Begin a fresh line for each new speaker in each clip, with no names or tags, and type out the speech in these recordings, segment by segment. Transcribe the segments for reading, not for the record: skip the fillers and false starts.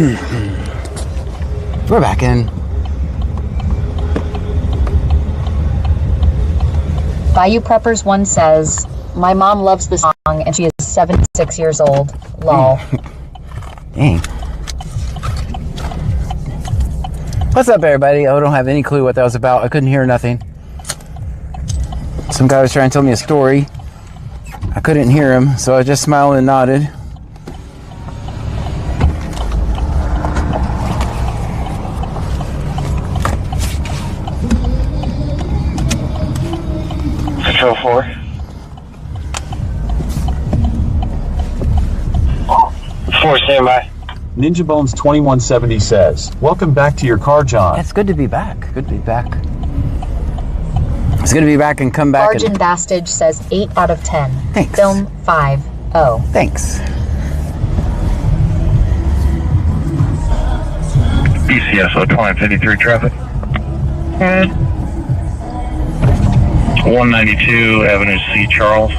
We're back in.
Bayou Preppers 1 says, my mom loves this song and she is 76 years old. Lol.
Dang. What's up, everybody? I don't have any clue what that was about. I couldn't hear nothing. Some guy was trying to tell me a story. I couldn't hear him, so I just smiled and nodded.
Control 4. 4, stand by.
Ninja Bones 2170 says, welcome back to your car, John.
It's good to be back. Good to be back. It's good to be back and come back.
Bargain Bastage says 8 out of 10.
Thanks.
Film 5-0.
Thanks.
BCSO 2053 traffic. 192 Avenue C, Charles.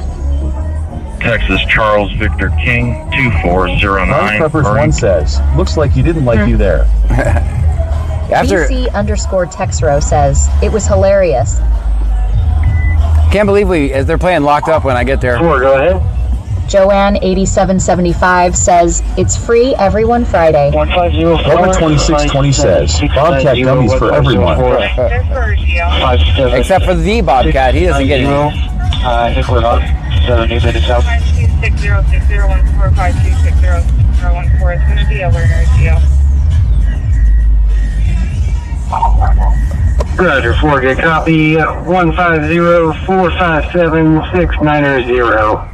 Texas, Charles Victor King, 2409.
Preppers 1 says, looks like you didn't like you there.
BC_Texro says, it was hilarious.
Can't believe they're playing Locked Up when I get there.
4, go ahead.
Joanne8775 says, it's free every one Friday.
1504.
2620 says, Bobcat gummies for everyone.
Except for the Bobcat, he doesn't get any.
I think we're on. So, new minutes out.
526060145260014. It's going to be over in RTO.
Roger, 4, good copy. 150-457-6900.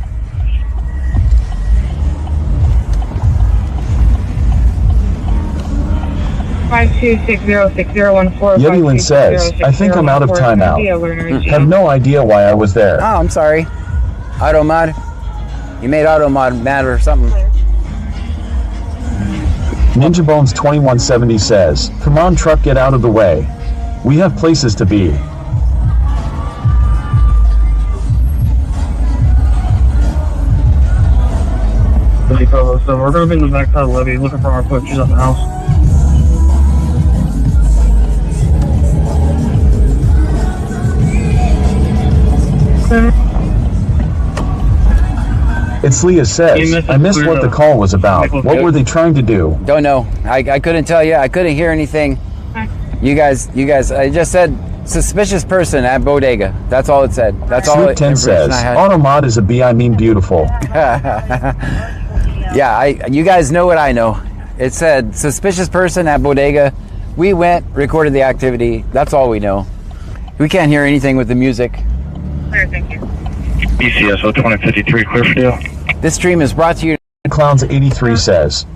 Yedilin says, I think I'm out of timeout. Have no idea why I was there.
Oh, I'm sorry. Automod. You made Automod mad or something.
Ninja Bones 2170 says, come on truck, get out of the way. We have places to be.
So we're going to be in the back side of the levee looking for our coaches on the house.
It's Leah says, I missed what the call was about. What were they trying to do?
Don't know. I couldn't tell you. I couldn't hear anything. You guys, I just said suspicious person at bodega. That's all it said. That's all.
Snoop 10 says, Automod is a B, I mean beautiful.
Yeah, you guys know what I know. It said suspicious person at bodega. We went, recorded the activity. That's all we know. We can't hear anything with the music.
Clear, thank you.
BCSO 2053, clear for deal.
This stream is brought to you.
Clowns 83 says,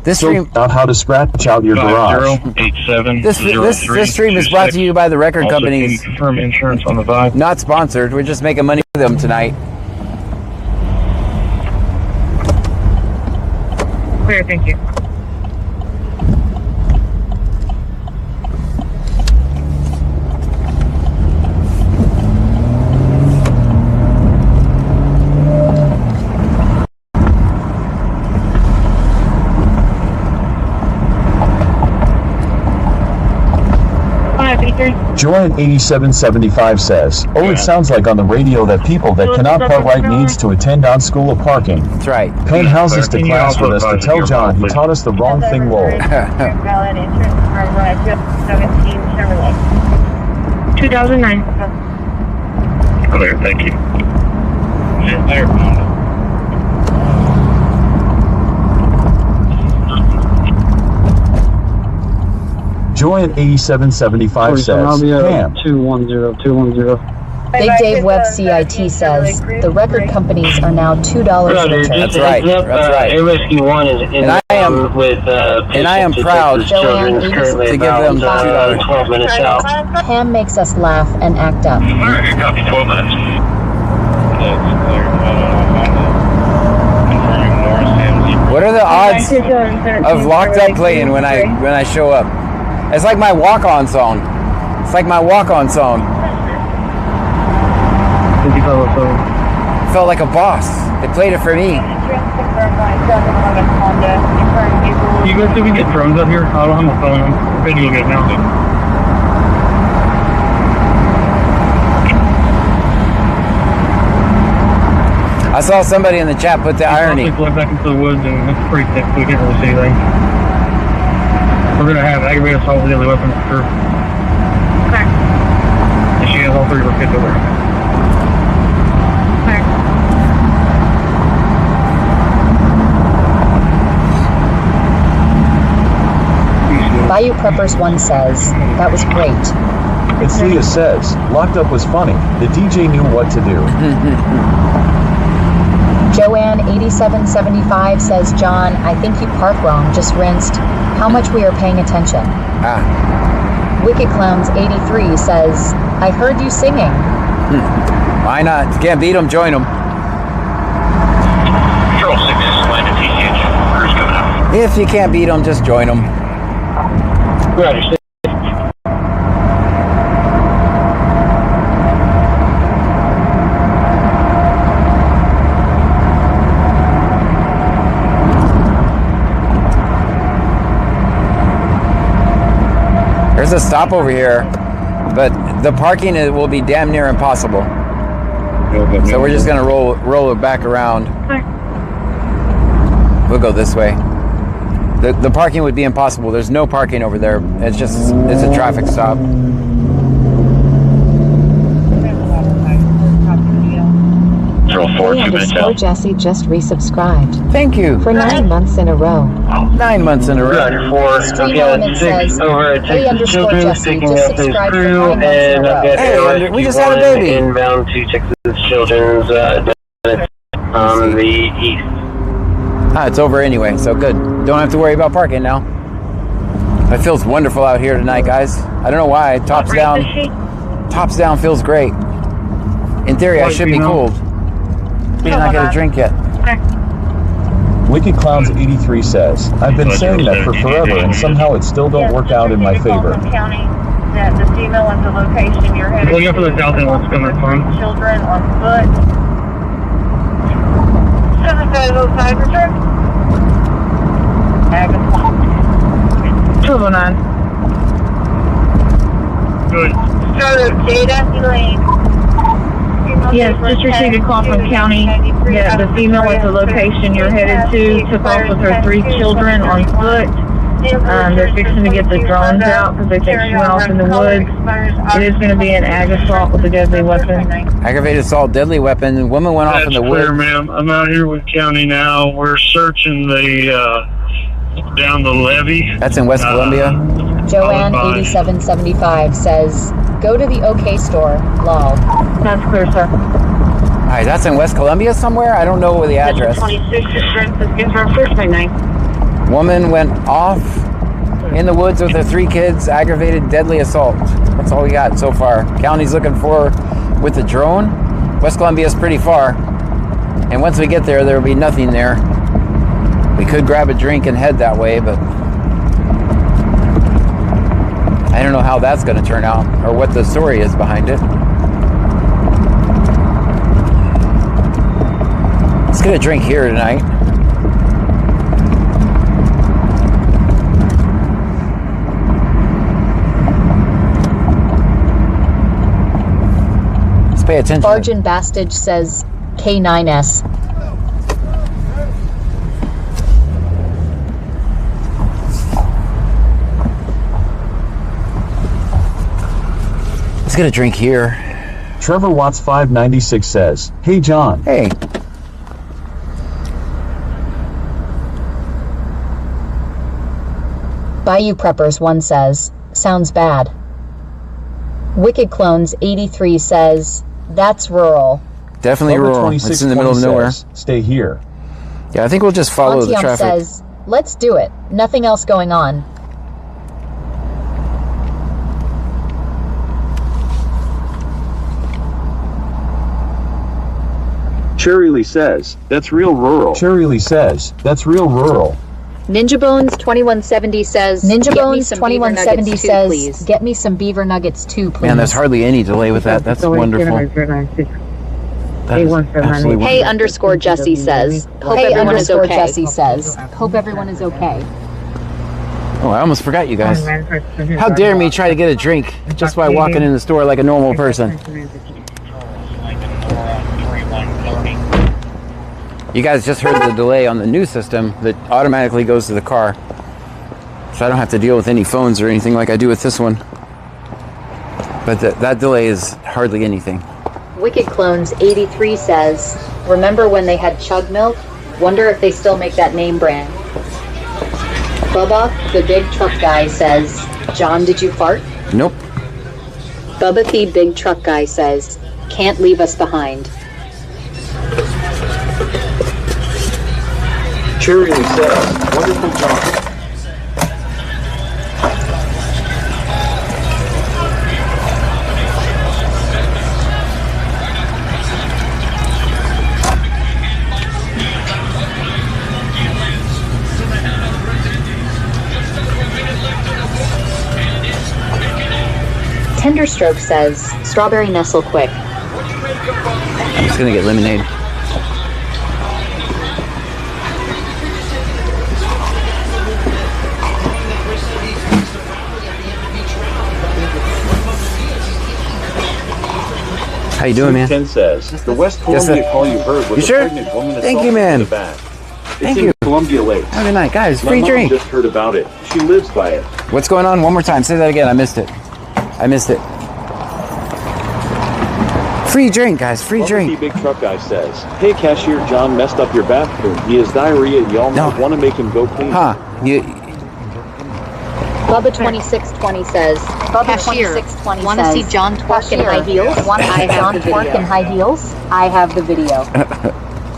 This stream
out how to scratch out your garage.
5087.
This stream is brought to you by the record companies.
Confirm insurance on the vibe.
Not sponsored. We're just making money for them tonight.
Clear, thank you.
Joanne 8775 says, oh, it sounds like on the radio that people that cannot park right needs to attend on school of parking.
That's right.
Paying houses to class with us to tell John he taught us the wrong thing, lol.
Valid insurance from 17 Chevrolet. 2009.
Clear, thank you.
Joanne 8775 says, Pam.
210.
Big Dave Webb CIT says, the record companies are now $2 an inch.
That's right. That's right.
Air Rescue 1 is in
I am proud to give them the $2.
12 minutes out.
Pam makes us laugh and act up.
Alright, copy 12 minutes.
What are the odds of Locked Up playing when I show up? It's like my walk-on song. It's like my walk-on song. Felt like a boss. They played it for me.
You guys see if we can get drones up here? I don't have my phone. I'm ready to get mounted.
I saw somebody in the chat put the irony.
We back into the woods and it's pretty thick, so we can't really see anything. We're gonna have aggravated assault with deadly weapons for sure.
Okay.
And she has all three of her kids over there.
Okay.
Bayou Preppers 1 says, that was great.
It's Leah says, locked up was funny. The DJ knew what to do.
Joanne8775 says, John, I think you parked wrong, just rinsed. How much we are paying attention. Wicked Clowns 83 says, I heard you singing.
Why not? If you can't beat them, join them.
Control 6 is landed TCH. Crew's coming out.
If you can't beat them, just join them.
Roger.
There's a stop over here, but the parking will be damn near impossible. So we're just gonna roll it back around. We'll go this way. The parking would be impossible. There's no parking over there. It's a traffic stop.
Hey, Jesse just resubscribed.
Thank you.
For 9 months in a row.
9 months in a row.
Roger 4.
Stream Element says, hey underscore Jesse just subscribed for 9 months in a row.
Hey, we just had a baby.
Inbound to Texas Children's on the east.
It's over anyway, so good. Don't have to worry about parking now. It feels wonderful out here tonight, guys. I don't know why. Tops down feels great. In theory, I should be cold. We did not get a drink yet.
Wicked Clowns 83 says, I've been saying that for forever and somehow it still don't work out in my favor.
County, that the female at the location you're headed
Looking for the south end, what's coming from?
children on foot. 705 return. 209.
Good.
Charlotte, Jada, Elaine. Yes, just received a call from county that the female at the location you're headed to took off with her 3 children on foot. They're fixing to get the drones out because they think she went off in the woods. It is going to be an ag assault with a deadly weapon.
Aggravated assault, deadly weapon. The woman went off in the
Clear,
woods.
ma'am. I'm out here with county now. We're searching the down the levee.
That's in West Columbia.
Joanne8775 says, go to the OK store, lol.
That's clear, sir.
All right, that's in West Columbia somewhere. I don't know the address.
26 is from 699.
Woman went off in the woods with her 3 kids. Aggravated deadly assault. That's all we got so far. County's looking for with the drone. West Columbia is pretty far, and once we get there, there will be nothing there. We could grab a drink and head that way, but I don't know how that's going to turn out or what the story is behind it. Let's get a drink here tonight. Let's pay attention.
Bargain Bastage says, K9S.
Let's get a drink here.
Trevor Watts 596 says, hey John.
Hey.
Bayou Preppers 1 says, sounds bad. Wicked Clones 83 says, that's rural.
Definitely rural. It's in the middle of nowhere.
Stay here.
Yeah, I think we'll just follow the
Antium
traffic.
says, let's do it. Nothing else going on.
Cherry Lee says, that's real rural. Cherry Lee says, that's real rural.
Ninja Bones 2170 says,
Ninja Bones 2170 says, get me some beaver nuggets too, please.
Man, there's hardly any delay with that. That's wonderful. That is absolutely
Hey
wonderful.
underscore Jesse says, hope
Hey
everyone is
underscore
okay.
Jesse says, hope everyone is okay.
Oh, I almost forgot you guys. How dare me try to get a drink just by walking in the store like a normal person. You guys just heard the delay on the new system that automatically goes to the car. So I don't have to deal with any phones or anything like I do with this one. But that delay is hardly anything.
Wicked Clones 83 says, remember when they had Chug Milk? Wonder if they still make that name brand. Bubba, the big truck guy, says, John, did you fart?
Nope.
Bubba the big truck guy says, can't leave us behind.
Cheery says, wonderful job.
Tenderstroke says, strawberry nestle quick.
I'm just gonna get lemonade. How you doing, man?
Ken says, the West Columbia call you heard was
you
a
sure?
pregnant woman
Thank you, man.
in the back.
Thank
It's
you.
in Columbia Lakes.
Have a good night, guys.
My
Free
mom
drink.
just heard about it. She lives by it.
What's going on? One more time. Say that again. I missed it. I missed it. Free drink, guys. Free
Bubba
drink.
the big truck guy says, hey, cashier, John messed up your bathroom. He has diarrhea. Y'all want to make him go clean.
Huh?
Bubba 2620 says,
Cashier,
2620
want to see John twerk in high heels?
Want to see John twerk in high heels? I have the video.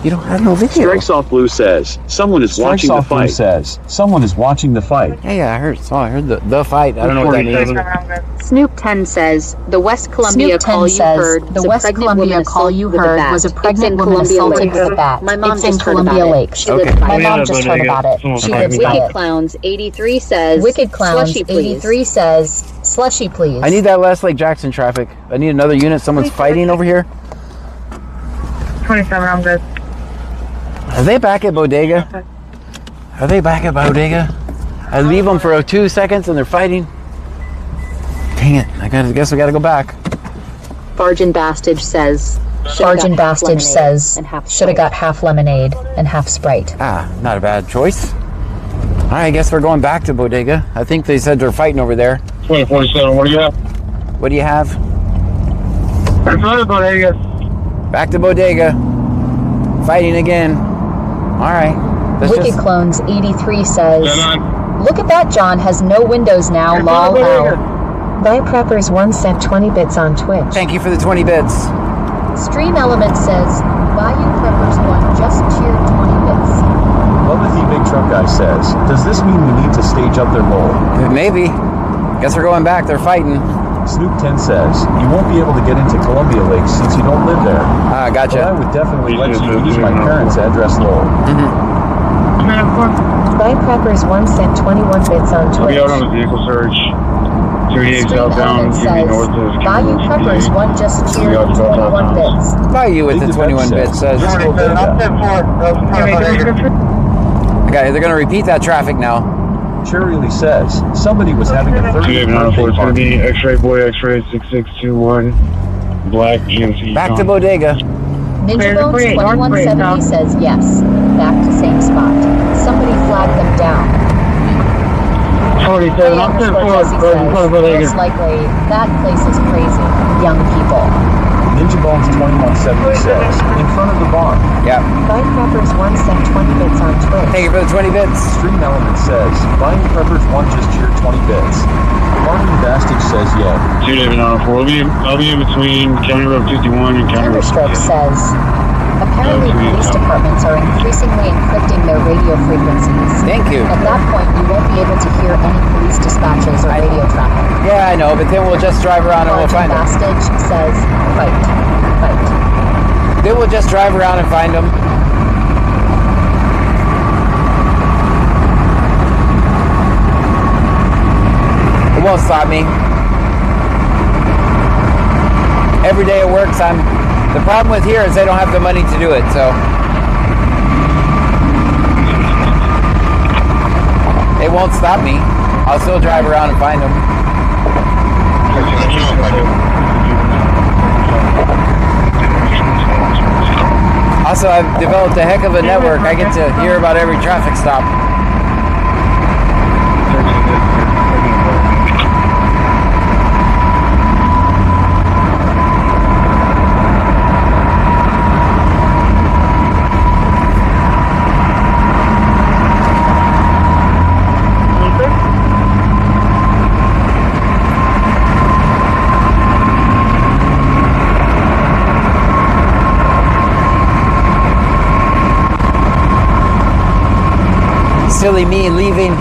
You don't have no video.
Strikes Off Blue says, someone is watching the fight. says, someone is watching the fight.
Yeah, I heard. I heard the fight. I don't know what that means.
Snoop 10 says, the West Columbia
Snoop 10
call you
says,
heard
the West Columbia call you heard was a pregnant woman assaulted with a bat.
My mom
It's in
just heard
Columbia
about it.
Lakes.
She lives by
My
it.
mom just heard about it. She lives by
Wicked
it.
Clowns 83 says,
Wicked Clowns
slushy, please.
83 says, slushy please.
I need that last Lake Jackson traffic. I need another unit. Someone's fighting over here.
27, I'm good.
Are they back at Bodega? Are they back at Bodega? I leave them for 2 seconds and they're fighting. Dang it! I guess we gotta go back.
Bargain Bastage says,
Sergeant Bastage says, should have got half lemonade and half Sprite.
Ah, not a bad choice. All right, I guess we're going back to Bodega. I think they said they're fighting over there.
2047, what do you have?
What do you have?
That's another bodega.
Back to Bodega. Fighting again. All right.
Wicked Clones 83 says, look at that, John has no windows now, lol, ow. Buy Preppers 1 sent 20 bits on Twitch.
Thank you for the 20 bits.
Stream Element says, Bayou Preppers 1 just cheered 20 bits.
Bubba the big truck guy says, does this mean we need to stage up their role?
Maybe. Guess we're going back. They're fighting.
Snoop 10 says, you won't be able to get into Columbia Lakes since you don't live there.
Ah, gotcha.
But I would definitely let you use my parents' address Lowell.
Buy Preppers 1 sent 21 bits on
I'll be
Twitch.
out on a vehicle search. 38
Stream
southbound,
Element
give me
says,
north of
Bayou Preppers 1 just cheered 21 bits.
Buy you with the 21 bits.
This Bodega.
Okay, they're gonna repeat that traffic now.
Cheerily says, somebody was having a 30th birthday
It's going to
party.
be X-Ray Boy, X-Ray 6621, Black GMC.
Back to Bodega.
Ninja Bones 2170 says yes. Back to same spot. Somebody flagged them down.
47, I'm
Jesse
10
says,
for Bodega.
most likely, that place is crazy. Young people.
Ninja Bones 2170 says, in front of the barn.
Yeah.
Buy Preppers 1 sent 20 bits on Twitch.
Thank you for the 20 bits.
Stream Element says, buying Preppers 1 just cheered 20 bits. Barney Bastage says, yeah.
28904, I'll be in between County Road 51 and County Road
Thunderstroke
58.
says, apparently police departments are increasingly encrypting their radio frequencies.
Thank you.
At that point, you won't be able to hear any police dispatches or radio traffic.
Yeah, I know, but then we'll just drive around and we'll find them.
Bastage says, fight, fight.
Then we'll just drive around and find them. It won't stop me. Every day it works. The problem with here is they don't have the money to do it, so it won't stop me. I'll still drive around and find them. Also, I've developed a heck of a network. I get to hear about every traffic stop. Silly me leaving.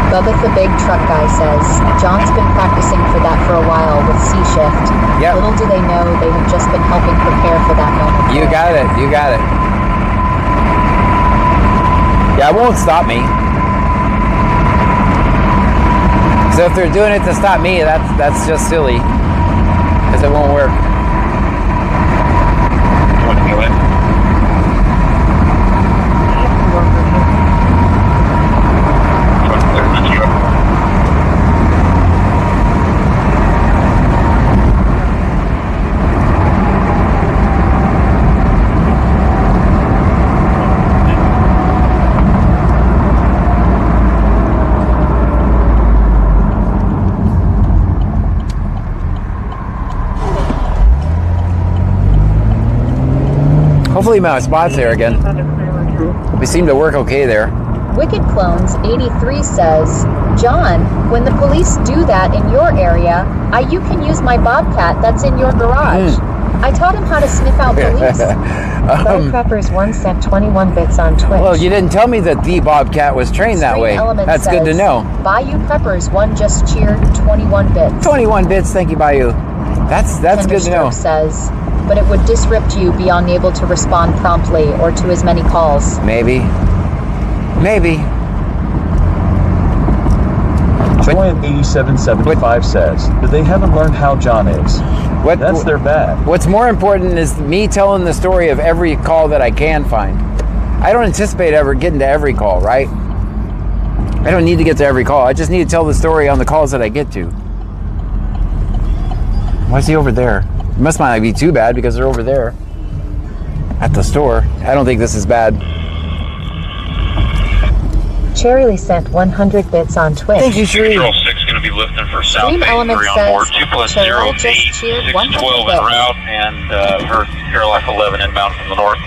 Bubba the big truck guy says, John's been practicing for that for a while with C-Shift.
Yep.
Little do they know they have just been helping prepare for that moment.
You got it. You got it. Yeah, it won't stop me. So if they're doing it to stop me, that's just silly. Because it won't work. Hopefully my spot's there again. We seem to work okay there.
Wicked Clones 83 says, John, when the police do that in your area, you can use my Bobcat that's in your garage. I taught him how to sniff out police. Preppers 1 sent 21 bits on Twitch.
Well, you didn't tell me that the Bobcat was trained that way. That's good to know.
Bayou Preppers 1 just cheered 21 bits.
21 bits, thank you, Bayou. That's good to know.
Says, but it would disrupt you beyond able to respond promptly or to as many calls.
Maybe.
Joanne 8775 says that they haven't learned how John is. That's their bad.
What's more important is me telling the story of every call that I can find. I don't anticipate ever getting to every call, right? I don't need to get to every call. I just need to tell the story on the calls that I get to. Why is he over there? It must not be too bad because they're over there at the store. I don't think this is bad.
Cherry sent 100 bits on Twitch.
Thank you, Cherry.
Control 6 going to be lifting for South
Dream
Bay 3
Element
on
says,
board. 2 plus 0
Cheryl
to
just
8,
cheered
612
100
en route, and her Carolina 11 inbound from the north.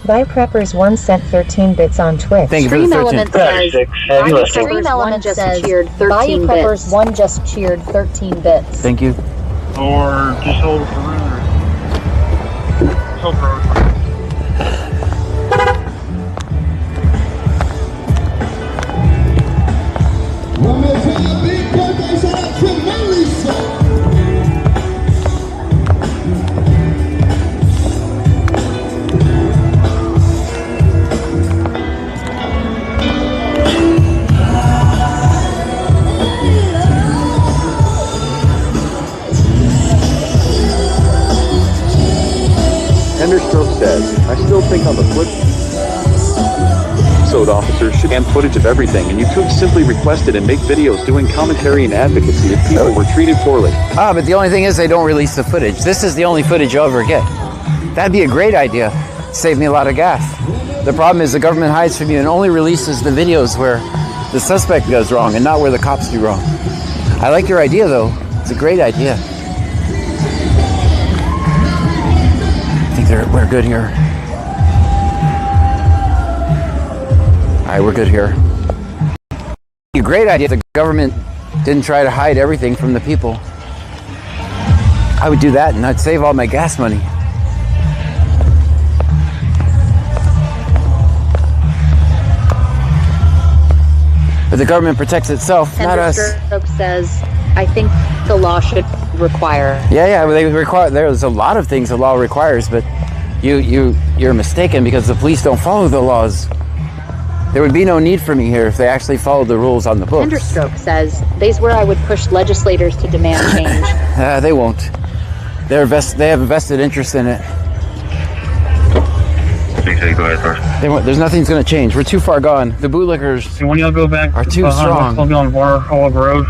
By Preppers 1 sent 13 bits on Twitch.
Thank you for the 13.
Dream Element just cheered 13 bits. 1 just cheered 13 bits.
Thank you.
Or just hold it for runner. Hold for runner.
Henderstroke says, I still think on the flip side, officers should have footage of everything, and you could simply request it and make videos doing commentary and advocacy if people were treated poorly.
But the only thing is they don't release the footage. This is the only footage you'll ever get. That'd be a great idea. Save me a lot of gas. The problem is the government hides from you and only releases the videos where the suspect does wrong and not where the cops do wrong. I like your idea, though. It's a great idea. I think we're good here. All right, we're good here. A great idea. The government didn't try to hide everything from the people. I would do that and I'd save all my gas money. But the government protects itself, not us.
Henderstroke says, I think the law should require.
Yeah, they require. There's a lot of things the law requires, but you're mistaken because the police don't follow the laws. There would be no need for me here if they actually followed the rules on the books.
Henderstroke says, they's where I would push legislators to demand change.
They won't. They have a vested interest in it.
Go ahead first.
There's nothing's going to change. We're too far gone. The bootlickers
And when y'all go back
are too strong.
on Olive Road,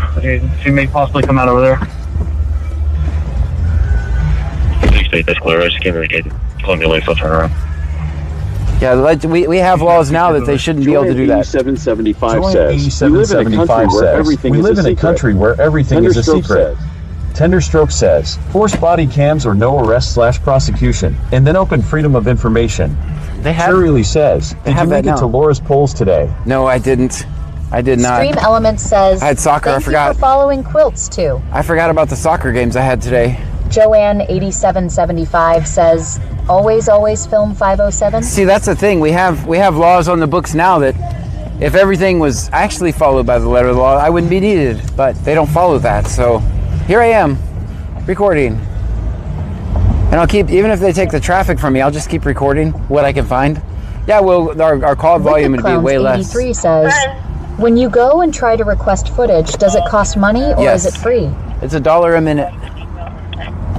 she may possibly come out over there.
Please state that's clear. I just can't really get Columbia Lakes. I'll turn around.
Yeah, we have laws now that they shouldn't be able to do that.
8775 says, we live in a country where everything is a secret. Tenderstroke says, force body cams or no arrest/prosecution, and then open freedom of information.
They have.
Cheerily says, did you make it to Laura's polls today?
No, I didn't. I did not.
Stream Elements says,
I had soccer. I
thank
forgot.
you for following Quilts too.
I forgot about the soccer games I had today.
Joanne8775 says, always film 507.
See, that's the thing. We have laws on the books now that if everything was actually followed by the letter of the law, I wouldn't be needed. But they don't follow that. So here I am, recording. And I'll keep, even if they take the traffic from me, I'll just keep recording what I can find. Yeah, well, our call volume would be way less.
83 says, when you go and try to request footage, does it cost money or
Yes.
is it free?
It's $1 a minute.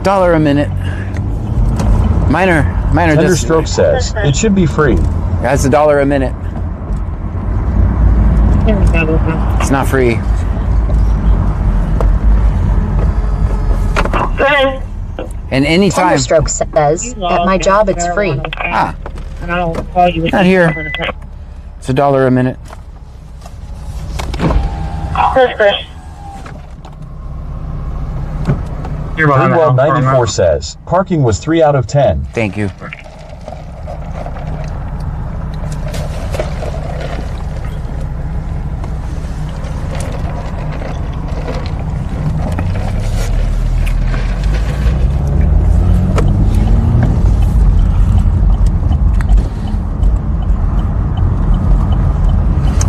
$1 a minute. Minor
Tenderstroke says, it should be free.
That's $1 a minute. It's not free. And anytime.
Tenderstroke says, at my job it's free.
Ah,
And I don't call you.
not here. It's $1 a minute.
You're behind the
Greenwell
house.
94 says, parking was 3 out of 10.
Thank you.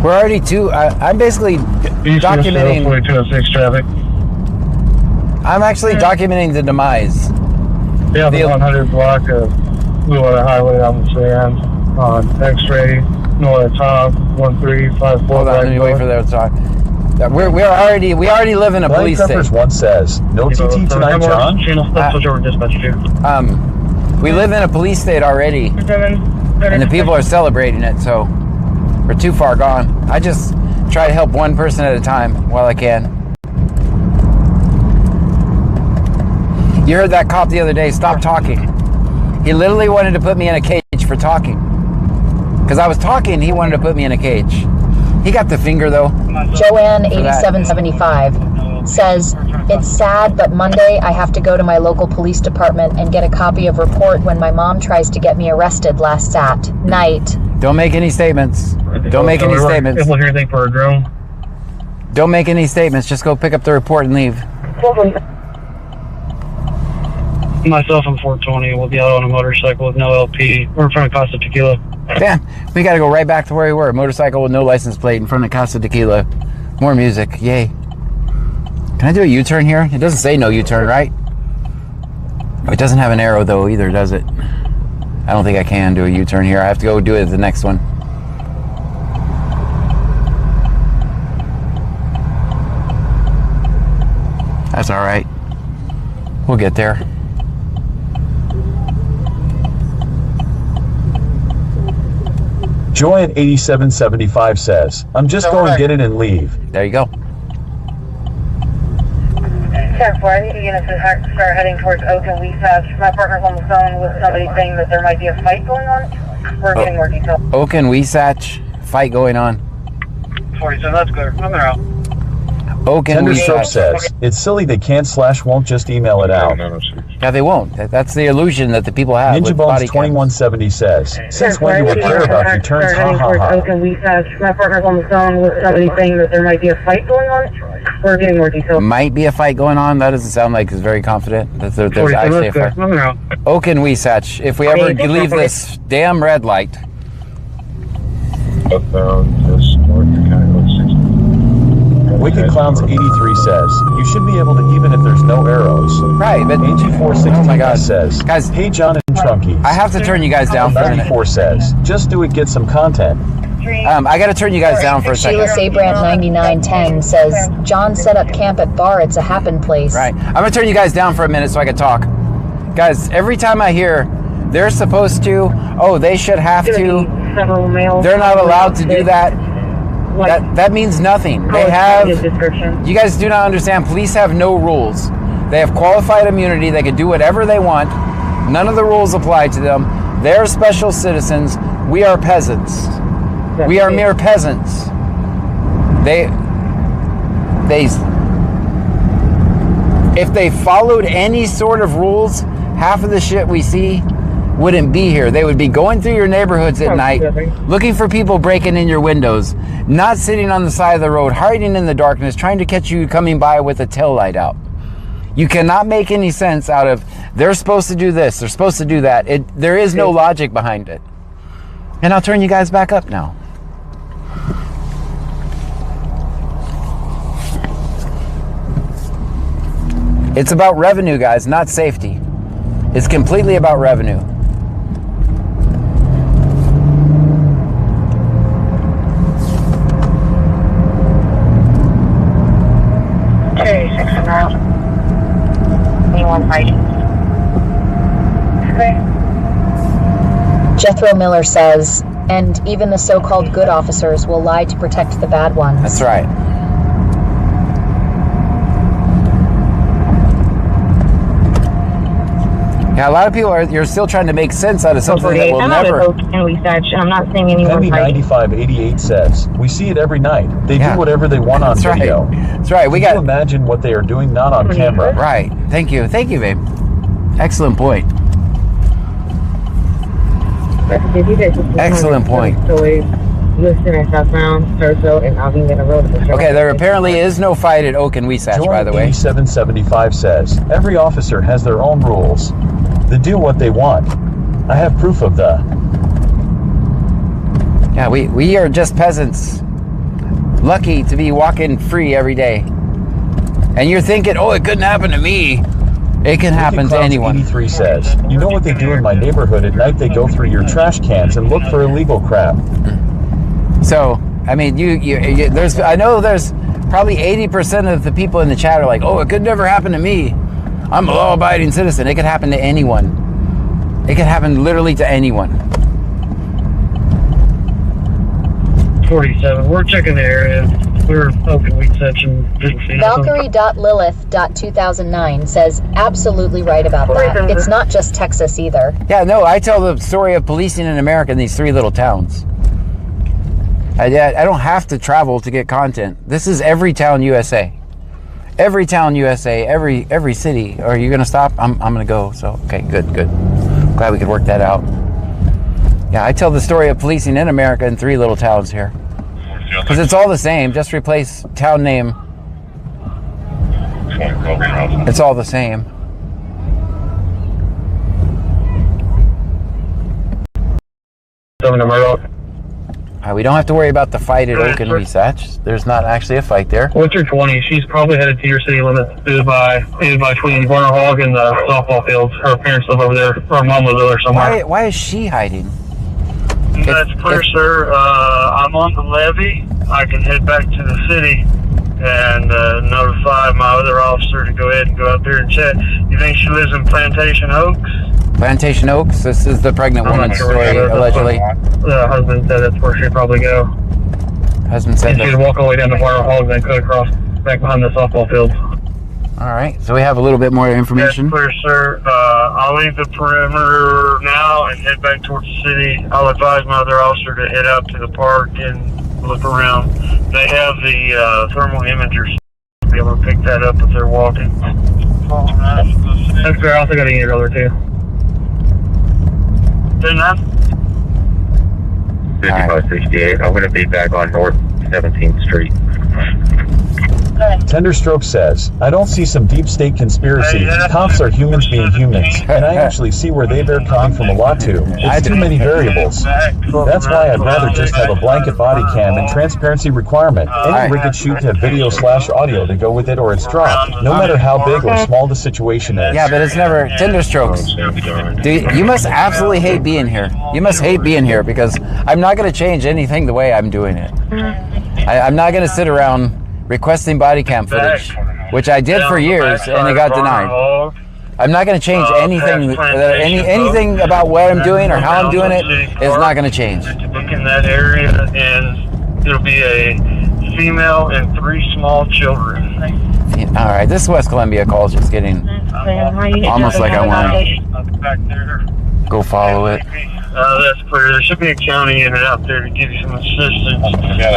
We're already I'm basically documenting.
206 traffic.
I'm actually documenting the demise.
Yeah, the 100 block of Blue Water Highway on the sand on X-ray, North Top, 1354.
Hold on, let me wait for that to talk. We already live in a police state.
Peppers 1 says, no TT tonight, John.
Switch over dispatch too.
We live in a police state already, and the people are celebrating it, so we're too far gone. I just try to help one person at a time while I can. You heard that cop the other day, stop talking. He literally wanted to put me in a cage for talking. Because I was talking, he wanted to put me in a cage. He got the finger though.
Joanne8775 says, it's sad, but Monday I have to go to my local police department and get a copy of report when my mom tries to get me arrested last night.
Don't make any statements. Don't make any statements.
If we'll hear anything for a drone.
Don't make any statements. Just go pick up the report and leave.
Myself and 420 will be out on a motorcycle with no LP. We're in front of Casa Tequila.
Damn, we gotta go right back to where we were. Motorcycle with no license plate in front of Casa Tequila. More music, yay. Can I do a U-turn here? It doesn't say no U-turn, right? It doesn't have an arrow though either, does it? I don't think I can do a U-turn here. I have to go do it at the next one. That's all right. We'll get there.
Joy at 8775 says, I'm just going to get it and leave.
There you go.
10-4, I think you're going to start heading towards Oak and Weesatch. My partner's on the phone with somebody saying that there might be a fight going on. We're getting more details.
Oak and Weesatch, fight going on.
47, that's clear. I'm there out.
Oak and
Tenderstroke
Weesatch.
says, it's silly they can't/won't just email it out.
Yeah, they won't. That's the illusion that the people have.
Ninja
with
Bones
body
2170 says, since when do we care about returns? Ha
Heading
ha
towards Oak
ha.
and Weesatch. My partner's on the phone with somebody saying that there might be a fight going on. We're getting more details.
Might be a fight going on. That doesn't sound like it's very confident that there's
47,
actually a
that's clear.
fight.
I'm there out.
Oak and Weesatch. If we ever leave this damn red light.
Wicked Clowns 83 says, you should be able to even if there's no arrows.
Right, but
AG416
oh my God.
says,
Guys,
hey John and Trunkies.
I have to turn you guys down for a minute.
94 says, just do it, get some content.
I got to turn you guys down for a
Sheila
second.
Sabrant 9910 says, John set up camp at bar, it's a happen place.
Right. I'm going to turn you guys down for a minute so I can talk. Guys, every time I hear they're supposed to, oh, they should have to.
Several males.
They're not allowed to do that. That means nothing. They have, you guys do not understand, police have no rules. They have qualified immunity. They can do whatever they want. None of the rules apply to them. They're special citizens. We are peasants. We are mere peasants. If they followed any sort of rules, half of the shit we see wouldn't be here. They would be going through your neighborhoods at night, looking for people breaking in your windows, not sitting on the side of the road, hiding in the darkness, trying to catch you coming by with a tail light out. You cannot make any sense out of, they're supposed to do this, they're supposed to do that. There is no logic behind it. And I'll turn you guys back up now. It's about revenue, guys, not safety. It's completely about revenue.
Okay, 6 miles. Anyone fighting? Okay.
Jethro Miller says, and even the so-called good officers will lie to protect the bad ones.
That's right. Yeah, a lot of people you're still trying to make sense out of something that will never.
I'm not saying anyone.
Hemi 9588 says, we see it every night. They do whatever they want on video.
That's right.
Can you imagine what they are doing not on camera?
Right. Thank you, babe. Excellent point. Excellent point. Okay, there apparently is no fight at Oak and Weesatch, by the way.
8775 says, every officer has their own rules. They do what they want. I have proof of the...
Yeah, we are just peasants. Lucky to be walking free every day. And you're thinking, oh, it couldn't happen to me. It can happen to anyone.
83 says, you know what they do in my neighborhood at night? They go through your trash cans and look for illegal crap.
So, I mean, I know there's probably 80% of the people in the chat are like, oh, it could never happen to me. I'm a law-abiding citizen. It could happen to anyone. It could happen literally to anyone.
47. We're checking the area. We're open week section.
Valkyrie.lilith.2009 says, absolutely right about that. It's not just Texas either.
Yeah, no, I tell the story of policing in America in these 3 little towns. I don't have to travel to get content. This is every town USA. Every town USA, every city. Are you gonna stop? I'm gonna go. So okay, good. Glad we could work that out. Yeah, I tell the story of policing in America in 3 little towns here. Because it's all the same. Just replace town name. It's all the same. We don't have to worry about the fight at Oak and Weesatch. There's not actually a fight there.
What's your 20? She's probably headed to your city limits. It was between Warner Hog and the softball fields. Her parents live over there. Her mom lives over there somewhere.
Why is she hiding?
That's clear, sir. I'm on the levee. I can head back to the city and notify my other officer to go ahead and go out there and check. You think she lives in Plantation Oaks?
Plantation Oaks? This is the pregnant woman's story, allegedly.
The husband said that's where she'd probably go.
Husband said
she'd walk all the way down to Warner Hog and then cut across back behind the softball field.
All right, so we have a little bit more information.
That's clear, sir. I'll leave the perimeter now and head back towards the city. I'll advise my other officer to head out to the park and look around. They have the thermal imagers to be able to pick that up if they're walking. That's fair. I also got a unit over too.
5568. I'm going to be back on North 17th Street.
Tenderstroke says, I don't see some deep state conspiracy. Cops are humans being humans. And I actually see where they bear coming from a lot too. It's too many variables. That's why I'd rather just have a blanket body cam and transparency requirement. Any rig it shoot have video/audio to go with it or it's dropped. No matter how big or small the situation is.
Yeah, but it's never Tenderstrokes. Dude, you must absolutely hate being here. You must hate being here because I'm not going to change anything the way I'm doing it. I'm not going to sit around requesting body cam footage, which I did for years and it got denied. I'm not going to change anything. Anything about what I'm doing or how I'm doing it is not going to change.
Look in that area, and it'll be a female and 3 small children.
All right, this West Columbia call is just getting almost like I want to
Back there.
go follow it.
That's clear. There should be a county unit out there to give you some assistance.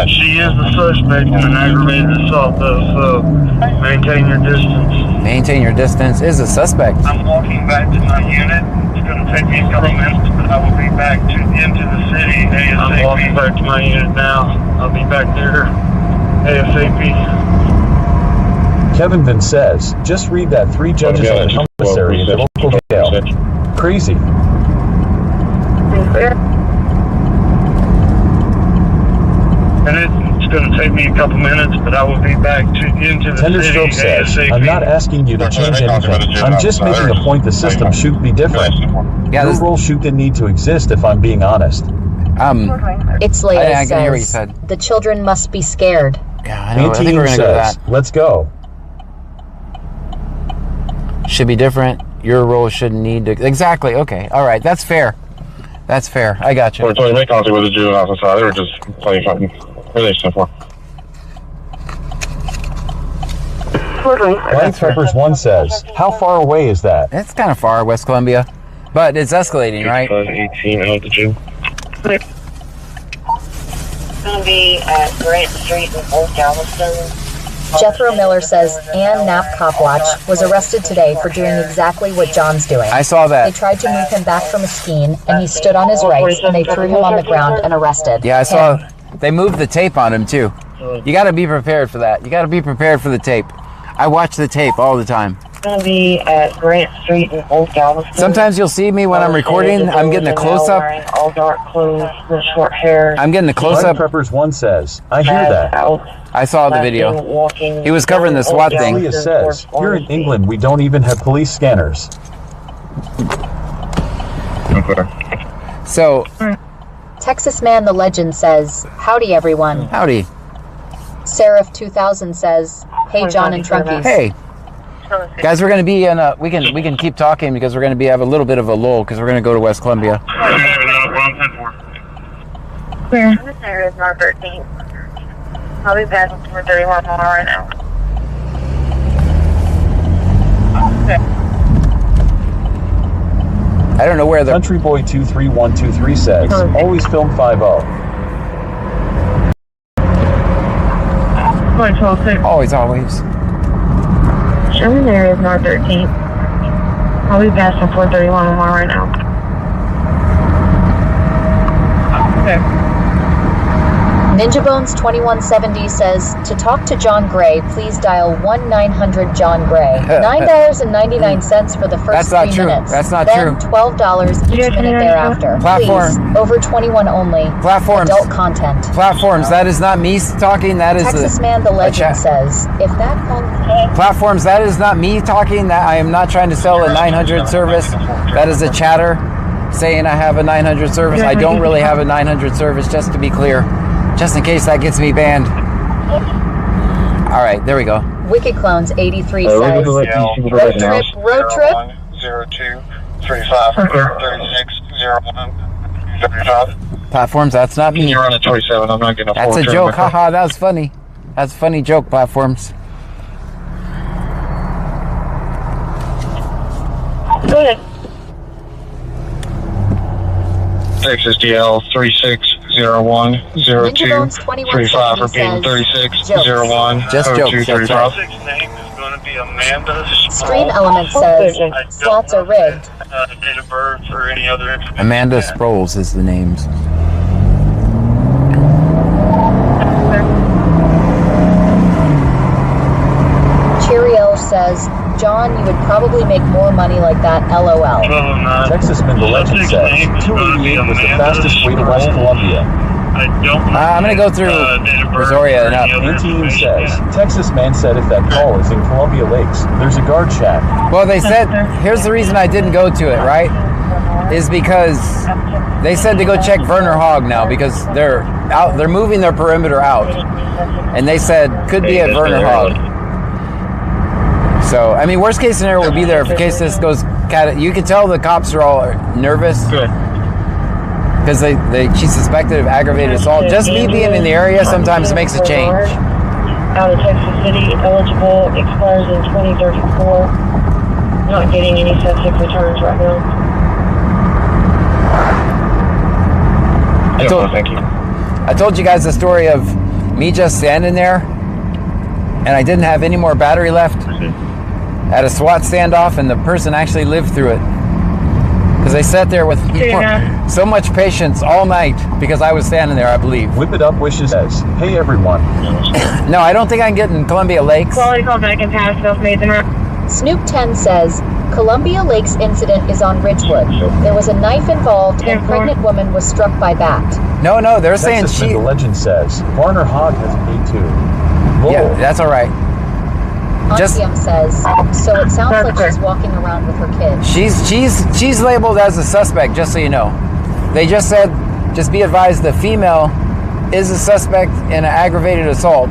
She is the suspect in an aggravated assault, though, so maintain your distance.
Maintain your distance is a suspect.
I'm walking back to my unit. It's going to take me a couple minutes, but I will be back into the city ASAP. I'm walking back to my unit now. I'll be back there ASAP.
Kevin then says, just read that 3 judges of the commissary at the local jail. Crazy.
And it's going to take me a couple minutes, but I will be back into the
Tender
city
Stroke says,
ASAP.
I'm not asking you to change anything. I'm just making a point the system should be different.
Yeah,
Your role shouldn't need to exist if I'm being honest.
It's late.
I can hear what you said.
The children must be scared.
Yeah, I know. I think we're going to go with that.
Let's go.
Should be different. Your role shouldn't need to. Exactly. Okay. All right. That's fair. That's fair. I got you.
We're totally make contact with the juvenile society. They were just playing fucking relation for.
White Peppers 1 says, how far away is that?
It's kind of far, West Columbia, but it's escalating, right?
18 out the gym.
It's going to be at Grant Street in Old Galveston.
Jethro Miller says Ann Knapp Copwatch was arrested today for doing exactly what John's doing.
I saw that.
They tried to move him back from a skeen, and he stood on his rights, and they threw him on the ground and arrested
Yeah, I
him.
saw. They moved the tape on him too. You got to be prepared for that. You got to be prepared for the tape. I watch the tape all the time.
It's going to be at Grant Street in Old Galveston.
Sometimes you'll see me when I'm recording. I'm getting a close-up.
Wearing all dark clothes, the short hair.
I'm getting a
White
close-up.
Peppers 1 says, I hear that.
I saw the video. He was covering the SWAT thing.
Leah says, here in England we don't even have police scanners.
So,
Texas Man the Legend says, howdy everyone.
howdy.
Seraph 2000 says, hey John and Trunkies.
Hey. Guys, we're going to be in a, we can keep talking because we're going to have a little bit of a lull because we're going to go to West Columbia.
Where? This area is not 13. I'll be back in 431 right now.
I don't know where the
Country Boy 23123 says, always film 5-0.
always.
Sherman area is North 13th. I'll be back in 431 right now.
Ninja Bones 2170 says, to talk to John Gray, please dial 1-900-JOHN-GRAY. $9.99 for the first 3 minutes.
That's not
then
true.
$12 each minute thereafter.
Platform.
Please, over 21 only.
Platforms.
Adult content.
Platforms. That is not me talking. That is
Texas Man the Legend says, if that phone...
Platforms. That is not me talking. That I am not trying to sell a 900 service. That is a chatter saying I have a 900 service. I don't really have a 900 service, just to be clear. Just in case that gets me banned. All right, there we go.
Wicked Clones 83 says, road trip.
0235 3601
Platforms, that's not me.
You're on a 27. I'm not getting a
That's a joke. Haha, that was funny. That's a funny joke, Platforms.
Go ahead.
Texas DL 36010235 repeating 3601
Just jokes. That's right.
name is going to be Amanda.
Stream Element says, slots are rigged.
Date of birth or any other information.
Amanda Sproles is the names.
Cheerio says, John, you would probably make more money like that, LOL.
Texas Man the Legend says, 288 was the fastest way to West Columbia.
I'm going to go through Brazoria and up.
18 says, Texas Man said if that call is in Columbia Lakes, there's a guard shack.
Well, they said, here's the reason I didn't go to it, right? Is because they said to go check Werner Hogg now because they're moving their perimeter out. And they said, could be at Werner Hogg. So, I mean, worst case scenario would be there in case this goes. You can tell the cops are all nervous.
Good.
Because she's suspected of aggravated assault. Just me being in the area sometimes makes a change.
Out of Texas City, eligible, expires in 2034. Not getting any septic returns right now.
Thank you.
I told you guys the story of me just standing there, and I didn't have any more battery left at a SWAT standoff, and the person actually lived through it. Because they sat there with so much patience all night because I was standing there, I believe.
Whip It Up wishes says, hey everyone.
No, I don't think I can get in Columbia Lakes.
Quality call back and pass, South Mason.
Snoop 10 says, Columbia Lakes incident is on Ridgewood. There was a knife involved and pregnant woman was struck by bat.
No, they're saying
Texas
she...
The legend says, Varner Hogg has an A2. Whoa.
Yeah, that's all right.
Antium says, so it sounds like she's walking around with her kids.
She's labeled as a suspect, just so you know. They just said, just be advised the female is a suspect in an aggravated assault.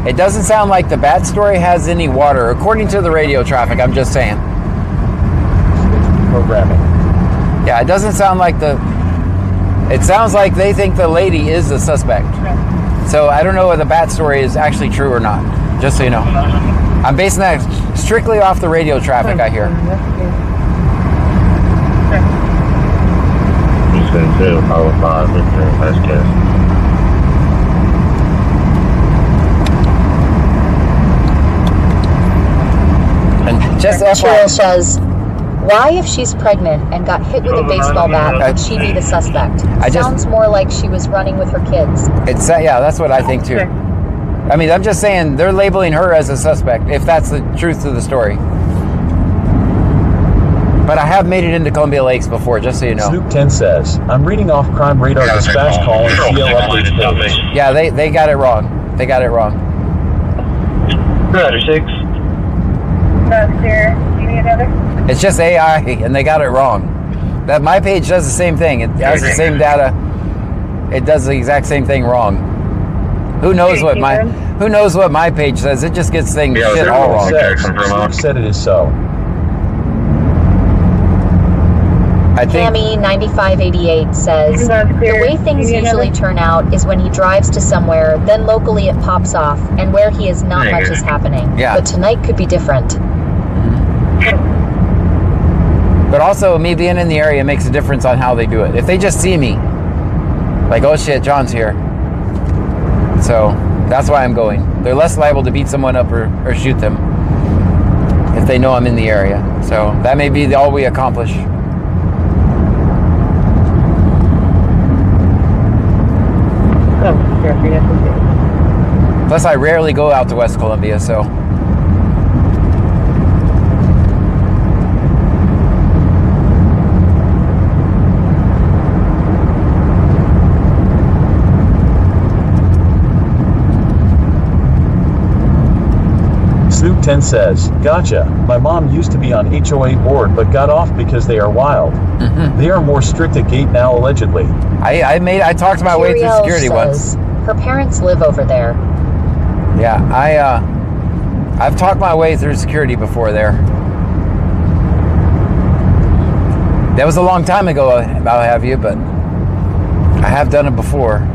It doesn't sound like the bat story has any water, according to the radio traffic, I'm just saying.
Programming.
Yeah, it doesn't sound like it sounds like they think the lady is the suspect. So I don't know whether the bat story is actually true or not, just so you know. I'm basing that strictly off the radio traffic I hear.
He's going to follow 5 last guess.
And just
Cheryl
FYI,
says, why if she's pregnant and got hit with a baseball bat would she be the suspect? Sounds more like she was running with her kids.
yeah, that's what I think too. I mean, I'm just saying they're labeling her as a suspect, if that's the truth to the story. But I have made it into Columbia Lakes before, just so you know.
Snoop 10 says, I'm reading off Crime Radar dispatch call and CL updates page.
Yeah, they got it wrong. They got it wrong.
Roger, 6.
That's here. You need another?
It's just AI, and they got it wrong. That my page does the same thing. It has the same data. It does the exact same thing wrong. Who knows what my page says? It just gets things shit all wrong.
Snoop said it is so.
I think
Cammy 9588 says, the way things usually turn out is when he drives to somewhere, then locally it pops off, and where he is not much is happening.
Yeah.
But tonight could be different.
But also, me being in the area makes a difference on how they do it. If they just see me, like, oh shit, John's here. So, that's why I'm going. They're less liable to beat someone up or shoot them if they know I'm in the area. So, that may be all we accomplish. Plus, I rarely go out to West Columbia, so...
Snoop 10 says, gotcha. My mom used to be on HOA board but got off because they are wild. They are more strict at gate now, allegedly.
I talked my way through security once.
Her parents live over there.
Yeah, I've talked my way through security before there. That was a long time ago, I'll have you, but I have done it before.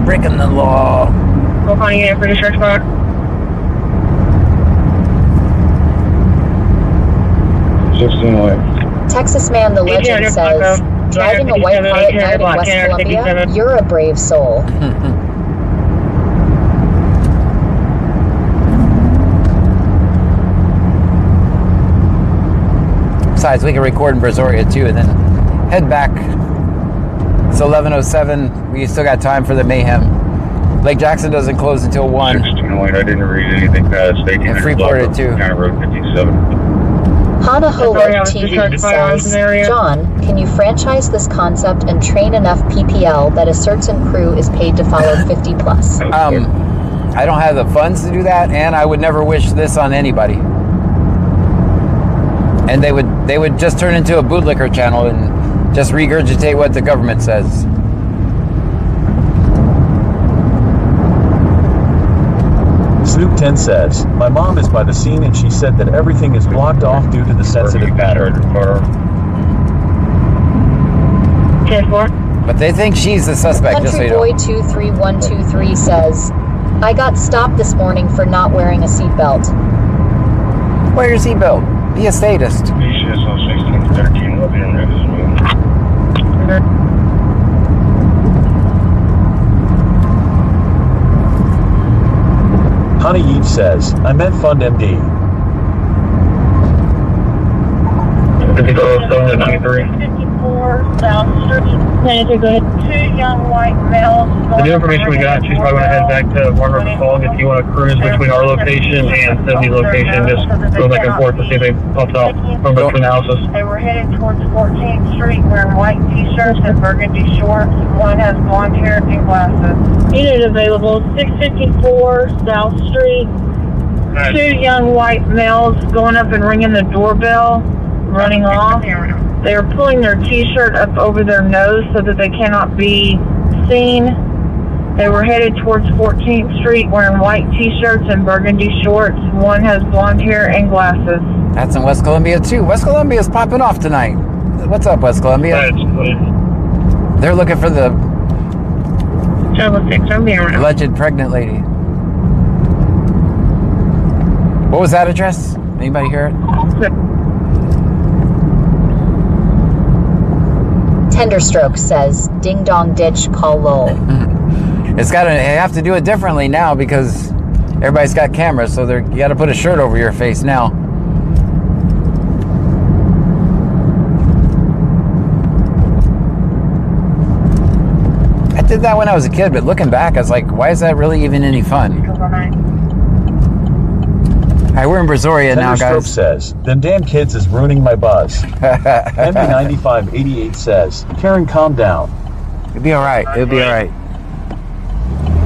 Breaking the law.
We'll call you in for the search box.
Texas Man the Legend says, driving a white car at night in West Columbia, you're a brave soul.
Besides, we can record in Brazoria too and then head back. It's 11:07. We still got time for the mayhem. Lake Jackson doesn't close until 1.
I didn't read anything past 18.
And Freeport at 2.
County Road 57.
Hana Holo TV says, John, can you franchise this concept and train enough PPL that a certain crew is paid to follow 50 plus?
I don't have the funds to do that, and I would never wish this on anybody. And they would just turn into a bootlicker channel and just regurgitate what the government says.
Snoop 10 says, my mom is by the scene and she said that everything is blocked off due to the sensitive matter.
10-4.
But they think she's the suspect, just so
Country
you know.
Boy 23123 says, I got stopped this morning for not wearing a seatbelt.
Wear your seatbelt. Be a statist.
Honey Eve says, I meant Fund MD.
South Street. Manager, go ahead. Two young white males.
The new information we got, she's probably going to head back to Warner Falls. If you want to cruise between our location and Sydney location, just go back and forth to see if they popped out from between the houses.
They were headed towards 14th Street wearing white t-shirts and burgundy shorts. One has blonde hair and glasses. Unit available, 654 South Street.
Right.
Two young white males going up and ringing the doorbell, running off. They are pulling their t-shirt up over their nose so that they cannot be seen. They were headed towards 14th Street wearing white t-shirts and burgundy shorts. One has blonde hair and glasses.
That's in West Columbia, too. West Columbia's popping off tonight. What's up, West Columbia? They're looking for the alleged pregnant lady. What was that address? Anybody hear it?
Tenderstroke says, ding dong ditch, call lol.
They have to do it differently now because everybody's got cameras, so you got to put a shirt over your face now. I did that when I was a kid, but looking back, I was like, why is that really even any fun? Alright, we're in Brazoria now, guys.
Says, then damn kids is ruining my buzz. MB9588 says, Karen, calm down.
It'll be alright. It'll be alright.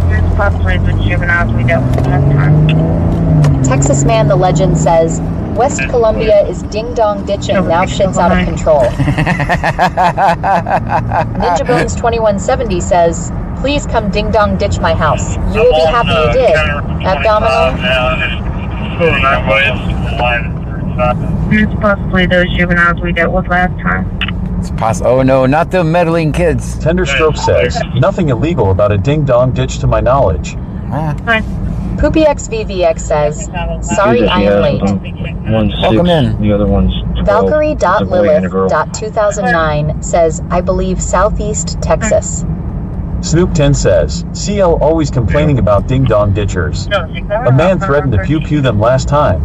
Here's possibly the juveniles we dealt with last time.
Texas Man the Legend says, West Columbia is ding dong ditching, now shit's out of control. Ninja Bones 2170 says, please come ding dong ditch my house. You will be happy you did. Abdominal.
It's possibly those juveniles we dealt with last time.
Oh no, not the meddling kids.
Tenderstroke says, nothing illegal about a ding-dong ditch to my knowledge.
PoopyXVVX says, sorry I am late.
Welcome in.
The other one's
Valkyrie.Lilith.2009 says, I believe Southeast Texas.
Snoop 10 says, CL always complaining about ding-dong ditchers. A man threatened to pew-pew them last time.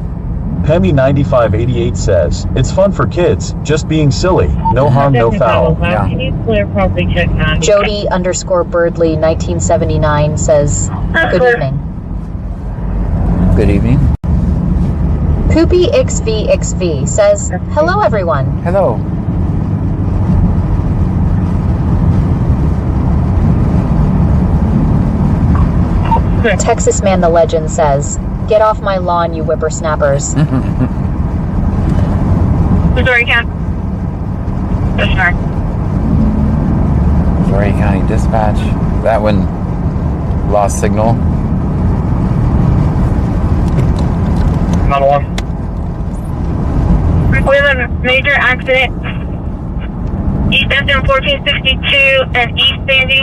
Pemmy9588 says, it's fun for kids, just being silly. No harm, no foul.
Yeah.
Jody_Birdley 1979 says, good evening.
Good evening.
PoopyXVXV says, hello everyone.
Hello.
Texas Man the Legend says, get off my lawn, you whippersnappers.
Brazoria County.
Brazoria County Dispatch. That one lost signal.
Not one.
We have a major accident. East Hampton 1462 and East Sandy.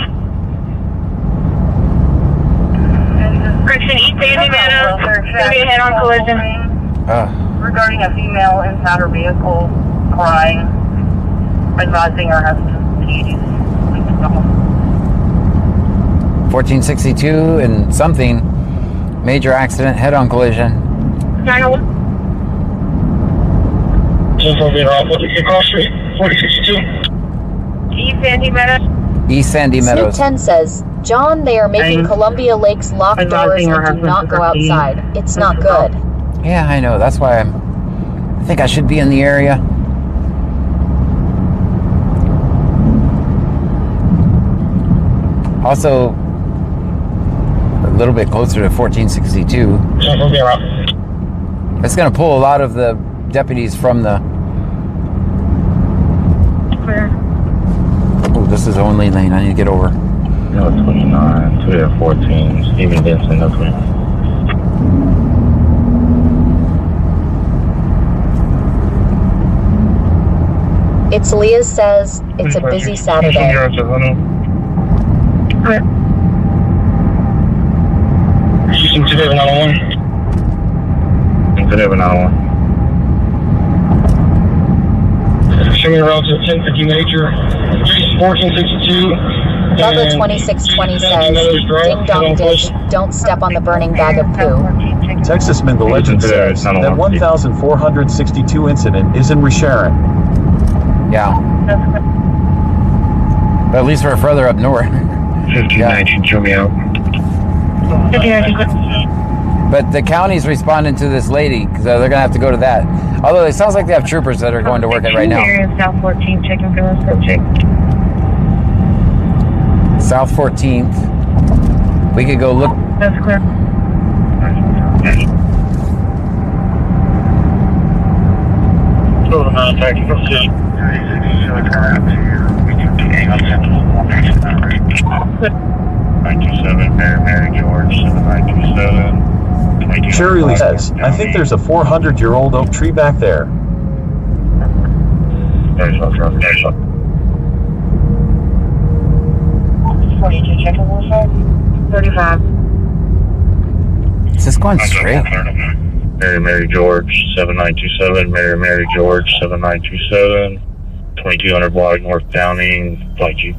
Correction, East Sandy Meadows. Going to be a head-on collision.
Regarding a female inside her vehicle crying, advising her husband to use
1462 and something. Major accident, head-on collision.
901.
Just over there off Cross Street, 4062.
East Sandy Meadows.
East Sandy Meadows.
Snoop 10 says, John, they are making Columbia Lake's locked doors and do not go outside. It's not good.
Yeah, I know. That's why I think I should be in the area. Also, a little bit closer to 1462. It's going to pull a lot of the deputies from the is only lane. I need to get over.
No, 29. 2 at 14. Stephen Vincent, no 20.
It's Leah says it's a busy Saturday.
Houston, today 901. Today 901. Show me around to 1050 Major. 1462.
Bubba 2620 says, ding dong dish, don't step on the burning bag of poo.
Texasman the Legend says that 1,462 incident is in Resharon.
Yeah. But at least we're further up north.
1519, show me out.
But the county's responding to this lady because they're going to have to go to that. Although it sounds like they have troopers that are going to work it right now.
South 14, checking for those check.
South 14th. We could go look.
That's clear.
Go to non-tactical city.
927, Mary George, 7927.
Sherry Lee says, I think there's a 400-year-old oak tree back there.
There's no trouble.
42, checking one side.
35.
Is this going straight?
Mary George, 7927. Mary George, 7927. 2200 block, North Downing, like you.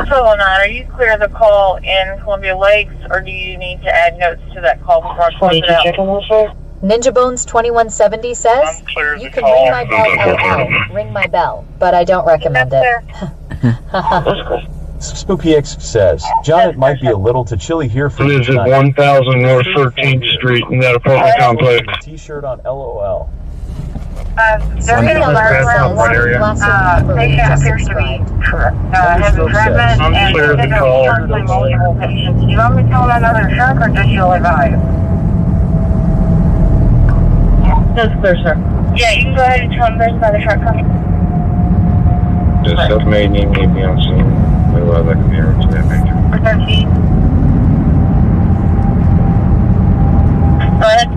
So, are you clear of the call in Columbia Lakes, or do you need to add notes to that call before I close it out?
Ninja Bones 2170 says, you can ring my bell, LL, ring my bell, but I don't recommend it.
Spooky X says, John, it might be a little too chilly here for you
Lives at
tonight.
1000 North 13th Street in that apartment complex.
T-shirt on LOL.
They're getting a letter around one. Patient appears to be heavy treatment and they're currently multiple patients. Do you want me to tell them another truck or just you'll advise?
That's clear, sir.
Yeah, you can go ahead and tell them there's another truck coming.
Just self-made need me on scene. Otherwise I can be here to that major.
For 13. Go ahead.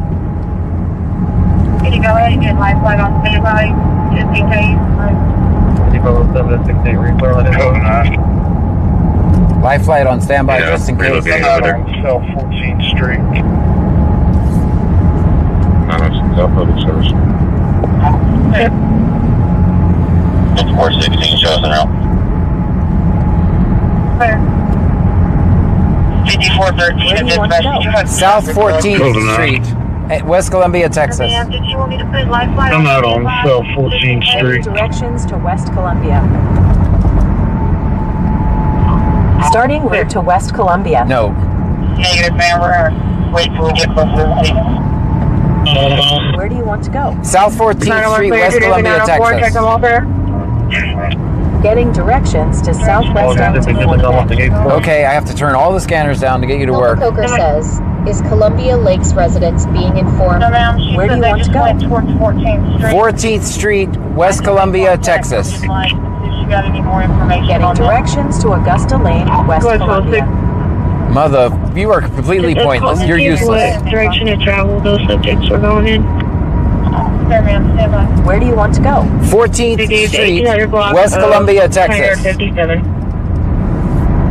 Can you go ahead and get lifeline on standby just in case?
768 replay, let it go.
Life flight on standby just in case.
South 14th Street.
No, it's South Public Service. 416 shows en route.
Clear. 5413 to dispatch.
South 14th Street, at West Columbia, Texas.
Ma'am, did you want me to put lifeline
I'm out on South 14th Street.
Directions to West Columbia. Starting route to West Columbia.
No.
Negative, ma'am. We're waiting till we get closer to the station.
Where do you want to go?
South 14th Street, West Columbia, Texas.
Getting directions to Southwest Arlington.
Okay, I have to turn all the scanners down to get you to work.
Coker says, is Columbia Lakes residents being informed?
No, ma'am. She
Where do
said
you
they
want to
just
go?
went towards 14th Street.
14th Street, West Columbia, Texas.
If you got any more information
Getting
on that.
directions to Augusta Lane, West Columbia.
Mother, you are completely pointless. You're useless.
What direction of travel those subjects are going in?
There, ma'am. Stand by.
Where do you want to go?
14th Street, West Columbia, Texas.
57.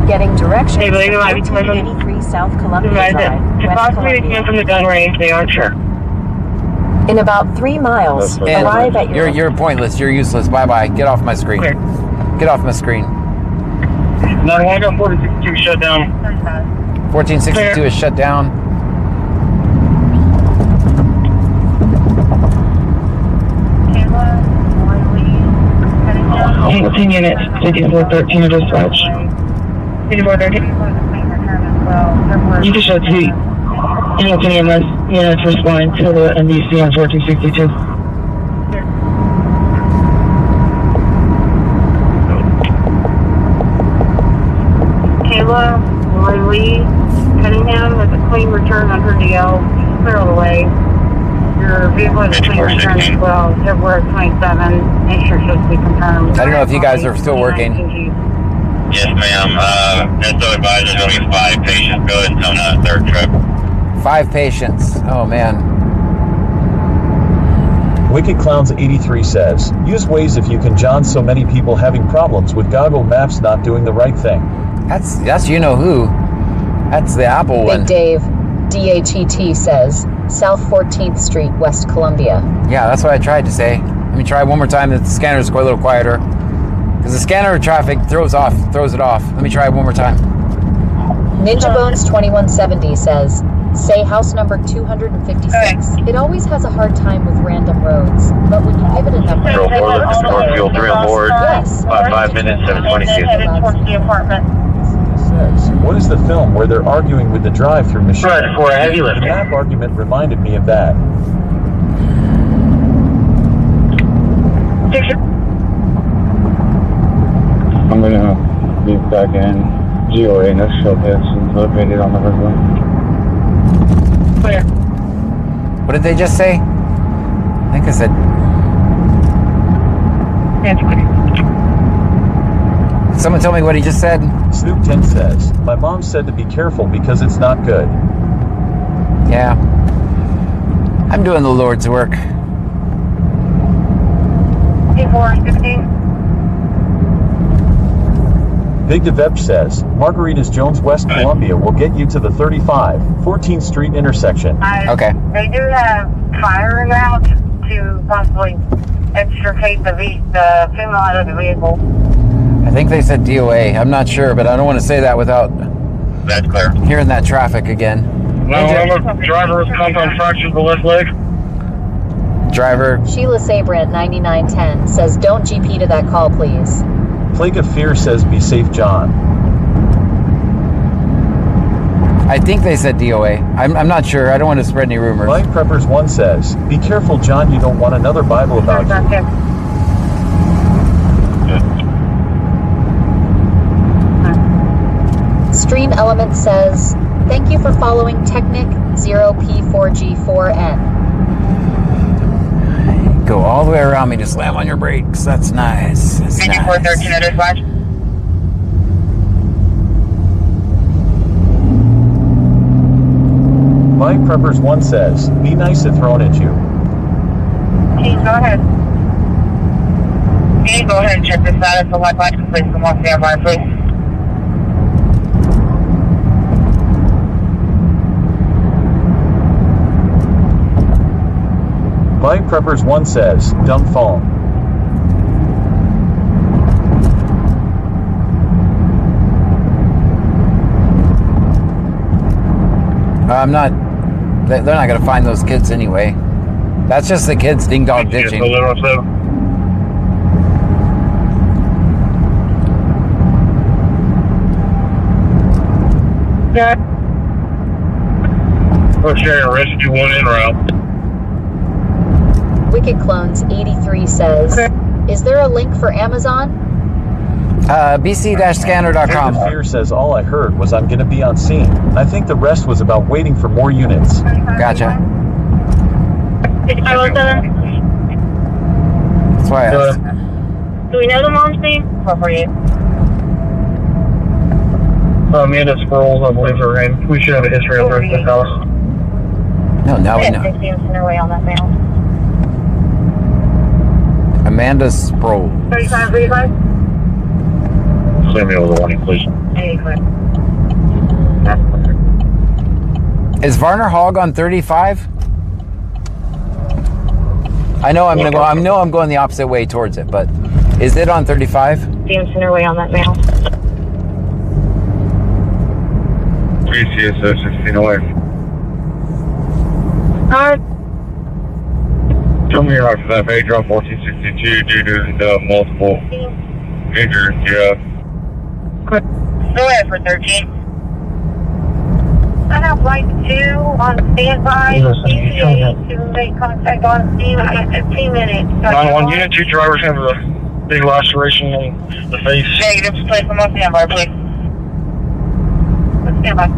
Getting directions
They believe it might be
to
coming from-
83 South Columbia
Advise
Drive,
it. If
West
possibly they
Columbia.
came from the gun range, they aren't sure.
In about 3 miles,
And
arrive at your...
you're pointless. You're useless. Bye-bye. Get off my screen.
Clear.
Get off my screen.
911 4062 shut down.
1462 is shut down.
Hamilton unit, 5413 to dispatch. 5413. You can show two Hamilton EMS units responding to the NBC on 1462.
Kayla, Roy Lee, Cunningham with a clean return on her DL. Clear all the way. Your vehicle is clear turn as well. February 27. Make sure it's supposed to be confirmed.
I don't know if you guys are still working.
Yes, ma'am. SO advisor, there'll be 5 patients. Go ahead and tone out 3rd trip.
5 patients. Oh, man.
Wicked Clowns 83 says, use Waze if you can, John. So many people having problems with Google Maps not doing the right thing.
That's you know who. That's the Apple one.
Big Dave, DHET says, South 14th Street, West Columbia.
Yeah, that's what I tried to say. Let me try one more time. The scanner's quite a little quieter. Because the scanner traffic throws it off. Let me try one more time.
Ninja Bones 2170 says, say house number 256. It always has a hard time with random roads, but when you give it a number...
Control 4, looking for Northfield 3 on board.
Yes.
5 minutes, 7:22.
Headed towards the apartment.
Says, what is the film where they're arguing with the drive-through machine?
Right, for a heavy lift.
The map argument reminded me of that.
I'm gonna be back in GOA next show test is located on the river.
Clear.
What did they just say? I think I said...
That's clear.
Someone tell me what he just said.
Snoop 10 says, my mom said to be careful because it's not good.
Yeah. I'm doing the Lord's work.
416.
Big Devep says, Margaritas Jones, West Columbia will get you to the 35, 14th Street intersection.
Okay.
They do have fire route to possibly extricate the female out of the vehicle.
I think they said DOA. I'm not sure, but I don't want to say that without
That's clear.
hearing that traffic again.
No, I'm a driver with compound fracture of the left leg.
Driver.
Sheila Sabrant 9910 says, don't GP to that call, please.
Plague of Fear says, be safe, John.
I think they said DOA. I'm not sure. I don't want to spread any rumors.
Blind Preppers 1 says, be careful, John, you don't want another Bible about you.
Stream Element says, thank you for following Technic 0P4G4N.
Go all the way around me to slam on your brakes. That's nice. That's nice.
413 at dispatch.
Blind Preppers 1 says, be nice if thrown at you.
Please go ahead. Can you go ahead and check the status of light license, please? Come on, stand by, please.
Blind Preppers 1 says, dumb phone.
I'm not. They're not going to find those kids anyway. That's just the kids ding dong ditching.
Okay, rescue 1 en route.
Wicked Clones 83 says, is there a link for Amazon?
bc-scanner.com.
Fear says, all I heard was I'm going to be on scene. I think the rest was about waiting for more units.
Gotcha.
6507.
That's why I asked.
Do we know the mom's name? What for you?
Amanda Sproles, I believe her name. We should have a history of her in this house.
No, now we know.
16 in their way on that mail.
Amanda Sproul.
3535.
Send me over the warning, please.
Is Varner Hogg on 35? I know I'm gonna go. I know I'm going the opposite way towards it, but is it on 35?
James in their way on that mail.
3 CSO 16 away. Come here after that page on 1462 due to the multiple injuries you have.
Go ahead for 13. I have like 2 on standby. To make contact on scene in 15 minutes.
9-1 Unit 2 drivers have a big laceration in the face.
Negative, place them on standby, please. Standby.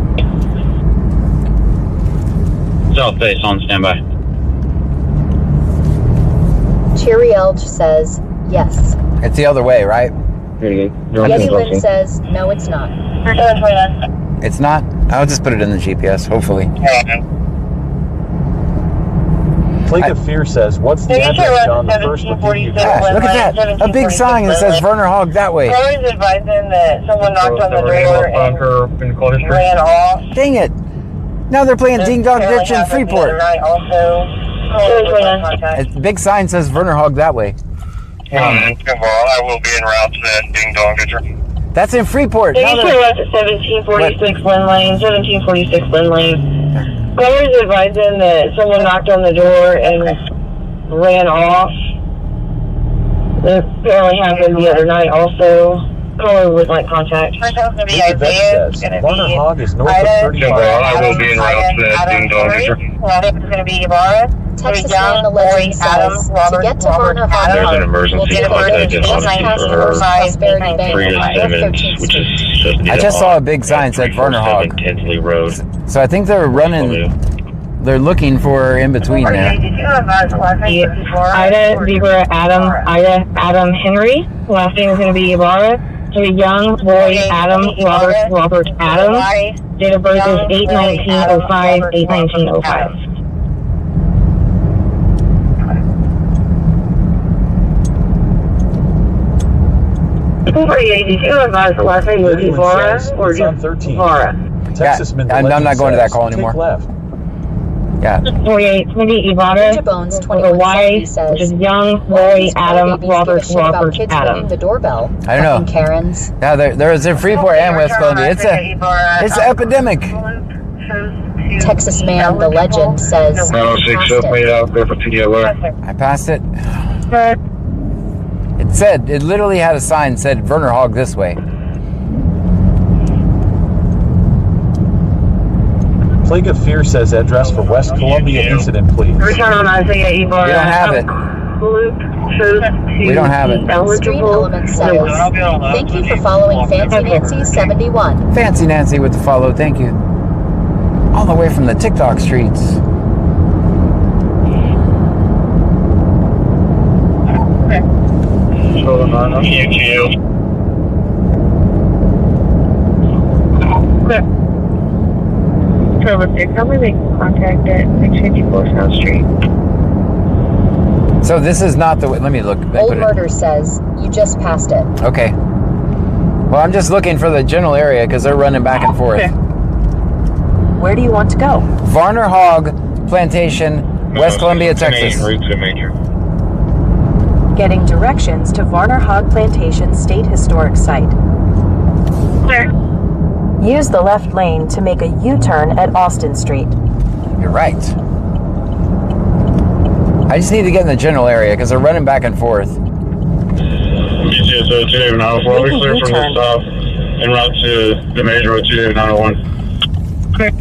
South face on standby.
Cherry Elch says, yes.
It's the other way, right?
Yeti Lynn says, no, it's not.
It's not? I'll just put it in the GPS, hopefully.
Plague of Fear says, what's the address, John? The first will give you
Gosh, look at that. A big sign that says Werner Hog that way.
I was advising that someone knocked on the door and ran off.
Dang it. Now they're playing Ding Dong Ditch in Freeport. A big sign says Werner Hog that way.
I will be en route to that Ding Dong Ditch.
That's in Freeport.
They usually left at 1746 Lynn Lane, 1746 Lynn Lane. Caller is advising that someone knocked on the door and ran off. That apparently happened the other night also. Caller would like contact. First one's going to be Isaiah. It's going to be
Hog is north of
Ida.
35.
I will be en route to that Ding Dong Ditch.
It's going to be Ibarra.
Texas Man the Legend says, to get to Werner Hog,
There's an emergency contact in Austin for
Prosperity Bank,
Frida
North
Simmons,
13th
which
Street.
is just
I just saw a big sign said Werner Hog.
Tinsley Road.
So I think they're running, they're looking for in between there.
Ida, Deborah, Adam Henry. Last name is going to be Ibarra. To a young boy, Adam, Robert Adam. Date of birth is 8/19/05, 8/19/05. Last name is Ibarra or just Ibarra.
I'm not going to that call anymore. Yeah.
48, it's going to be Ibarra.
Ninja Bones
With a Y,
2170 says,
which is young boy, Adam, Robert Adam.
The doorbell.
I don't know.
Fucking Karens.
Yeah, there is in Freeport and West Columbia. It's an epidemic.
Texas Man the Legend says,
I passed it. It literally had a sign said Werner Hog this way.
Plague of Fear says address for West Columbia incident, please.
Return on Isaiah Ibarra.
We don't have it. We don't have it.
Stream Element says, thank you for following Fancy Nancy 71.
Fancy Nancy with the follow, thank you. All the way from the TikTok streets.
Tell me they can contact at 654 South Street.
So this is not the way. Let me look.
Old Murder says, you just passed it.
Okay. Well, I'm just looking for the general area because they're running back and forth.
Okay.
Where do you want to go?
Werner Hog Plantation, West Columbia, Texas.
Getting directions to Werner Hog Plantation State Historic Site.
Clear.
Use the left lane to make a U-turn at Austin Street.
You're right. I just need to get in the general area because they're running back and forth.
So today, 904, we clear from the stop en route to the major road 901.
Clear.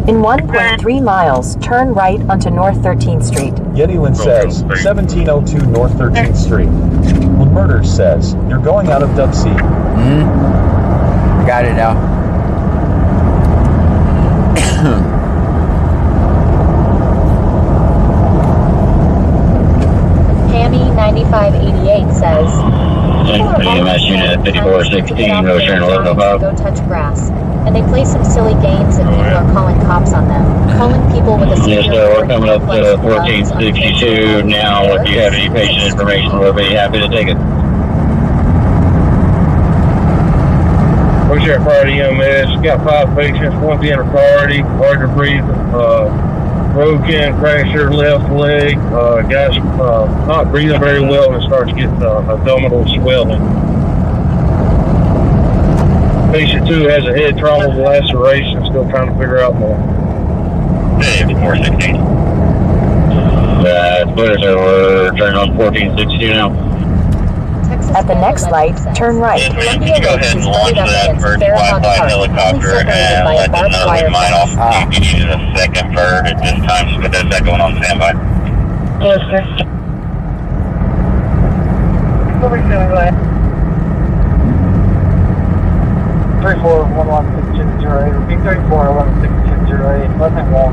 In 1.3 miles, turn right onto North 13th Street.
Yeti Lynn says 1702 North 13th Street. Murders says you're going out of Dub C.
Got it now.
Hammy 9588 says,
EMS unit 5416, no turn 1105.
go touch grass. And they play some silly games and people are calling cops on them. Calling people with a
Yes, we're coming up to 1462 now. If you have any patient information, we'll be happy to take it.
What's your priority EMS? Got 5 patients, one being a priority, hard to breathe, broken, fractured left leg, guys not breathing very well and starts to get abdominal swelling. Patient 2 has a head trauma laceration, still trying to figure out more.
Hey, 416. Clear, so we're turning on 1462 now.
At the next light, turn right.
Yes, ma'am. Go ahead and launch that bird fly helicopter and let them know we might off if you needed a second bird at this time. Just get that second one on standby.
Yes, sir.
34116208. Repeat 34116208. Left hand wall.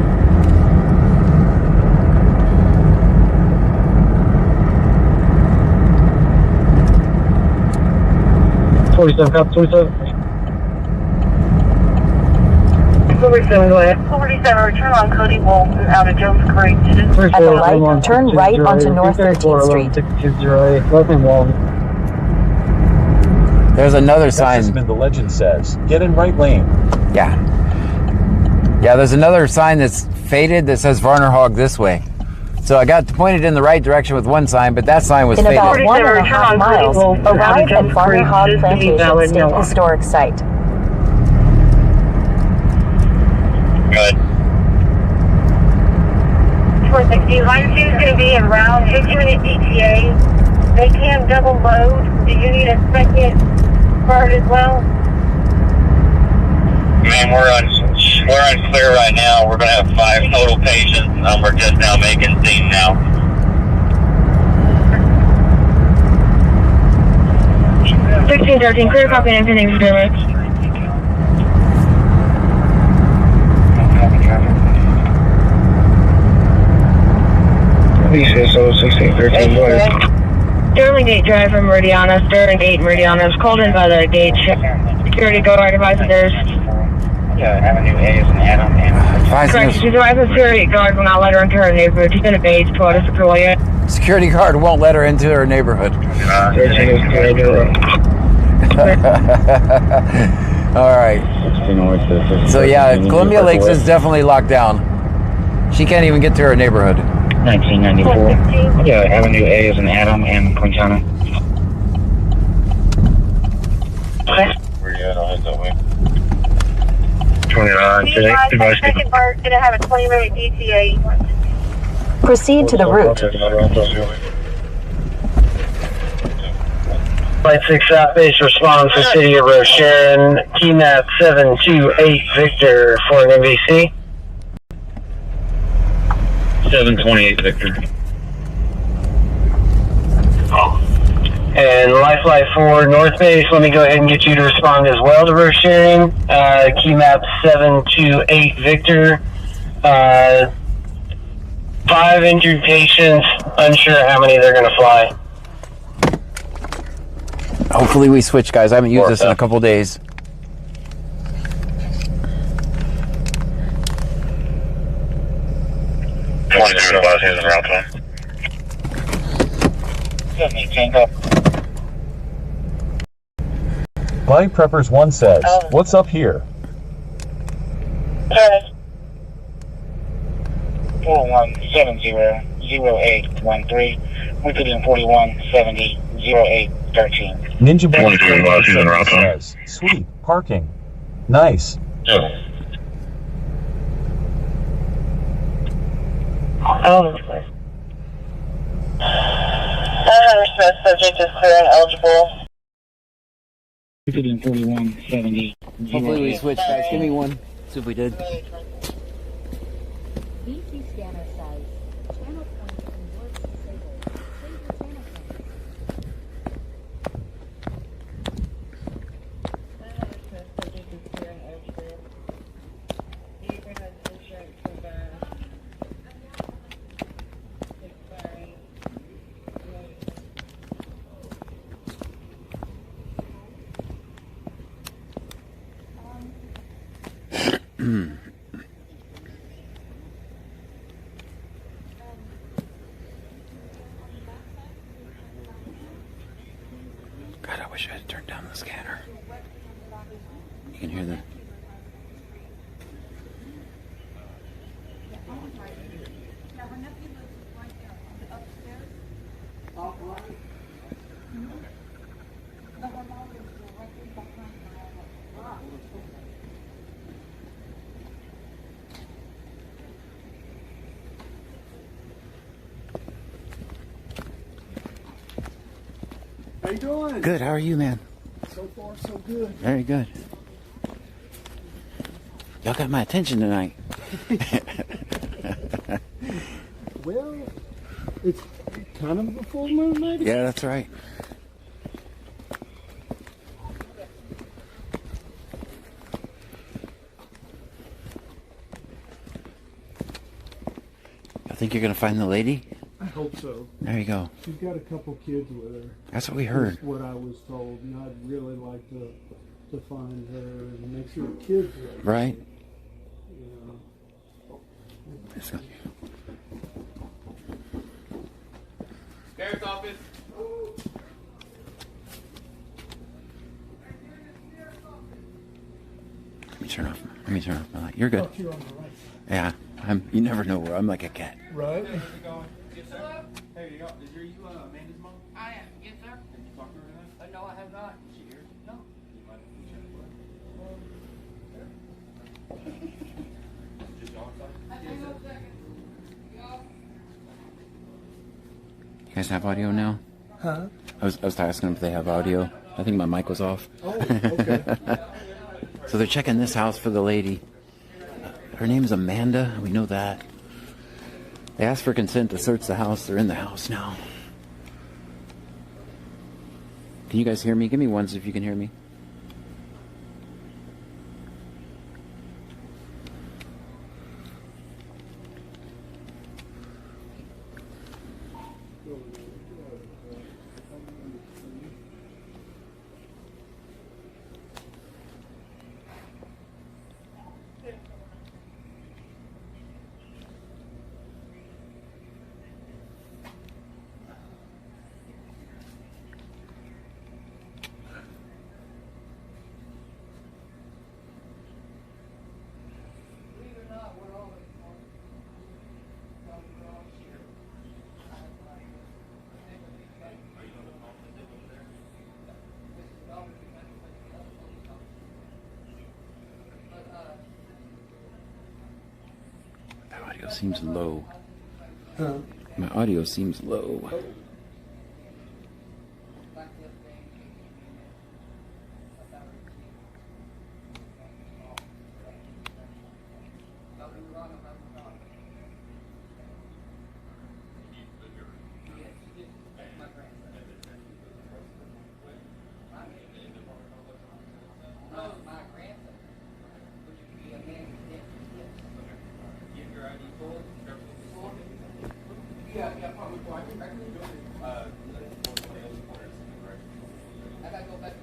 47, cop 47. 47, go ahead.
47, return on Cody Walton out of Jones Creek.
At the light, turn right onto North 13th Street.
6208. Left hand wall.
There's another sign.
The legend says, get in right lane.
Yeah. Yeah, there's another sign that's faded that says Varner Hog this way. So I got pointed in the right direction with one sign, but that sign was
In
faded.
about 1.5 miles, arrive at Varner Hog Plantation State Historic Site.
Good.
460. Line 2 is going to be in round 15-minute ETA. They can double load. Do you need a second bird as well?
Man, we're on clear right now. We're going to have 5 total patients. We're just now making scene now.
Clear copy and everything for damage. Sterling Gate Drive from Meridiana. Sterling Gate, Meridiana is called in by the gate security guard advising there's
Avenue A is an add-on.
correct. She's advised the security guard will not let her into her neighborhood. She's in a beige Toyota Sequoia.
Security guard won't let her into her neighborhood. All right. So yeah, Columbia Lakes is definitely locked down. She can't even get to her neighborhood.
1994. Yeah, Avenue A is an add-on and Quintana. Where you at? I'll head that way. 29 today.
Second bird going to have a 20-minute ETA.
Proceed to the route.
Flight 6 Southbase responds to City of Rose Sharon. Key map 728 Victor for an MVC.
728 Victor.
And Life Flight 4 North Base, let me go ahead and get you to respond as well to Rose Sharon. Key map 728 Victor. 5 injured patients, unsure how many they're going to fly.
Hopefully we switch, guys. I haven't used this in a couple days.
Body Preppers 1 says, what's up here?
4170-0813, repeating 4170-0813.
Ninja Boy says, sweet, parking. Nice.
Subject is clear and eligible. Repeating 4170.
Hopefully we switch, guys. Give me one. See if we did.
VC scanner says channel points and words disabled. Save your channel point.
God, I wish I had turned down the scanner. You can hear the...
How you doing?
Good, how are you, man?
So far, so good.
Very good. Y'all got my attention tonight.
Well, it's kind of a full moon, maybe?
Yeah, that's right. Think you're gonna find the lady?
I hope so.
There you go.
She's got a couple kids with her.
That's what we heard.
That's what I was told, and I'd really like to find her and make sure the kids are
right.
You know.
Let's go.
Sheriff's office.
Let me turn off my light. You're good.
Oh, you're on the right.
Yeah, you never know where I'm like a cat.
Right.
Yes, sir. Hey, you Amanda's mom?
I am. Yes, sir.
Did you talk to her tonight?
No, I have not.
Is she here?
No.
You mind if we check for her? Just y'all inside?
Hang on a second. Y'all.
You guys have audio now?
Huh?
I was asking them if they have audio. I think my mic was off.
Oh, okay.
So they're checking this house for the lady. Her name's Amanda. We know that. They asked for consent to search the house. They're in the house now. Can you guys hear me? Give me ones if you can hear me. That audio seems low.
Huh?
My audio seems low.
Yeah, probably. I gotta go back.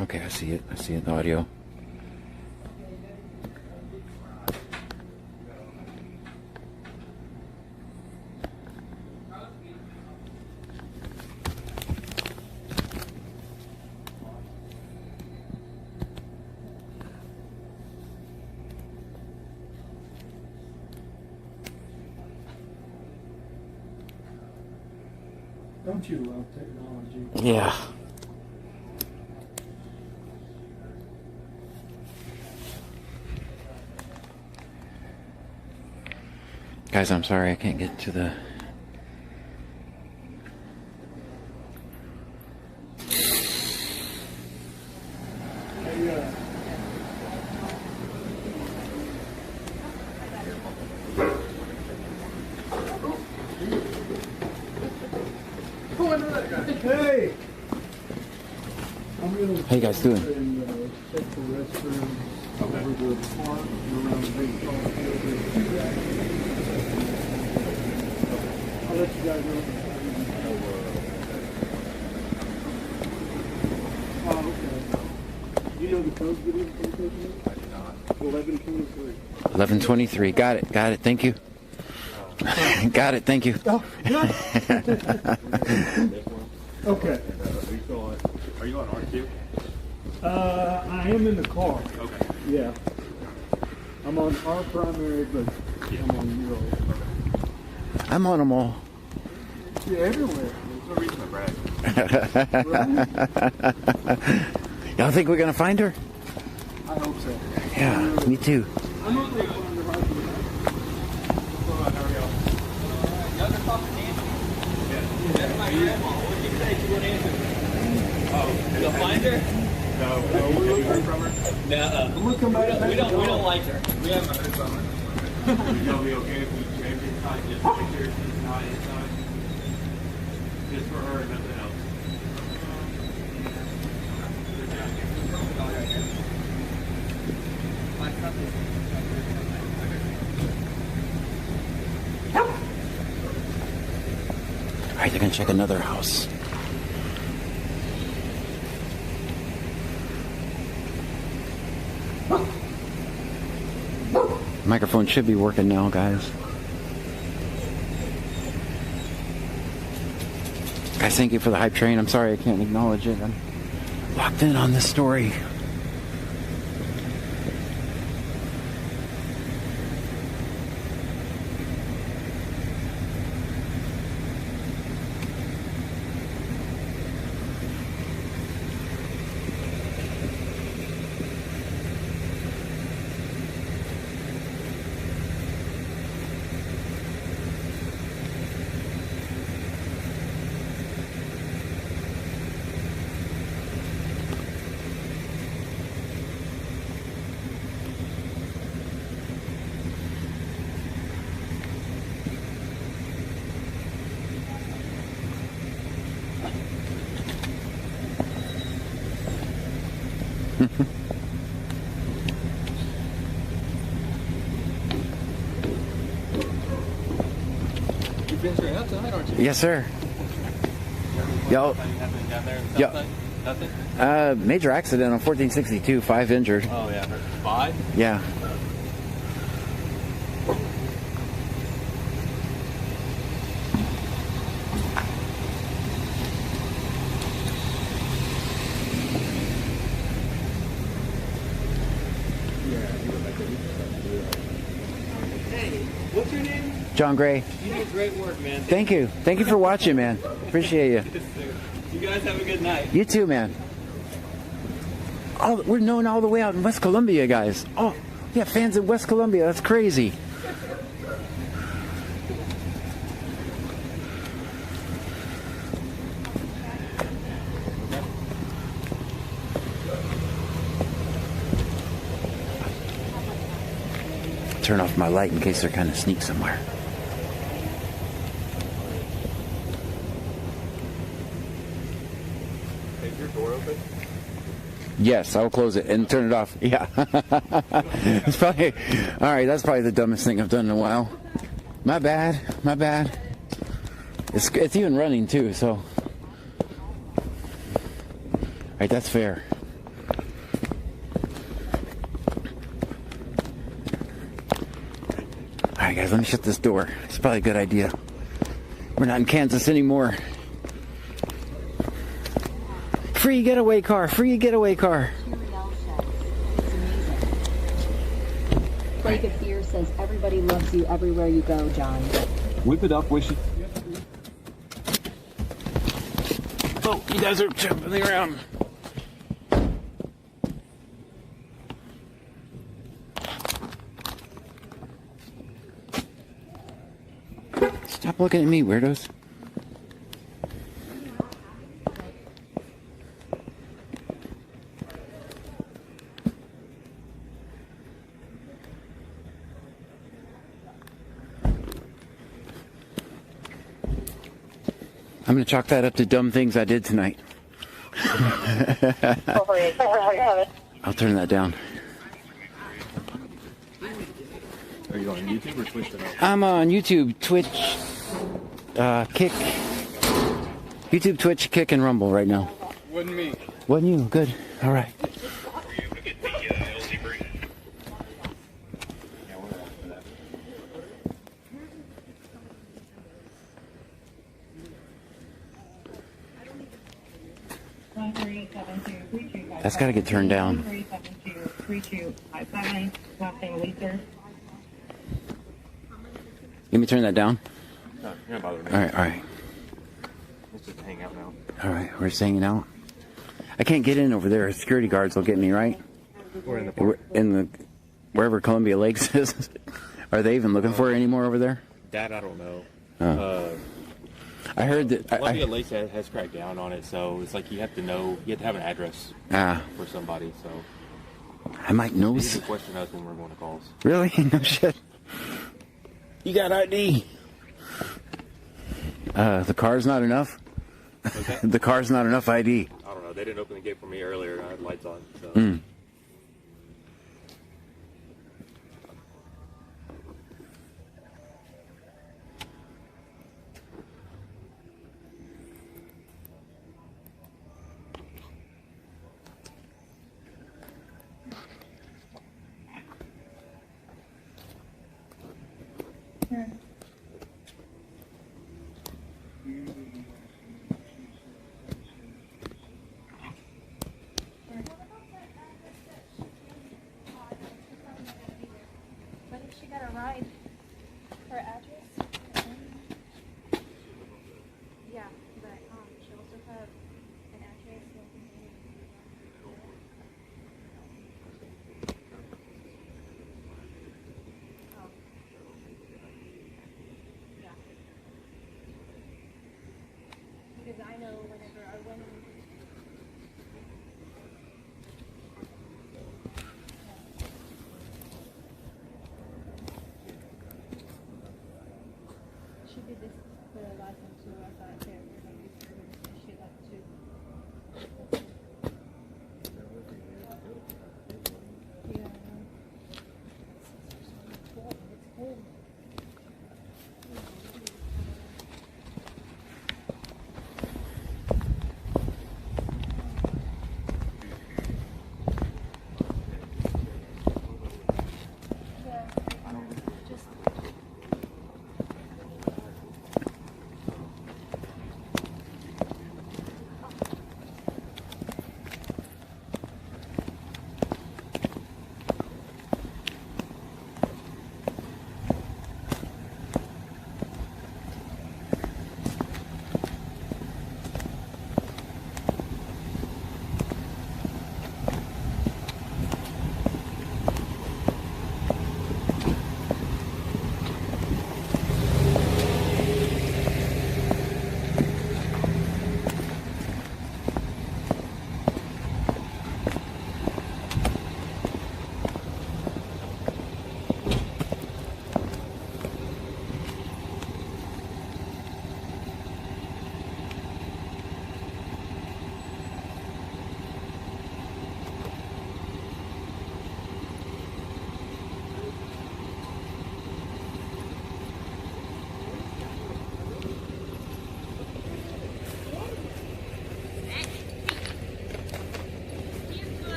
Okay, I see it. I see it in the audio.
Don't you love technology?
Yeah. Guys, I'm sorry I can't get to the...
Hey! I'm gonna
How you guys doing?
check the restrooms over the park and around the big ball field. I'll let you guys know. Oh, okay. Do you know the code for this location? I do not. 1123.
1123. Got it. Got it. Thank you. Got it. Thank you.
Oh, good. Okay.
Are you on R2?
I am in the car.
Okay.
Yeah. I'm on our primary, but I'm on your old.
I'm on them all.
Yeah, everywhere.
There's no reason to brag.
Y'all think we're going to find her?
I hope so.
Yeah, me too.
I'm not going to find her right now.
Y'all been talking to Nancy? Yeah. That's my grandma. What did you say she would answer? Oh, you'll find her? No. Have you heard from her? No.
I'm going to come back.
We don't like her. We haven't heard from her. You'll be okay if we change it? outside, just make sure she's not inside. Just for her and nothing else.
Alright, they're gonna check another house. Microphone should be working now, guys. Guys, thank you for the hype train. I'm sorry I can't acknowledge it. I'm locked in on this story.
You're venturing out tonight, aren't you?
Yes, sir. Yo.
Happening down there in the
Yo.
south side? Nothing?
Major accident on 1462, 5 injured.
Oh, yeah. 5?
Yeah.
Hey, what's your name?
John Gray.
You do great work, man.
Thank you. Thank you for watching, man. Appreciate you.
You guys have a good night.
You too, man. Oh, we're known all the way out in West Columbia, guys. Oh, yeah, fans in West Columbia. That's crazy. Turn off my light in case they're kind of sneak somewhere.
Is your door open?
Yes, I'll close it and turn it off. Yeah. It's probably, all right, that's probably the dumbest thing I've done in a while. My bad. My bad. It's even running too, so. All right, that's fair. All right, guys, let me shut this door. It's probably a good idea. We're not in Kansas anymore. Free getaway car, free getaway car.
Plague of Fear says everybody loves you everywhere you go, John.
Whip it up, wish it.
Oh, you guys are jumping around. Stop looking at me, weirdos. I'm going to chalk that up to dumb things I did tonight. I'll turn that down.
Are you on YouTube or Twitch tonight?
I'm on YouTube, Twitch, Kick. YouTube, Twitch, Kick, and Rumble right now.
Wasn't me.
Wasn't you? Good. All right. That's got to get turned down. Let me turn that down.
No, you're not bothering me.
All right, all right.
Let's just hang out now.
All right, we're just hanging out. I can't get in over there. Security guards will get me, right?
We're in the
We're in the wherever Columbia Lakes is. Are they even looking for it anymore over there?
That I don't know.
I heard that.
Columbia Lakes has cracked down on it, so it's like you have to know, you have to have an address for somebody. So
I might know.
You can question us when we're going to calls.
Really? No shit. You got ID. The car's not enough?
Okay.
The car's not enough ID.
I don't know. They didn't open the gate for me earlier. I had lights on. So.
Mm.
What if she got a ride? Her address? Yeah, but she also have an address. Oh. Yeah. Because I know whenever I went in. She did this for a license, so I thought there was like this shit like too. Yeah, I know. It's cold.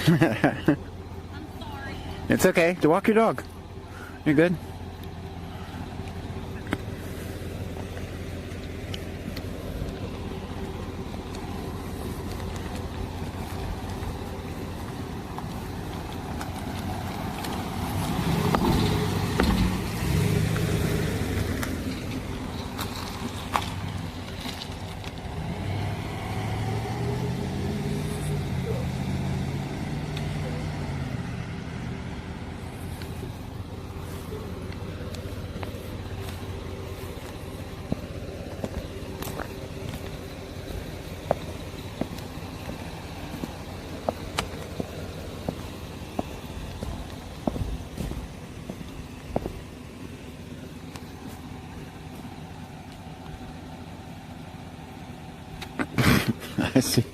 I'm sorry. It's okay. To walk your dog. You're good. I see.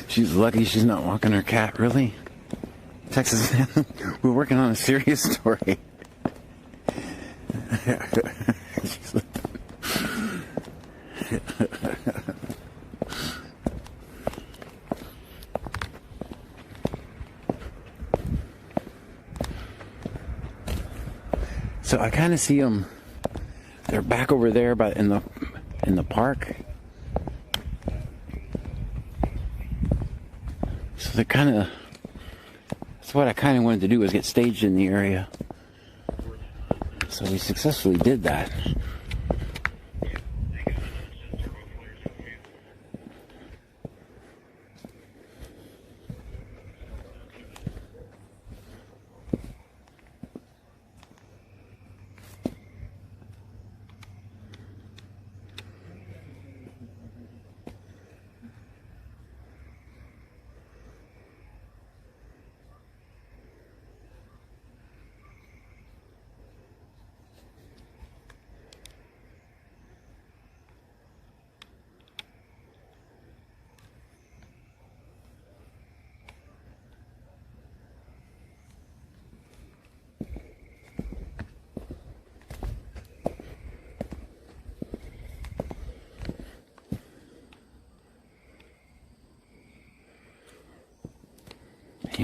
She's lucky she's not walking her cat, really? Texas, we're working on a serious story. So I kind of see them. They're back over there, but in the park. So they're kind of. That's what I kind of wanted to do, was get staged in the area. So we successfully did that.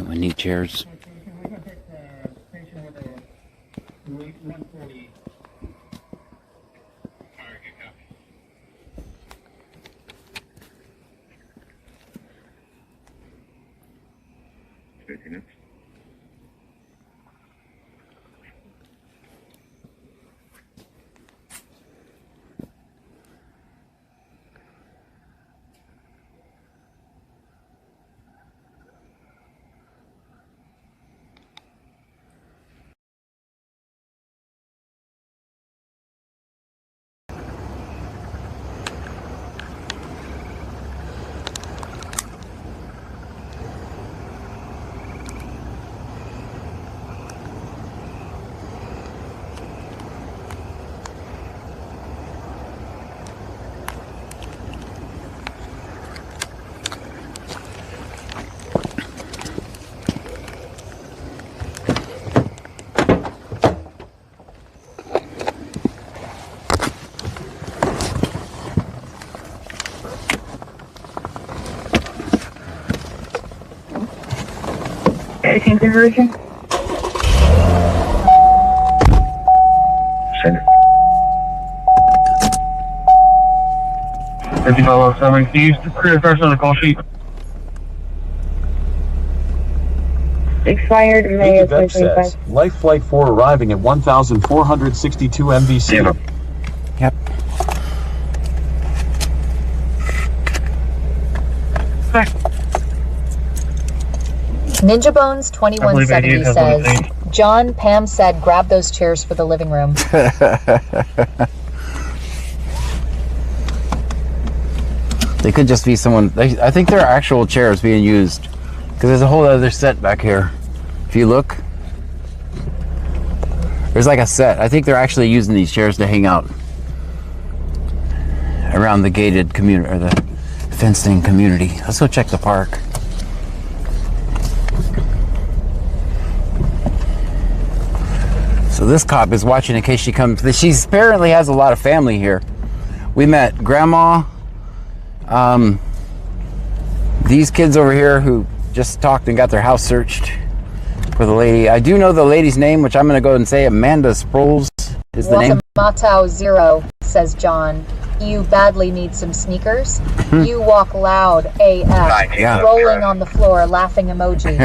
We need chairs.
Conversion. Send it. 5507, can you use the career person on the call sheet? Expired May of 2025.
Life Flight 4 arriving at 1,462 MVC.
Yep.
Ninja Bones 2170 says, John, Pam said grab those chairs for the living room.
They could just be someone. I think there are actual chairs being used because there's a whole other set back here. If you look, there's like a set. I think they're actually using these chairs to hang out around the gated community or the fenced-in community. Let's go check the park. So this cop is watching in case she comes. She apparently has a lot of family here. We met Grandma, these kids over here who just talked and got their house searched for the lady. I do know the lady's name, which I'm going to go and say Amanda Sproles is the name.
Matau Zero says John, you badly need some sneakers. You walk loud AF.
Yeah.
Rolling on the floor, laughing emoji.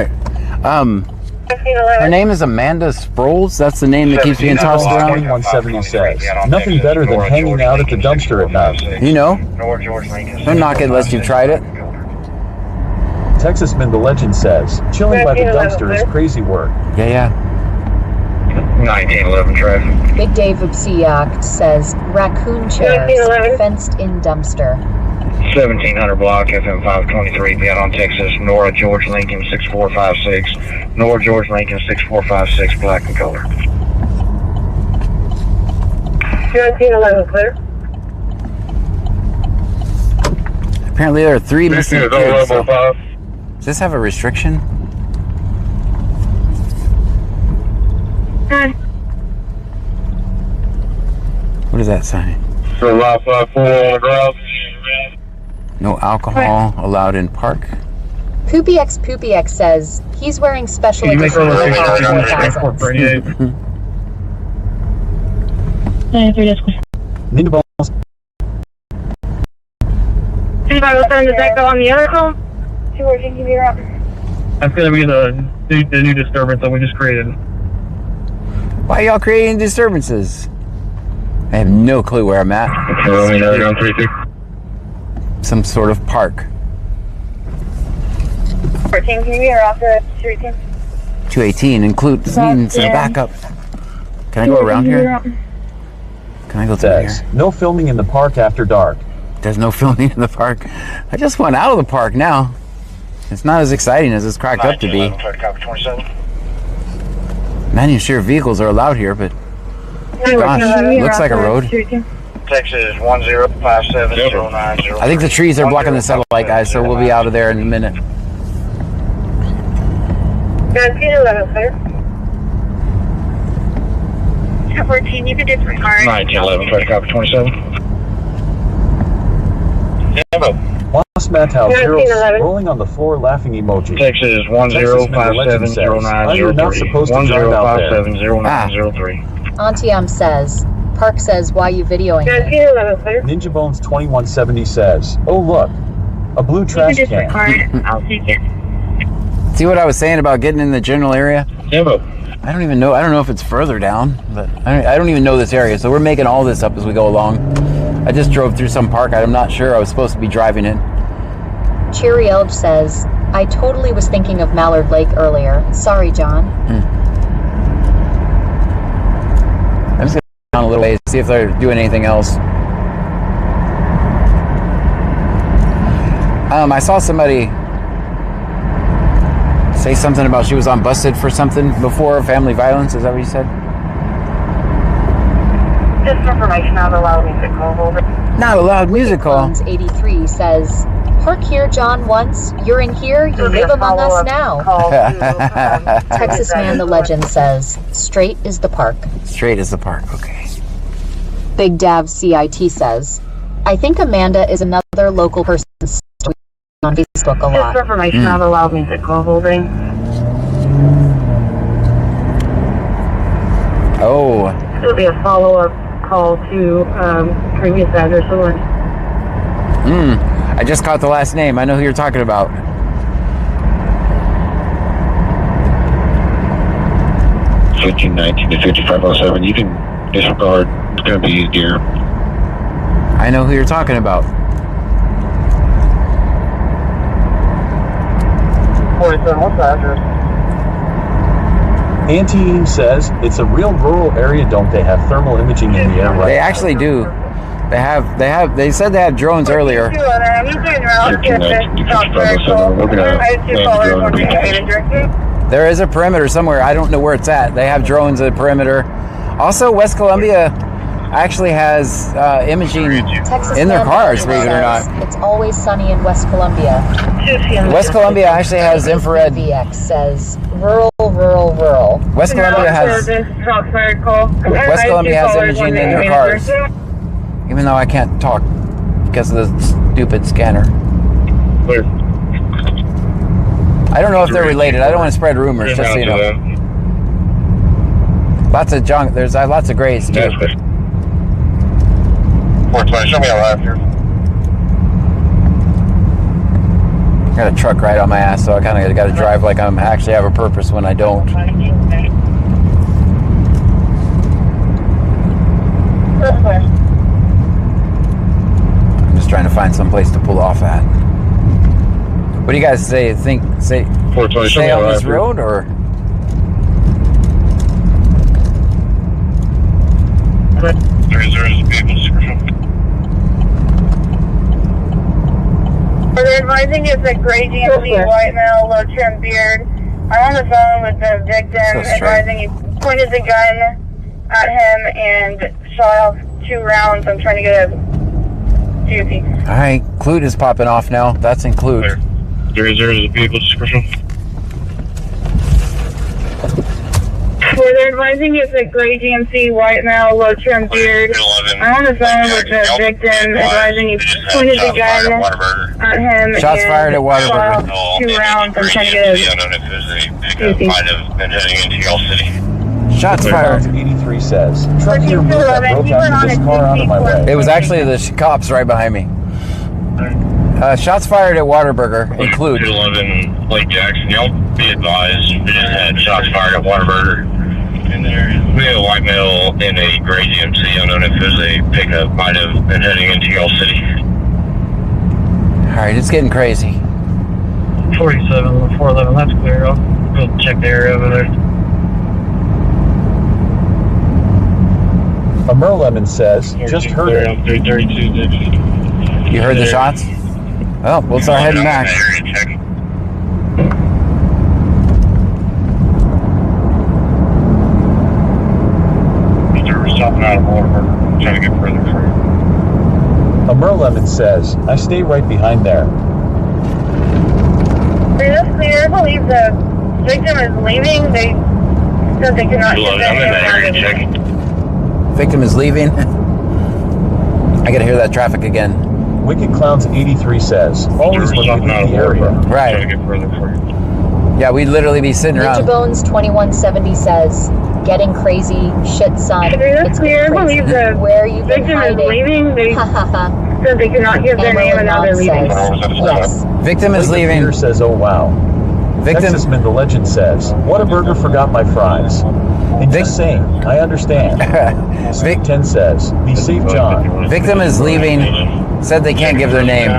Her name is Amanda Sproles. That's the name that keeps being tossed around.
2170 says, nothing better than hanging out at the dumpster at night.
You know? Don't knock it unless you've tried it.
Texasman the Legend says, chilling by the dumpster is crazy work.
Yeah.
1911 traffic.
Big Dave Obsiak says, raccoon chairs, fenced in dumpster.
1700 block, FM 523, be out on Texas, Nora George Lincoln 6456, Nora George Lincoln 6456, black and color. 1911 clear.
Apparently there are 3 missing kids. So. Does this have a restriction? What does that say?
So lot 4 on the ground.
No alcohol allowed in park.
PoopyX says he's wearing special edition
Need a ball.
Anybody will send the deck on the other call? Can you be around? That's going to be the new disturbance that we just created.
Why are y'all creating disturbances? I have no clue where I'm at. Some sort of park.
14, can you be around for 218?
218 includes needs a backup. Can I go around here? Can I go through here?
No filming in the park after dark.
There's no filming in the park. I just went out of the park now. It's not as exciting as it's cracked up to be. Not even sure vehicles are allowed here, but gosh, looks like a road.
Texas 1057090.
I think the trees are blocking the satellite, guys, so we'll be out of there in a minute.
1911 clear. 14, you can disregard. 1911, try to copy 27.
Ross Matthau rolling on the floor laughing emoji.
Texas is 10570903.
You're not supposed to drive out there.
10570903.
Auntie says, Park says, why you videoing me?
Ninja Bones 2170 says, oh look, a blue trash can.
I'll take it.
See what I was saying about getting in the general area?
Yeah, but
I don't even know. I don't know if it's further down, but I don't even know this area. So we're making all this up as we go along. I just drove through some park. I'm not sure I was supposed to be driving in.
Cherry Elge says, I totally was thinking of Mallard Lake earlier. Sorry, John.
I'm just going to go down a little ways, see if they're doing anything else. I saw somebody say something about she was on busted for something before, family violence. Is that what you said?
Just information, not allowed music call.
Not allowed music call.
83 says, Park here, John, once. You're in here. You live among us now. Texas Man the Legend says, straight is the park.
Straight is the park, okay.
Big Dav CIT says, I think Amanda is another local person on Facebook a lot.
Just information, not allowed music call holding.
Oh.
It'll be a follow-up call to previous address alert.
I just caught the last name. I know who you're talking about.
to 5507. You can disregard. It's going to be easier.
I know who you're talking about.
47, what's the address?
Auntie says it's a real rural area. Don't they have thermal imaging in the air right
They actually do. They said they had drones earlier. There is a perimeter somewhere. I don't know where it's at. They have drones at the perimeter. Also, West Columbia actually has imaging
Texas
in their cars, believe it or not.
It's always sunny in West Columbia.
West Columbia actually has infrared.
VX says, rural.
West Columbia has imaging in their cars. Even though I can't talk because of the stupid scanner.
Clear.
I don't know if they're related. I don't want to spread rumors, just so you know. Lots of junk. There's lots of grays too.
420, show me a left here.
Got a truck right on my ass, so I kind of got to drive like I'm actually have a purpose when I don't. I'm just trying to find some place to pull off at. What do you guys say? Stay on this road or?
They're advising it's a gray GMC white male, low trim beard. I'm on the phone with the victim, advising he pointed the gun at him and shot off 2 rounds. I'm trying to get a GMC.
Alright, Clute is popping off now. That's in Clute.
00 is the vehicle description.
Where they're advising it's a gray GMC white male, low trim beard. I'm on the phone with the victim, advising he pointed the gun at him.
Shots fired at Waterburger.
2 rounds. I'm trying to get a
Shots fired.
83 says, truck here moved that broke after this car out of my way.
It was actually the cops right behind me. Shots fired at Waterburger include.
211 Lake Jackson. Y'all be advised, we just had shots fired at Waterburger. We had a white male in a gray GMC. Unknown if it was a pickup. Might have been heading into y'all city.
Alright, it's getting crazy.
47, 411, that's clear. I'll go check the area over there.
A Merlemon says, just heard it.
332.
You heard the shots? Well, we'll start heading back.
Stopping out of Waterburger, trying to get further free.
A Merlemon says, I stay right behind there.
It is clear. I believe the victim is leaving. They said they cannot get
Victim is leaving. I gotta hear that traffic again.
Wicked Clowns 83 says, always when we leave the area.
Right. Yeah, we'd literally be sitting
Ninja
around.
Bones 2170 says, getting crazy, shit son. It's
clear. I believe the
where you been
victim is
hiding?
leaving. They said they could not give their name and now they're leaving.
Yes.
Victim is leaving.
Peter says, oh wow.
Victim.
Texasman the legend says, what a burger forgot my fries. And just saying, I understand. Vic 10 says, be safe, John.
Victim is leaving. Said they can't give their name.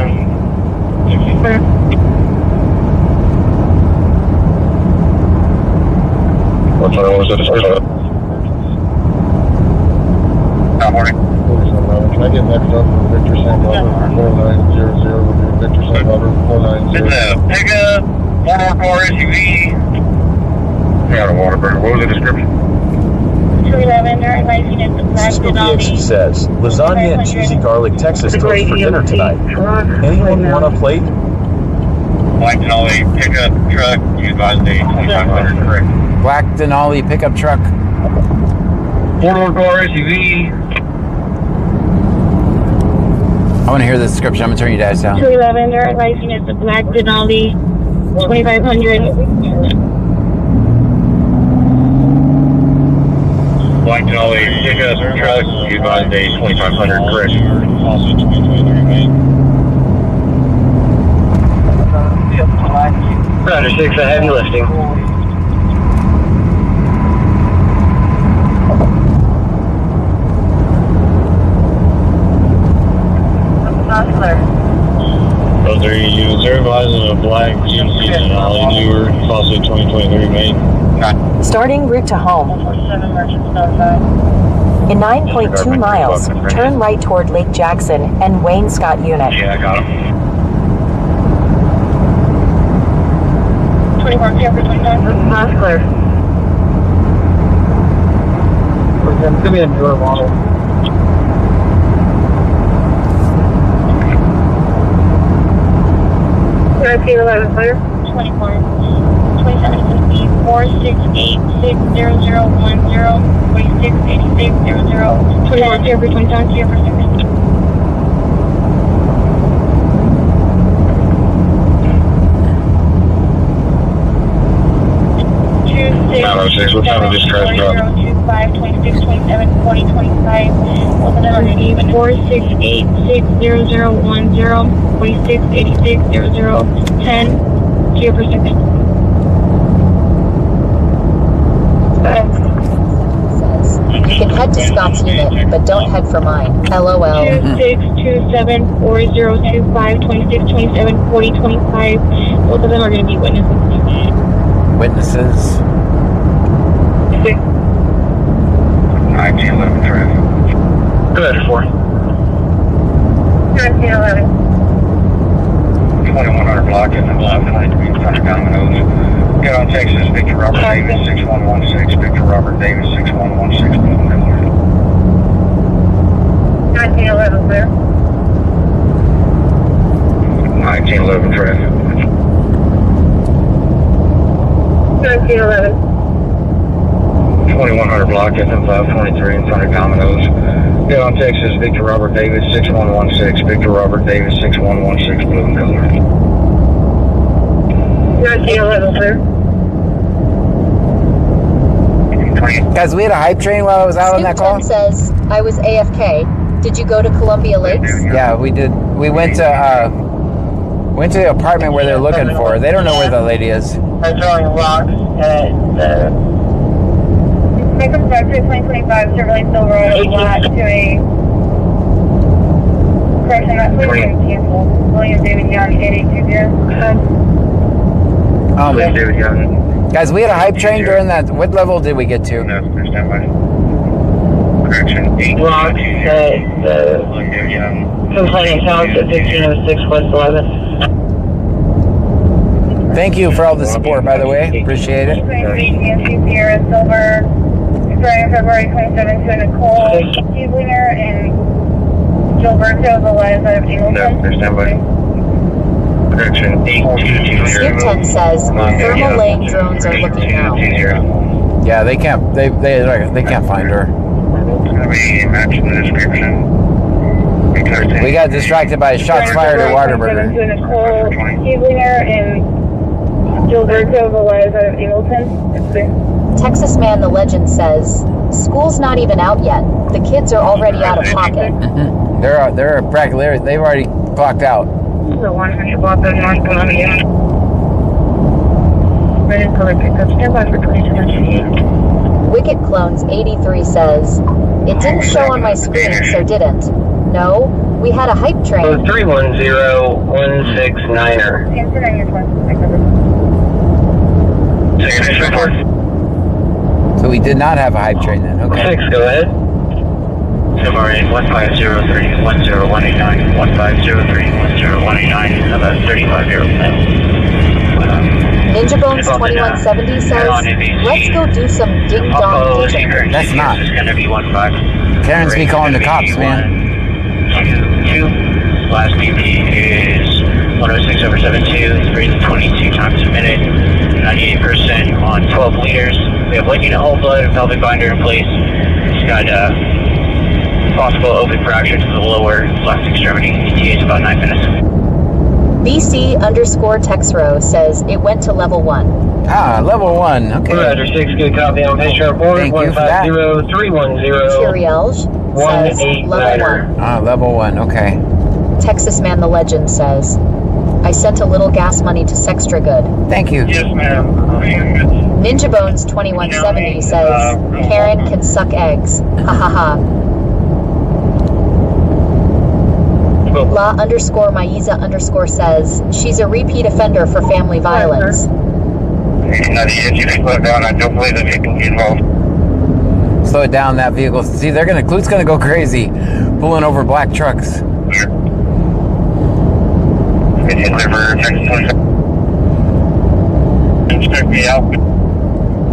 What time was it? Good morning.
Can I get next up for Victor St. Robert 4900 with Victor St. Robert 490?
It's a pickup, 4-door SUV. Got a Whataburger. What was the description?
211, they're advising it's a black
Cisco
Denali.
DX says, lasagna and cheesy garlic Texas toast for dinner tonight. Anyone want a plate?
Black Denali pickup truck, used by the 2500, correct?
Black Denali pickup truck.
4-door SUV.
I want to hear the description. I'm going to turn you guys down.
211, they're advising it's a black Denali, 2500.
Black Denali pickup truck, used by the 2500, correct? Roger 6, I have you listing.
Those are units. They're advising a black GMC Denali, newer, possibly 2023 made.
Starting route to home. In 9.2 miles, turn right toward Lake Jackson and Wayne Scott Unit.
Yeah, I got him.
21 clear for 29.
That's clear.
Give me a newer model.
Can I see 11 clear?
21. 2750, 468-60010, 468600.
21 clear for 27.
Clear for 6.
What time did this crash drop?
25, 26, 27, 40, 25. Both of them are going to be even. 468-60010, 46860010. Clear for 6.
You can head to Scott's unit, but don't head for mine. LOL.
2627-4025, 26, 27, 40, 25. Both of them are going to be witnesses.
Witnesses.
1911 traffic. Good, 4.
1911.
2100 block in the 523 in front of Domino's. Get on Texas, Victor Robert Davis 6116, Victor Robert Davis 6116, Blue Miller.
1911 clear.
1911 traffic.
1911.
2100 block FM 523 in front of Domino's. Get on Texas, Victor Robert Davis 6116, Victor Robert Davis 6116, Blue Miller.
1911 clear.
Guys, we had a hype train while I was out on that call.
says, I was AFK. Did you go to Columbia Lakes?
Yeah, we did. We went to the apartment where they're looking for her. They don't know where the lady is.
They're throwing rocks at They come back to 2025, Chevrolet Silverado, flat to a correction, that's William canceled. William David Young, 8820.
David Young.
Guys, we had a hype train during that. What level did we get to?
No, stand by. Correction, 8.
Rocks at
William David Young.
Complaining House at 1506 West 11.
Thank you for all the support, by the way. Appreciate it.
Sierra Silver, starting February 27th to Nicole Stevlinger and Gilberto Velez out of Eagleton.
No, stand by. Correction, 8220.
Skip 10 says, thermal laying drones are looking now.
Yeah, they can't. They can't find her.
It's gonna be matching the description.
We got distracted by shots fired at Waterburger.
Nicole Kieslinger in Gilberto Velez out of Eagleton.
Texas Man the Legend says, school's not even out yet. The kids are already out of pocket.
They're practically, they've already clocked out.
The 100 block of North Columbia. Ready for the pickup. Stand by for 2728.
Wicked Clones 83 says, it didn't show on my screen, so didn't. No, we had a hype train.
310169er.
So we did not have a hype train then. Okay.
6, go ahead. Summary 1503 10189 1503 10189 about 35 here.
Ninja Bones 2170 says, let's go do some ding dong digging.
That's not.
It's going to be 15.
Karen's be calling the cops, man.
2. Last BP is 106/72, breathing 22 times a minute, 98% on 12 liters. We have lightning whole blood, pelvic binder in place. It's got possible open fracture to the lower left extremity. ETA is about 9 minutes.
BC_Texro says it went to level 1.
Ah, level 1. Okay.
Roger, 6, good copy on patient report.
Thank you for that.
150310.
Curielge says level 1.
Ah, level 1. Okay.
Texas Man the Legend says, I sent a little gas money to extragood.
Thank you.
Yes, ma'am.
Ninja Bones 2170 says, Karen can suck eggs. Ha ha ha. La_Maiza_ says, she's a repeat offender for family violence.
Slow it down, that vehicle. See, Clute's gonna go crazy, pulling over black trucks.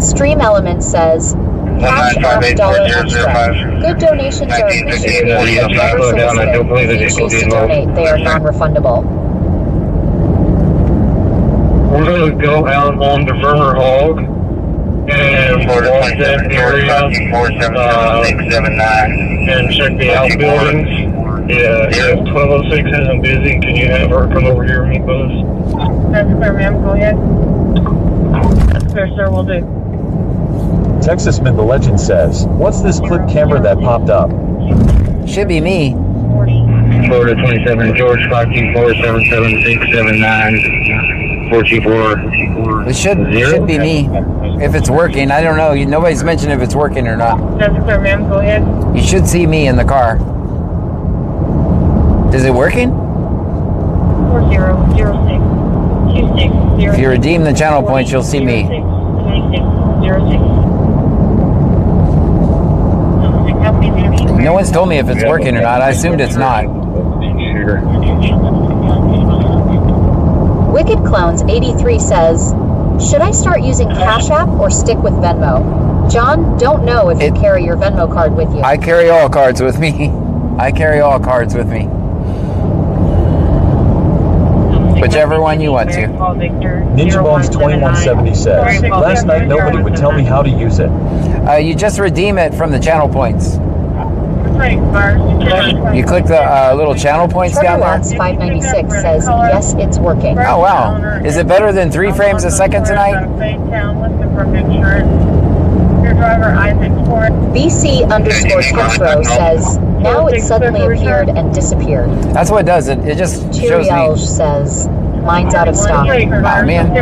Stream Element says, Cash App $1 extra. Good donations are appreciated. If you choose to donate, they are non-refundable.
We're going to go out on the Vermer Hog and walk that area and check the outbuildings. Yeah, if 1206 isn't busy, can you have her come over here and meet us?
That's clear, ma'am. Go ahead. That's clear, sir. We'll do.
Texasman the Legend says, what's this clip camera that popped up?
Should be me.
Florida 27, George 524-77679-424.
It should be me. If it's working, I don't know. Nobody's mentioned if it's working or not.
That's clear, ma'am. Go ahead.
You should see me in the car. Is it working?
400626.
If you redeem the channel points, you'll see me.
2606.
No one's told me if it's working or not. I assumed it's not.
Wicked Clones 83 says, should I start using Cash App or stick with Venmo? John, don't know if you carry your Venmo card with you.
I carry all cards with me. I carry all cards with me. Whichever one you want to.
Ninja Bones 2170 says, last night nobody would tell me how to use it.
You just redeem it from the channel points. You click the little channel points down there.
596 says, yes, it's working.
Oh, wow. Is it better than 3 frames a second tonight?
BC_Texro says, now it suddenly appeared and disappeared.
That's what it does. It just shows me.
Says, mine's out of stock.
Oh, man.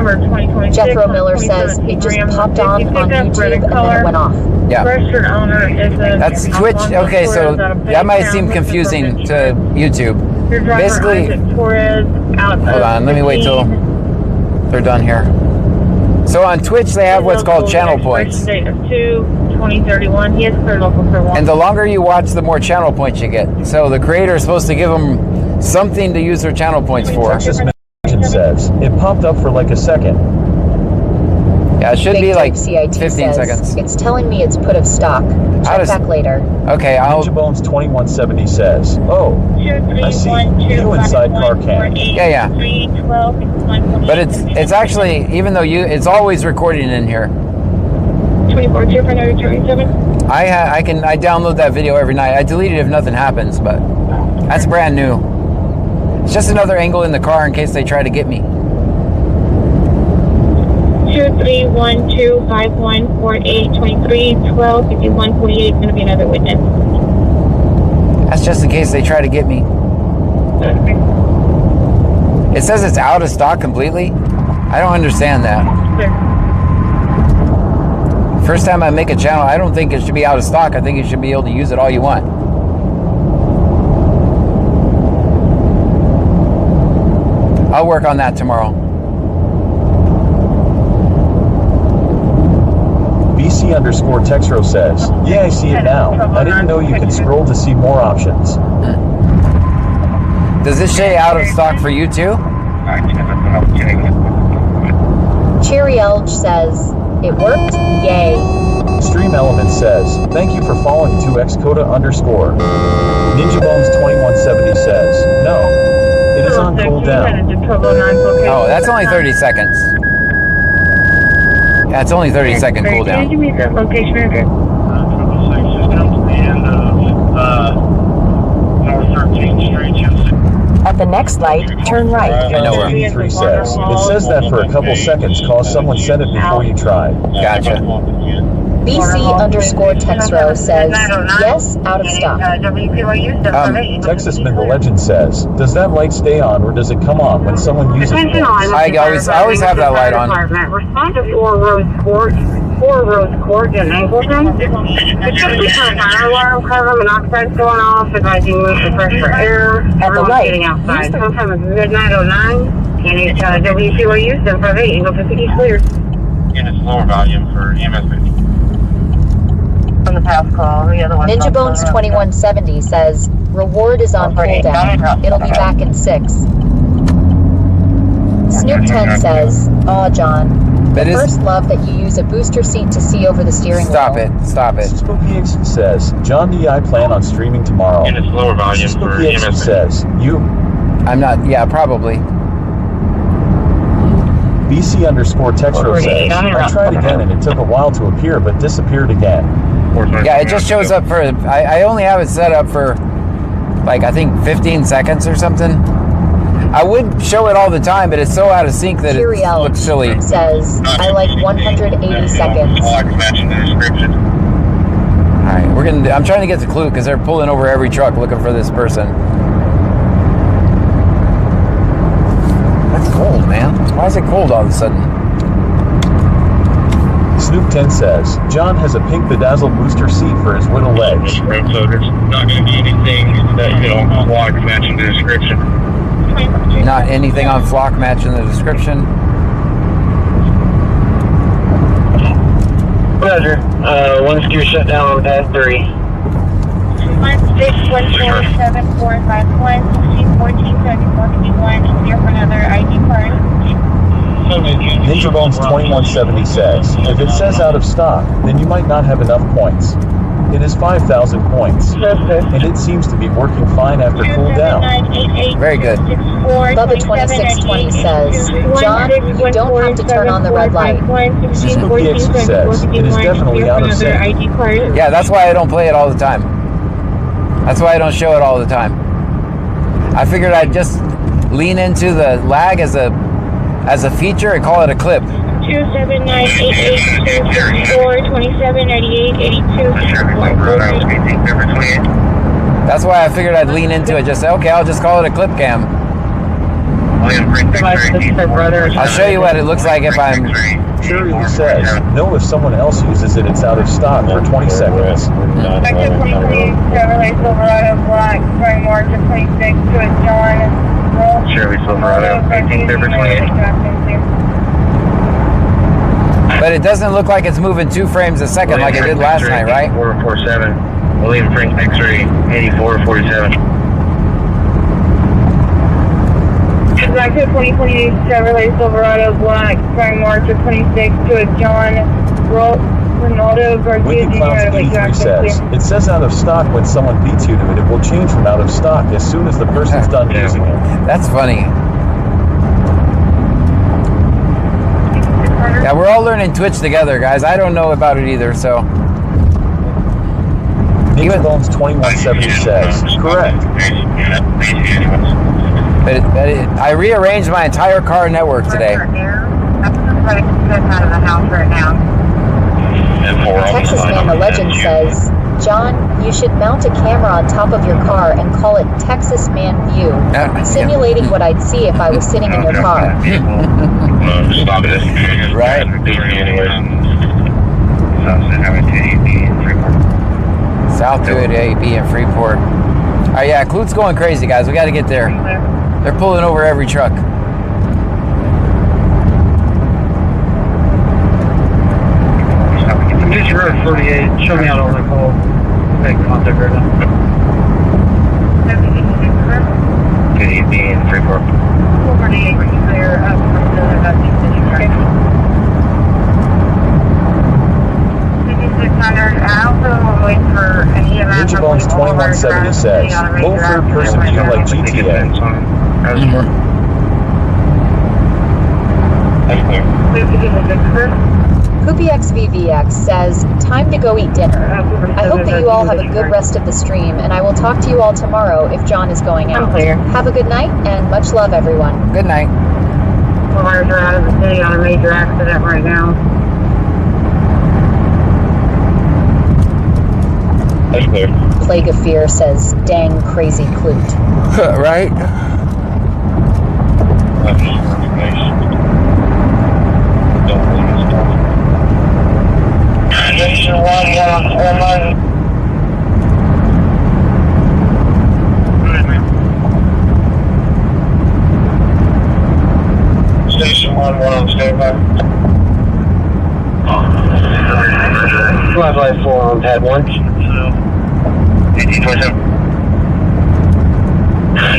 Jethro Miller says, it just popped on YouTube and then it went off.
Yeah. That's Twitch. Okay, so that might seem confusing to YouTube. Basically, hold on, let me wait till they're done here. So on Twitch, they have what's called channel points. And the longer you watch, the more channel points you get. So the creator is supposed to give them something to use their channel points for.
Texasman says, it popped up for like a second.
Yeah, it should be like
CIT
15
says,
seconds.
It's telling me it's put of stock. Check back later.
Okay,
Ninja Bones 2170 says, oh, I see. You inside car cam.
Yeah. But it's actually, even though it's always recording in here.
24-27.
I download that video every night. I delete it if nothing happens, but That's brand new. It's just another angle in the car in case they try to get me.
2312514823125148 is going to be another witness.
That's just in case they try to get me. It says it's out of stock completely. I don't understand that. First time I make a channel, I don't think it should be out of stock. I think you should be able to use it all you want. I'll work on that tomorrow.
BC_Texro says, yeah, I see it now. I didn't know you can scroll to see more options.
Does this say out of stock for you too?
Cherry Elge says, it worked? Yay.
Stream Element says, thank you for following 2xcoda_. NinjaBones2170 says, no. It is on cooldown.
Oh, that's only 30 seconds. Yeah, it's only 30-second cooldown.
Can you give me the location address?
Just come to the end of North 13th Street.
At the next light, turn right.
I know where.
83 says, it says that for a couple seconds cause someone said it before you tried.
Gotcha.
BC_Texro says, yes, out of stock.
Texasman the Legend says, does that light stay on or does it come on when someone uses it?
I always have that light on.
Respond to 4 Rose Court in Angleton. The trip return fire alarm, carbon monoxide's going off, advising move to fresh for air. Everyone's getting outside. Sometime it's midnight 09. And it's WCYU 758, Eagle 50 cleared.
Units lower volume for EMS.
On the past call, the other one.
NinjaBones2170 says, reward is on cooldown. It'll be back in 6. Snoop10 says, aw, John. The first love that you use a booster seat to see over the steering wheel.
Stop it. Stop it.
SpookyX says, John D, I plan on streaming tomorrow.
Units lower volume for
SpookyX says, you.
I'm not, yeah, probably.
BC_Texro says, I tried again and it took a while to appear but disappeared again.
Yeah, it just shows up for, I only have it set up for, like, I think 15 seconds or something. I would show it all the time, but it's so out of sync that it looks silly.
Says, I like 180 seconds.
Alright, I'm trying to get the clue because they're pulling over every truck looking for this person. That's cold, man. Why is it cold all of a sudden?
Snoop10 says, John has a pink bedazzled booster seat for his little legs.
So there's not going to be anything that, flock matching the description.
Not anything on flock matching the description.
Roger. One skew shut down on pad 3.
161451 here for another ID card.
NinjaBones2170 says, if it says out of stock, then you might not have enough points. It is 5,000 points, and it seems to be working fine after cooldown.
Very good.
Bubba2620 says, John, you don't have to turn on the red light.
SpookyX says, it is definitely out of sync.
Yeah, that's why I don't play it all the time. That's why I don't show it all the time. I figured I'd just lean into the lag as a feature and call it a clip.
279-8824-27-98-82.
That's why I figured I'd lean into it. Just say, okay, I'll just call it a clip cam. I'll show you what it looks like if I'm...
Cherry says, know if someone else uses it, it's out of stock for 20 seconds.
Chevrolet Silverado Black, Spring March of 26 to a John.
Chevy Silverado, 18 February 28.
But it doesn't look like it's moving 2 frames a second like it did last night, right?
447. William Frank X-ray 8447.
Black 2028 Chevrolet Silverado Black, Spring March of 26 to a John Ronaldo Garcia Jr.
83 says, it says out of stock when someone beats you to it. It will change from out of stock as soon as the person's done using it.
That's funny. Yeah, we're all learning Twitch together, guys. I don't know about it either, so.
Ninja Bones 2170 says, correct.
But I rearranged my entire car network today.
Out of the house right now.
Texas Man the Legend says, John, you should mount a camera on top of your car and call it Texas Man View, simulating what I'd see if I was sitting in your car.
Right. South 280 in Freeport. All right, yeah, Clute's going crazy, guys. We got to get there. They're pulling over every truck.
Just road 48. Show me out on the call. Make contact right now.
Good evening, Freeport.
48, clear up from the 5600. I also will wait for an EMS.
Ninja Bones 2170 says, low third person view like GTA.
Poopy XVVX says, time to go eat dinner. I hope that you all have a good rest of the stream, and I will talk to you all tomorrow if John is going out. Have a good night, and much love, everyone.
Good night.
Cars are out of the city on a major accident right now.
Plague of Fear says, dang crazy Clute.
Right?
Station 1, online. Station 1, standby.
Flight 4 on pad 1.
1827.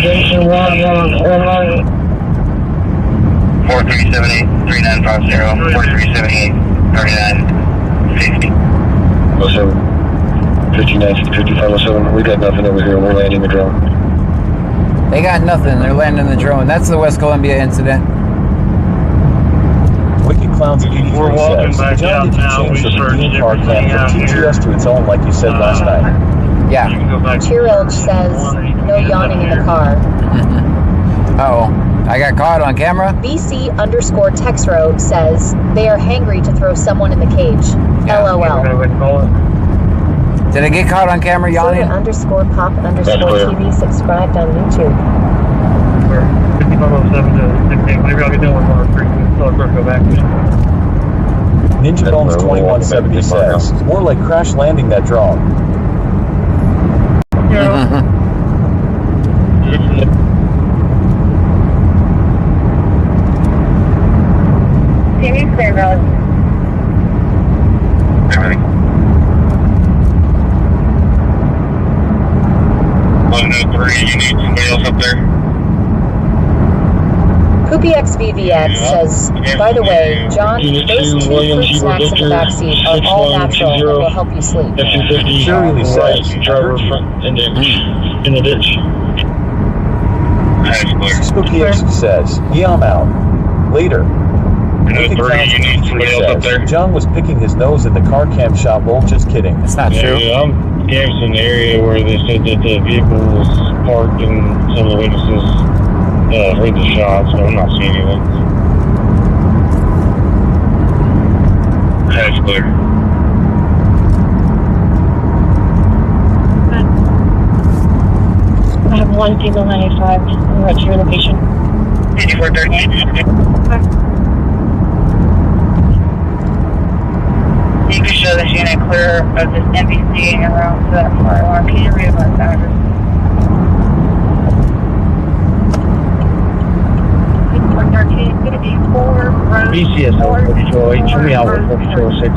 Station 1, online.
4378 3950 4378 3950.
07 595507. We got nothing over here. We're landing the drone.
They got nothing. They're landing the drone. That's the West Columbia incident.
Wicked Clowns 83 says, John, did you change the Bean car cam from TTS to its own like you said last night?
Yeah.
Cheerilge says, no yawning in the car.
Uh-oh. I got caught on camera.
BC_Texro says, they are hangry to throw someone in the cage.
Yeah.
LOL.
Did I get caught on camera yawning?
Soda_pop_TV subscribed on YouTube.
5507 to 16. Maybe I'll get done with our street. So I'll go back.
Ninja Bones 2170 says, more like crash landing that drone.
TV clear, Rose.
Everything. 103, you need somebody else up there?
Poopy XVVX says, by the way, John, those 2 fruit snacks in the backseat are all natural and will help you sleep.
Surely says,
driver in the ditch.
Spooky X says, yeah, I'm out. Later. Wicked Clowns 83 says, John was picking his nose in the car cam shop. Well, just kidding.
That's not true.
Yeah, I'm canvassing the area where they said that the vehicle was parked and some of the witnesses heard the shots, so I'm not seeing anything.
That's clear.
I have 1 Diesel 95. What's your location?
5438. You can show this unit clear of this NBC in your room to that fire alarm. Can you read about that?
1354 Road.
BCS 458. Show me out with 406.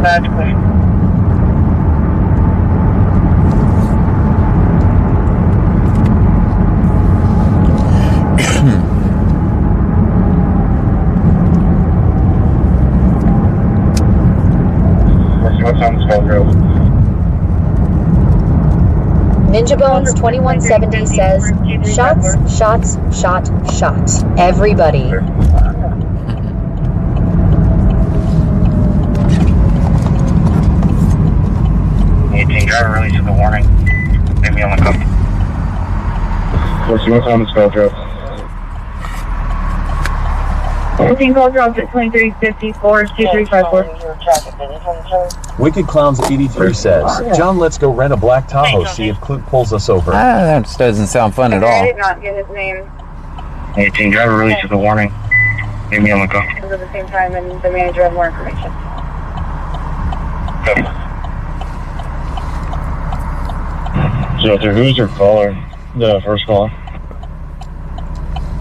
That's clear. What's on this phone, girl?
Ninja Bones 2170 says, shots, shots, shot, shot. Everybody.
driver release of the warning. Maybe on the cup.
What's your time call drop?
14 call drops at 2354 2354.
Wicked Clowns 83 says, John, let's go rent a black Tahoe, see if Clute pulls us over.
That doesn't sound fun at all.
I did not get his name.
18 driver release of the warning. Maybe on the cup.
At the same time, and the manager had more information.
So who's your caller? The first caller?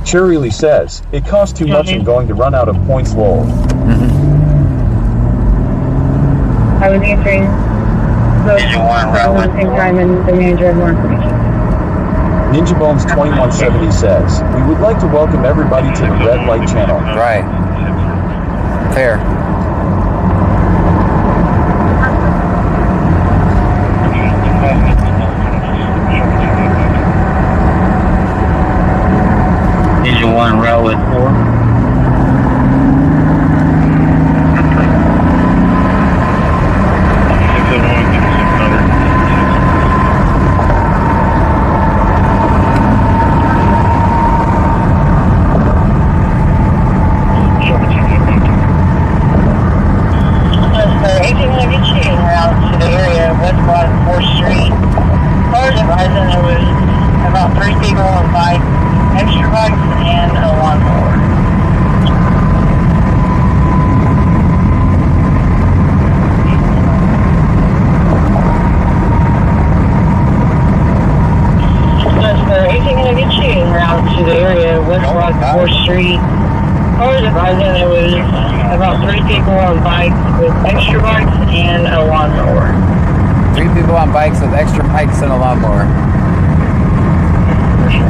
Cherry says, it costs too much and going to run out of points lol.
I was answering those at the same time, and the manager had more information.
Ninja Bones 2170 says, we would like to welcome everybody to the Red Light Channel.
Right. Fair.
Ninja 1 railway 4.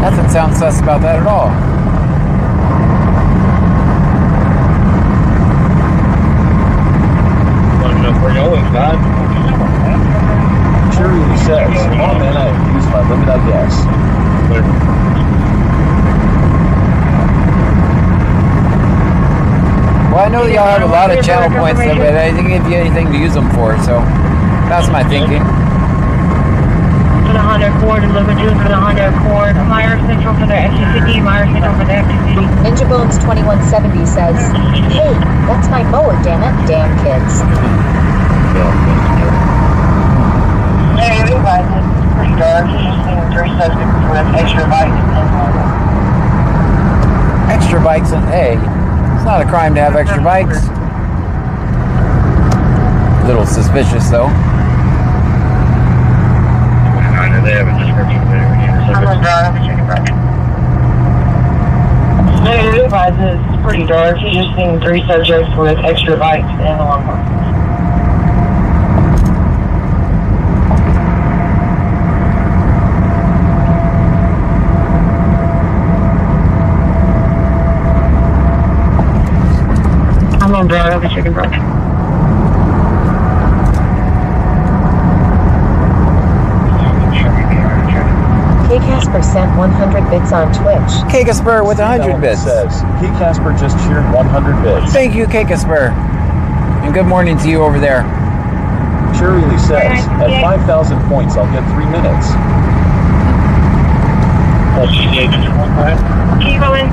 Nothing sounds sus about that at all.
Cherry says, oh man, I have used my limit, I guess.
Well, I know y'all have a lot of channel points, but I didn't give you anything to use them for, so that's my thinking.
For the Honda Accord, delivered to for the Honda Accord, Meyer Central for the XC50, Meyer Central for the XC50.
Ninja Bones 2170 says, hey, that's my mower, damn it. Damn kids.
Yeah, you guys, it's pretty dark. He's just seeing 3 subjects with extra bikes.
Extra bikes and hey, it's not a crime to have extra bikes. A little suspicious though.
I know they have a description there.
I'm gonna drive over to the back. Yeah, you guys, it's pretty dark. He's just seeing 3 subjects with extra bikes and a lawnmower. I'm gonna drive over to the back.
K Casper sent 100 bits on Twitch.
K Casper with 100 bits.
Says, K Casper just cheered 100 bits.
Thank you, K Casper. And good morning to you over there.
Cherry says, at 5,000 points, I'll get 3 minutes.
Keep going.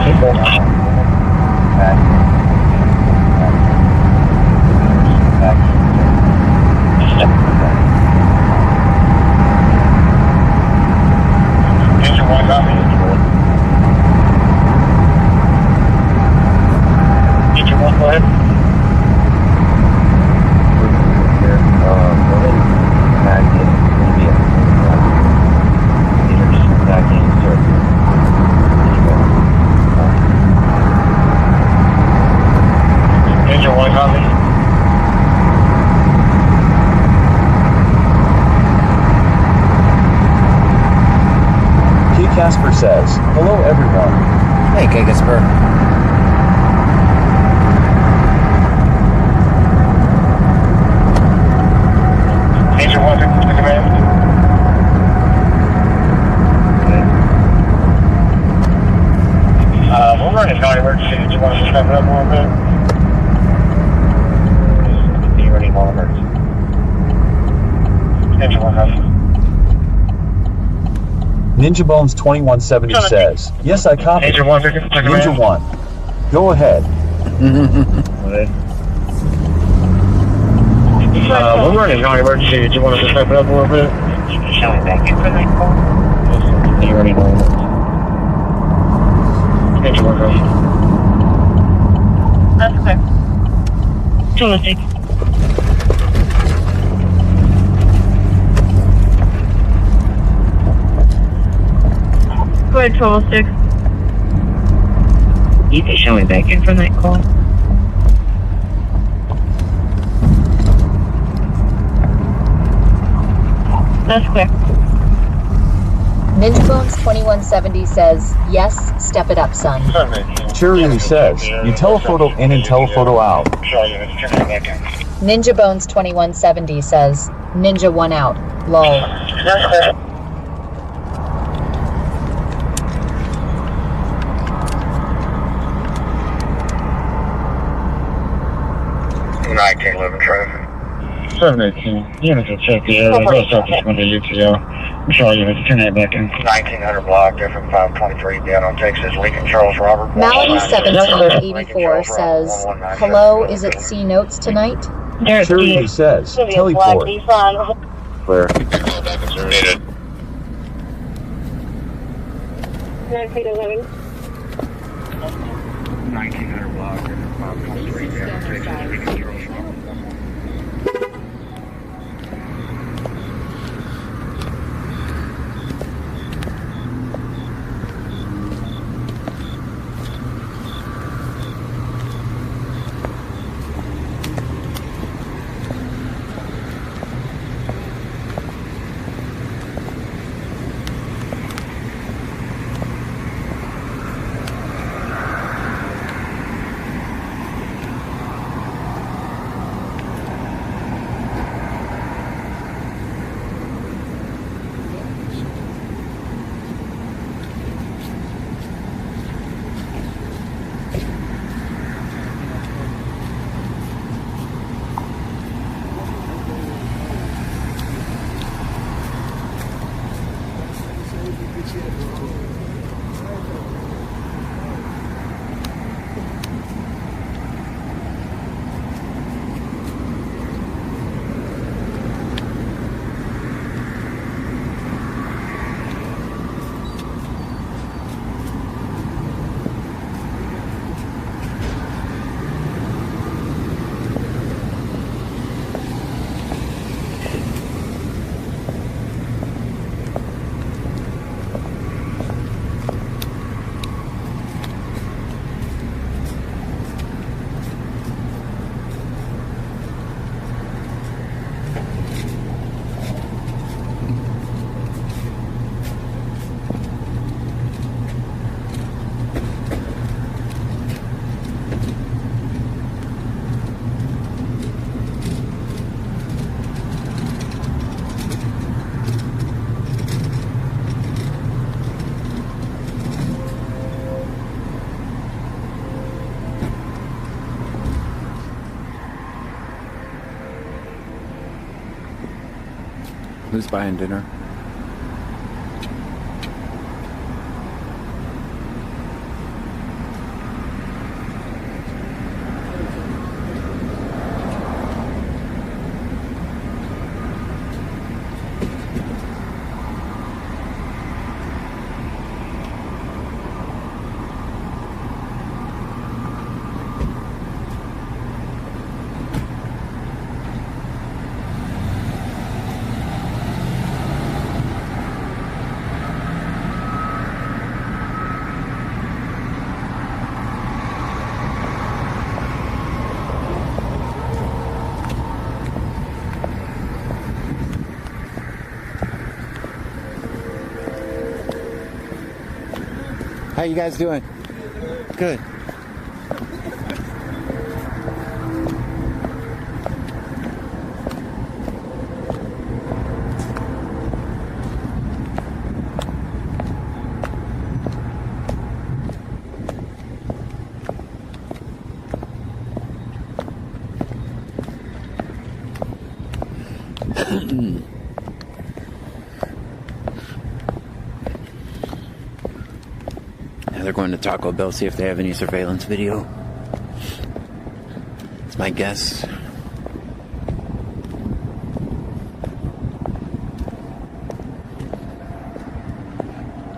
Keep going.
Casper says, hello everyone.
Hey, K Casper.
Major 1, to command. We're running non-emergency. Do you want us to step it up a little bit? Are you running non-emergency?
Ninja Bones 2170 says, yes, I copied.
Ninja 1,
Ninja 1. Go ahead.
We're running on emergency. Do you want us to step it up a little bit? Thank you for that call. You're running on. Ninja 1, go.
That's okay. 206. Go ahead, 1206.
You can show me back in from that call.
That's clear.
Ninja Bones 2170 says, yes, step it up, son.
Cheerio says, you telephoto in and telephoto out.
Ninja Bones 2170 says, Ninja 1 out. Lol.
Traffic. 718. Units will check the area. Go southeast one to UTO. I'm sorry, units. Turn that back in. 1900 block, different 523 down on Texas. Lincoln Charles Robert.
Malady 1784 says, hello, is it C notes tonight?
Cheerio says, teleport.
Clear. 1900 block, different 523 down on Texas. Lincoln Charles Robert.
Who's buying dinner? How you guys doing? Good. They're going to Taco Bell, see if they have any surveillance video. It's my guess.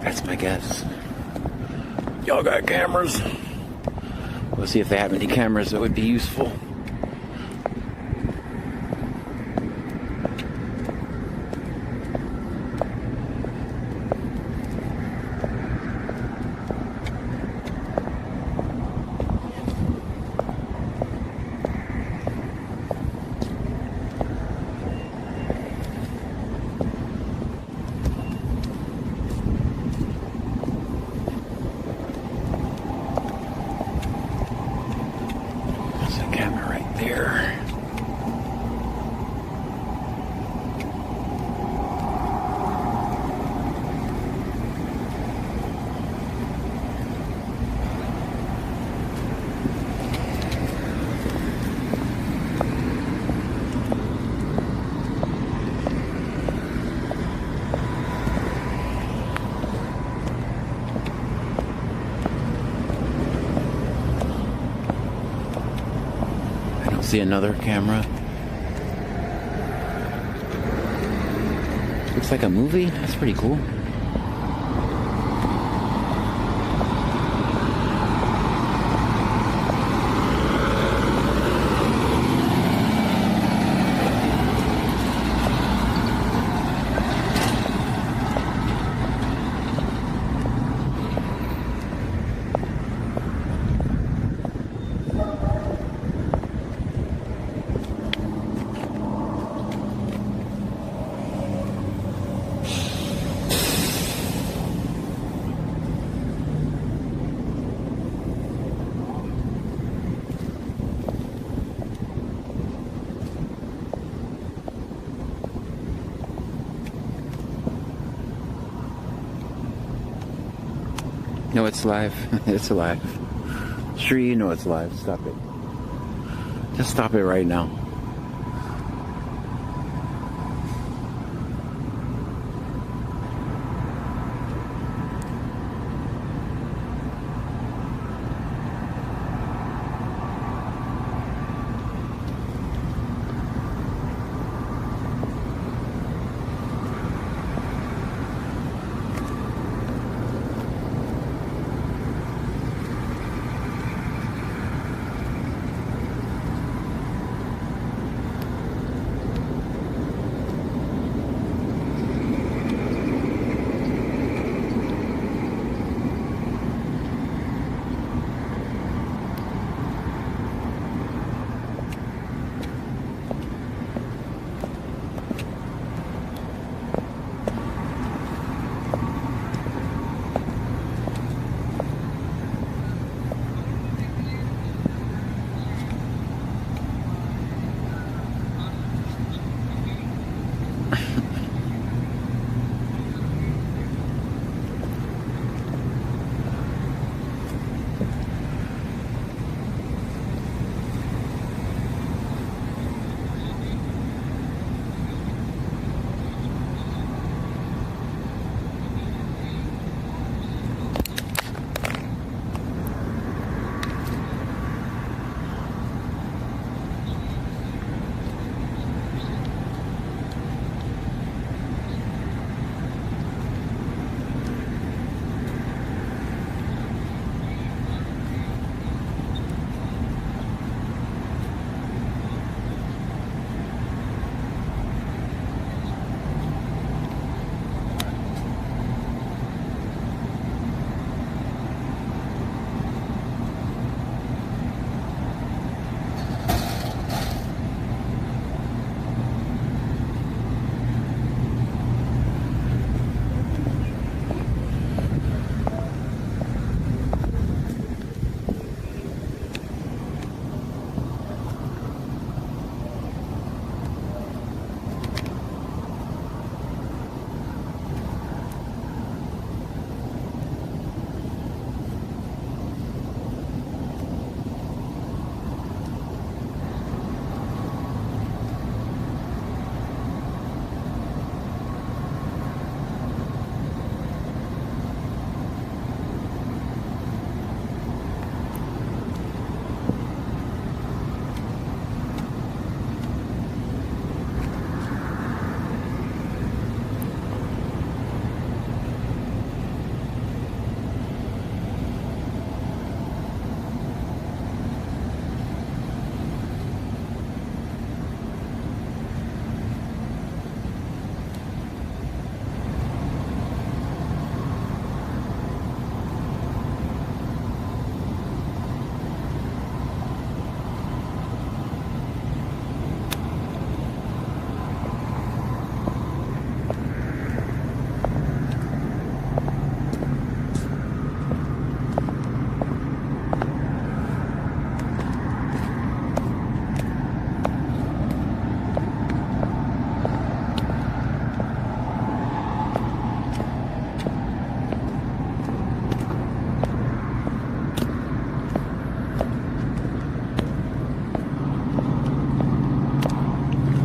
That's my guess. Y'all got cameras? We'll see if they have any cameras that would be useful. See another camera. Looks like a movie. That's pretty cool. No, it's live. It's alive. Sure, you know it's live. Stop it. Just stop it right now.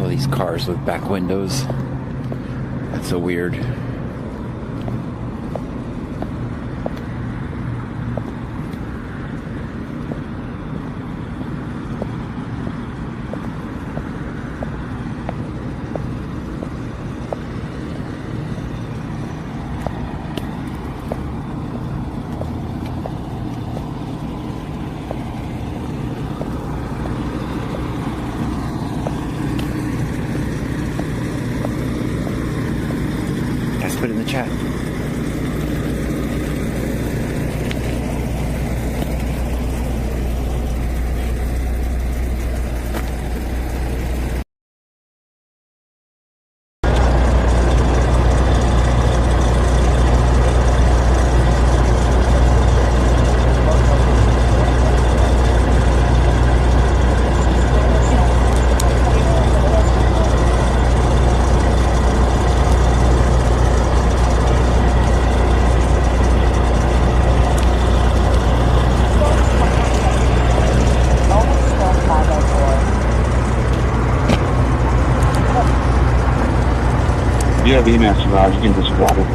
All these cars with back windows. That's so weird. Put it in the chat.
You have email survivors, you can disregard it.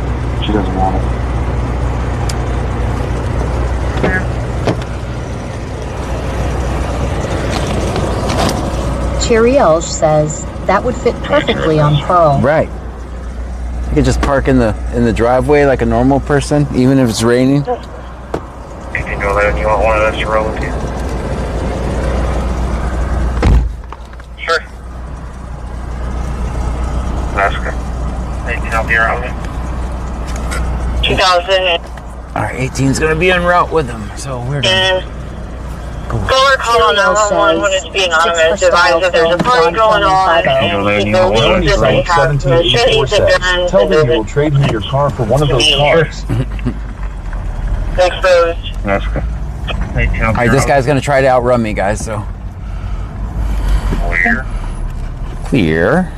She doesn't want it.
Cherry Elsh says that would fit perfectly on Pearl.
Right. You could just park in the driveway like a normal person, even if it's raining.
You can go there if you want one of us to roll with you. Sure. That's good. They can help you out with it. 2000.
Our 18's gonna be en route with them, so we're gonna
Go or call on 911 when it's being anonymous. Advise if there's a party going on.
Melanie Site 1784 says, tell them you will trade me your car for one of those cars.
Exposed.
That's good.
Alright, this guy's gonna try to outrun me, guys, so.
Clear.
Clear.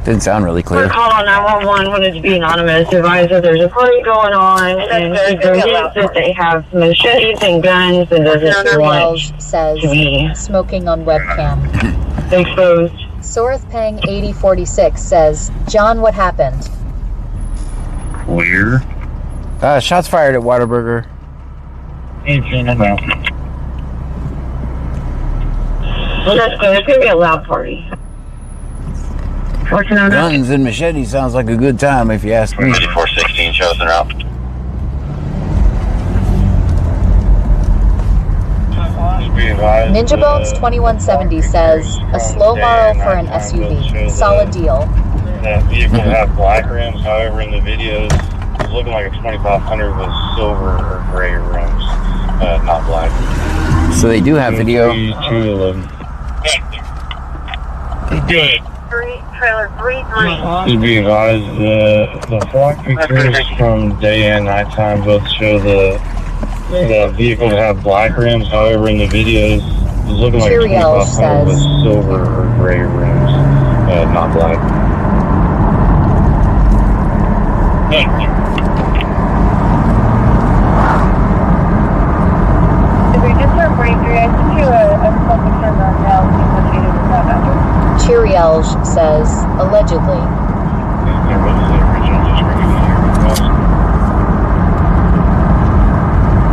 Didn't sound really clear.
Call on 911 when it's being anonymous. Advise that there's a party going on, and if there is that they have machetes and guns and doesn't want
says
to be
smoking on webcam.
exposed.
Soreth Pang 8046 says, John, what happened?
Clear.
Shots fired at Whataburger.
18 and out.
Well, that's good. It's going to be a loud party.
Guns and machetes sounds like a good time if you ask me.
3416 shows en route.
Ninja Bones 2170 says, a slow model for an SUV. Solid deal.
That vehicle have black rims, however in the videos it's looking like a 2500 with silver or gray rims, not black.
So they do have video.
211. Good.
Trailer 33.
To be advised, the flock pictures from day and nighttime both show the vehicle to have black rims. However, in the videos, it's looking like a 2500 with silver or gray rims, not black.
If we just turned 43, I sent you a picture right now associated with that address.
Cherry Elsh says, allegedly.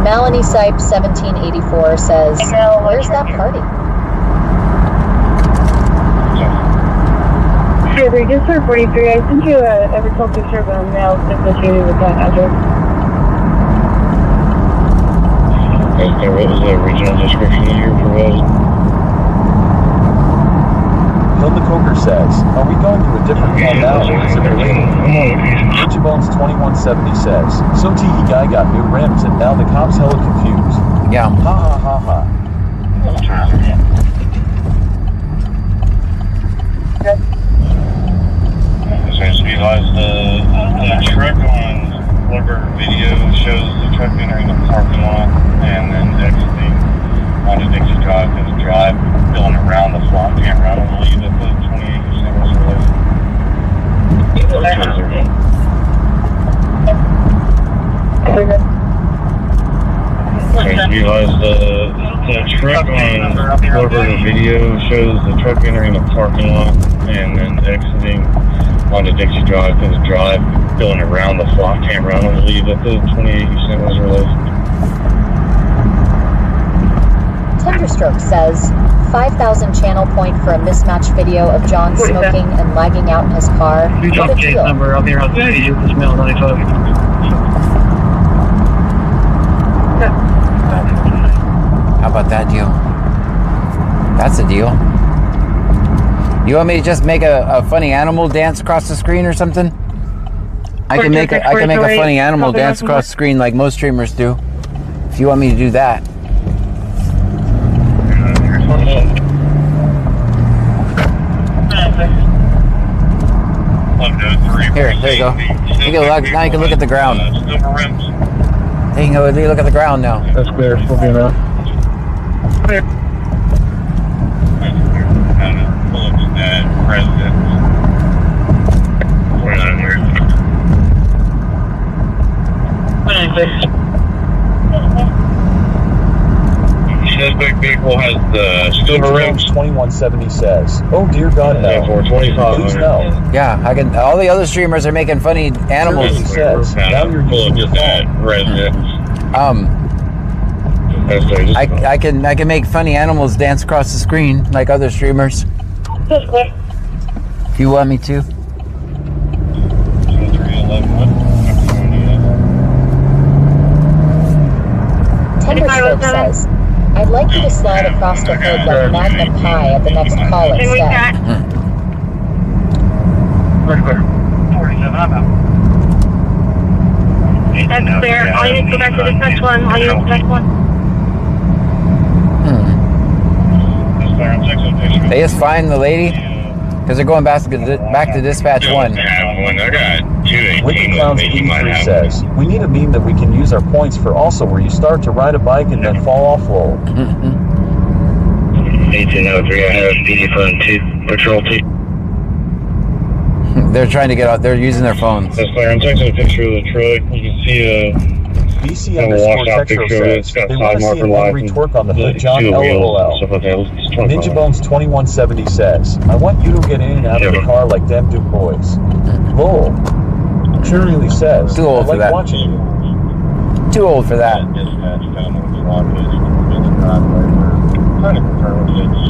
Melanie Sipe 1784 says, where's that party?
Sure, they just turned 43. I sent you a result picture of a mail associated with that address.
Okay, what was the original description that you proposed?
Hilda Coker says, are we going to a different call now or is it raining? Ninja Bones 2170 says, some teehee guy got new rims and now the cops hella confused.
Yeah.
Ha ha ha ha.
So just realize the truck on whatever video shows the truck entering the parking lot and then exiting onto Dixie Drive as a drive going around the flop camera. I don't believe that the 28 seconds or less. So just realize the truck Over the video shows the truck entering the parking lot and then exiting onto Dixie Drive through the drive, going around the flock camera. I don't believe that the 28 you sent was released.
Tenderstroke says 5,000 channel point for a mismatched video of John smoking and lagging out in his car.
You
What a
case
deal.
number up here on the you just mail 95.
How about that deal? That's a deal. You want me to just make a funny animal dance across the screen or something? I can make a funny animal dance across the screen like most streamers do. If you want me to do that. Here, there you go. Now you can look at the ground. There you go. Look at the ground now.
That's clear. We'll be around. Clear. This big vehicle has the silver rims.
2170 says, "Oh dear God, no!
For 25.
Please no."
Yeah, I can. All the other streamers are making funny animals.
He says, "Now you're using your
that residence."
I can make funny animals dance across the screen like other streamers. If you want me to.
Tenderstroke says, I'd like you to slide across the hood like Magnum Pie at the next call instead.
That's clear. All you need to go back to dispatch one. All you need to dispatch one.
They just find the lady because they're going back to dispatch one.
I got 218.
Wicked Clowns 83 says, "We need a meme that we can use our points for also where you start to ride a bike and then fall off roll."
1803, I have PD Fund 2, Patrol 2.
They're trying to get out. They're using their phones.
That's clear. I'm taking a picture of the truck. You can see
BC
a
underscore
washed out
Textro
picture of it. It's
says,
got
"They
side
want to see
marker
an
light.
angry twerk on the hood, John
Two wheels,
LOL."
stuff like that. It's 25.
Ninja Bones 2170 says, "I want you to get in and out of the car like them two boys." Lol. Cheerily says,
Too old
"I
for
like
that.
watching you."
Too old for that.
Dispatch found on the block is in the driveway. We're trying to confirm if it's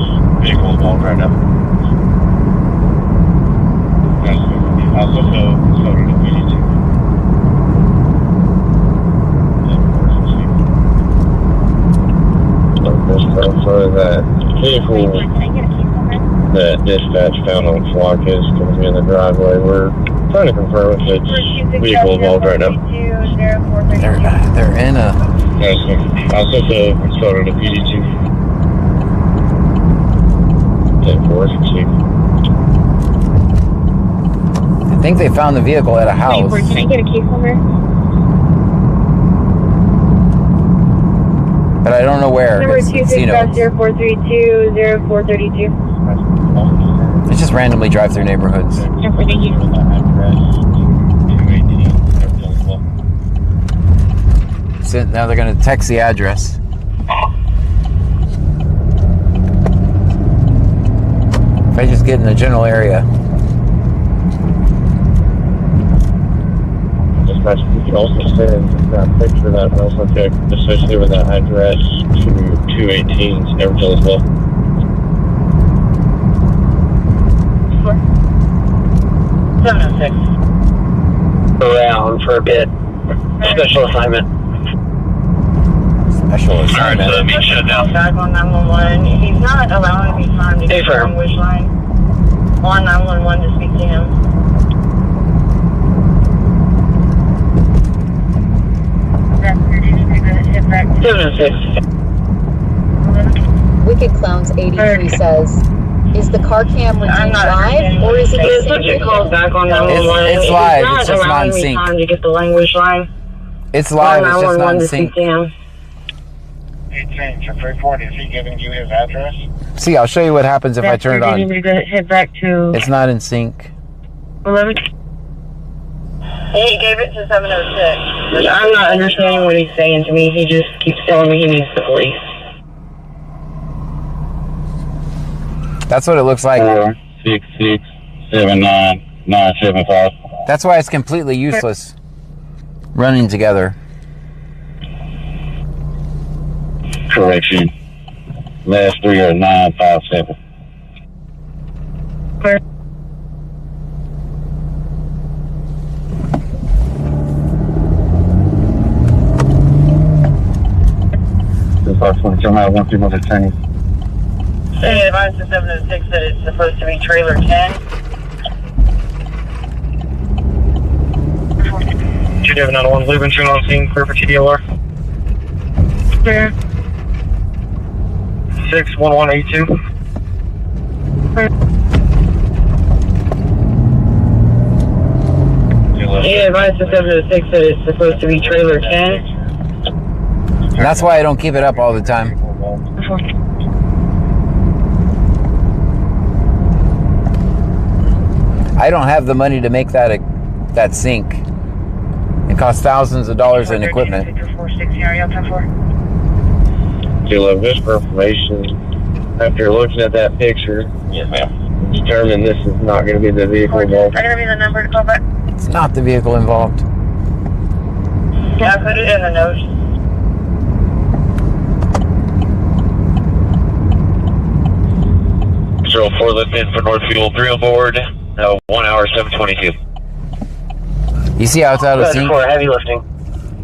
vehicle involved right now. I also started a PD2. For that vehicle that dispatch found on Flock is going to be in the driveway. We're trying to confirm if it's vehicle involved right now.
They're in a.
I also started a PD2. 10-4,
I think they found the vehicle at a house.
Can I get a case number?
But I don't know where.
Number
It's casino.
265-0432-0432.
They just randomly drive through neighborhoods. So now they're going to text the address. If I just get in the general area.
Dispatch, you can also send that picture of that also check associated with that address to 218 Everton as well.
Sure. 706.
Around for a bit. Special assignment.
Special assignment.
Alright, so meet shut down.
Back on 911. He's not allowing me time to get the language line on 911 to speak to him. Back 706.
Wicked Clowns 83 says, is the car cam redeemed live or is it
It's such a call back on 911.
It's live, it's just not in sync.
Time to get the language line.
It's live, it's just not in sync.
18 for 340, is he giving you his address?
See, I'll show you what happens if I turn it on.
Head back to
It's not in sync.
11. He gave it to 706. I'm not understanding what he's saying to me. He just keeps telling me he needs the police.
That's what it looks like.
46679
That's why it's completely useless running together.
Correction. Last three are 957.
Clear. Hey, advice to 706 that it's supposed to be trailer 10.
Should have another one. Leaving turn on scene, clear for TDLR.
Clear.
61182.
Hey, advice to 706 that it's supposed to be trailer 10.
And that's why I don't keep it up all the time. I don't have the money to make that sync. It costs thousands of dollars in equipment.
Just for information, after looking at that picture, yes, ma'am, determined this is not going to be the vehicle involved.
Are going to be the number to call back?
It's not the vehicle involved.
Yeah, I put it in the notes.
Zero 04 lift in for North Fuel 3 on board. 1 hour 722.
You see how it's out of sync?
Heavy lifting.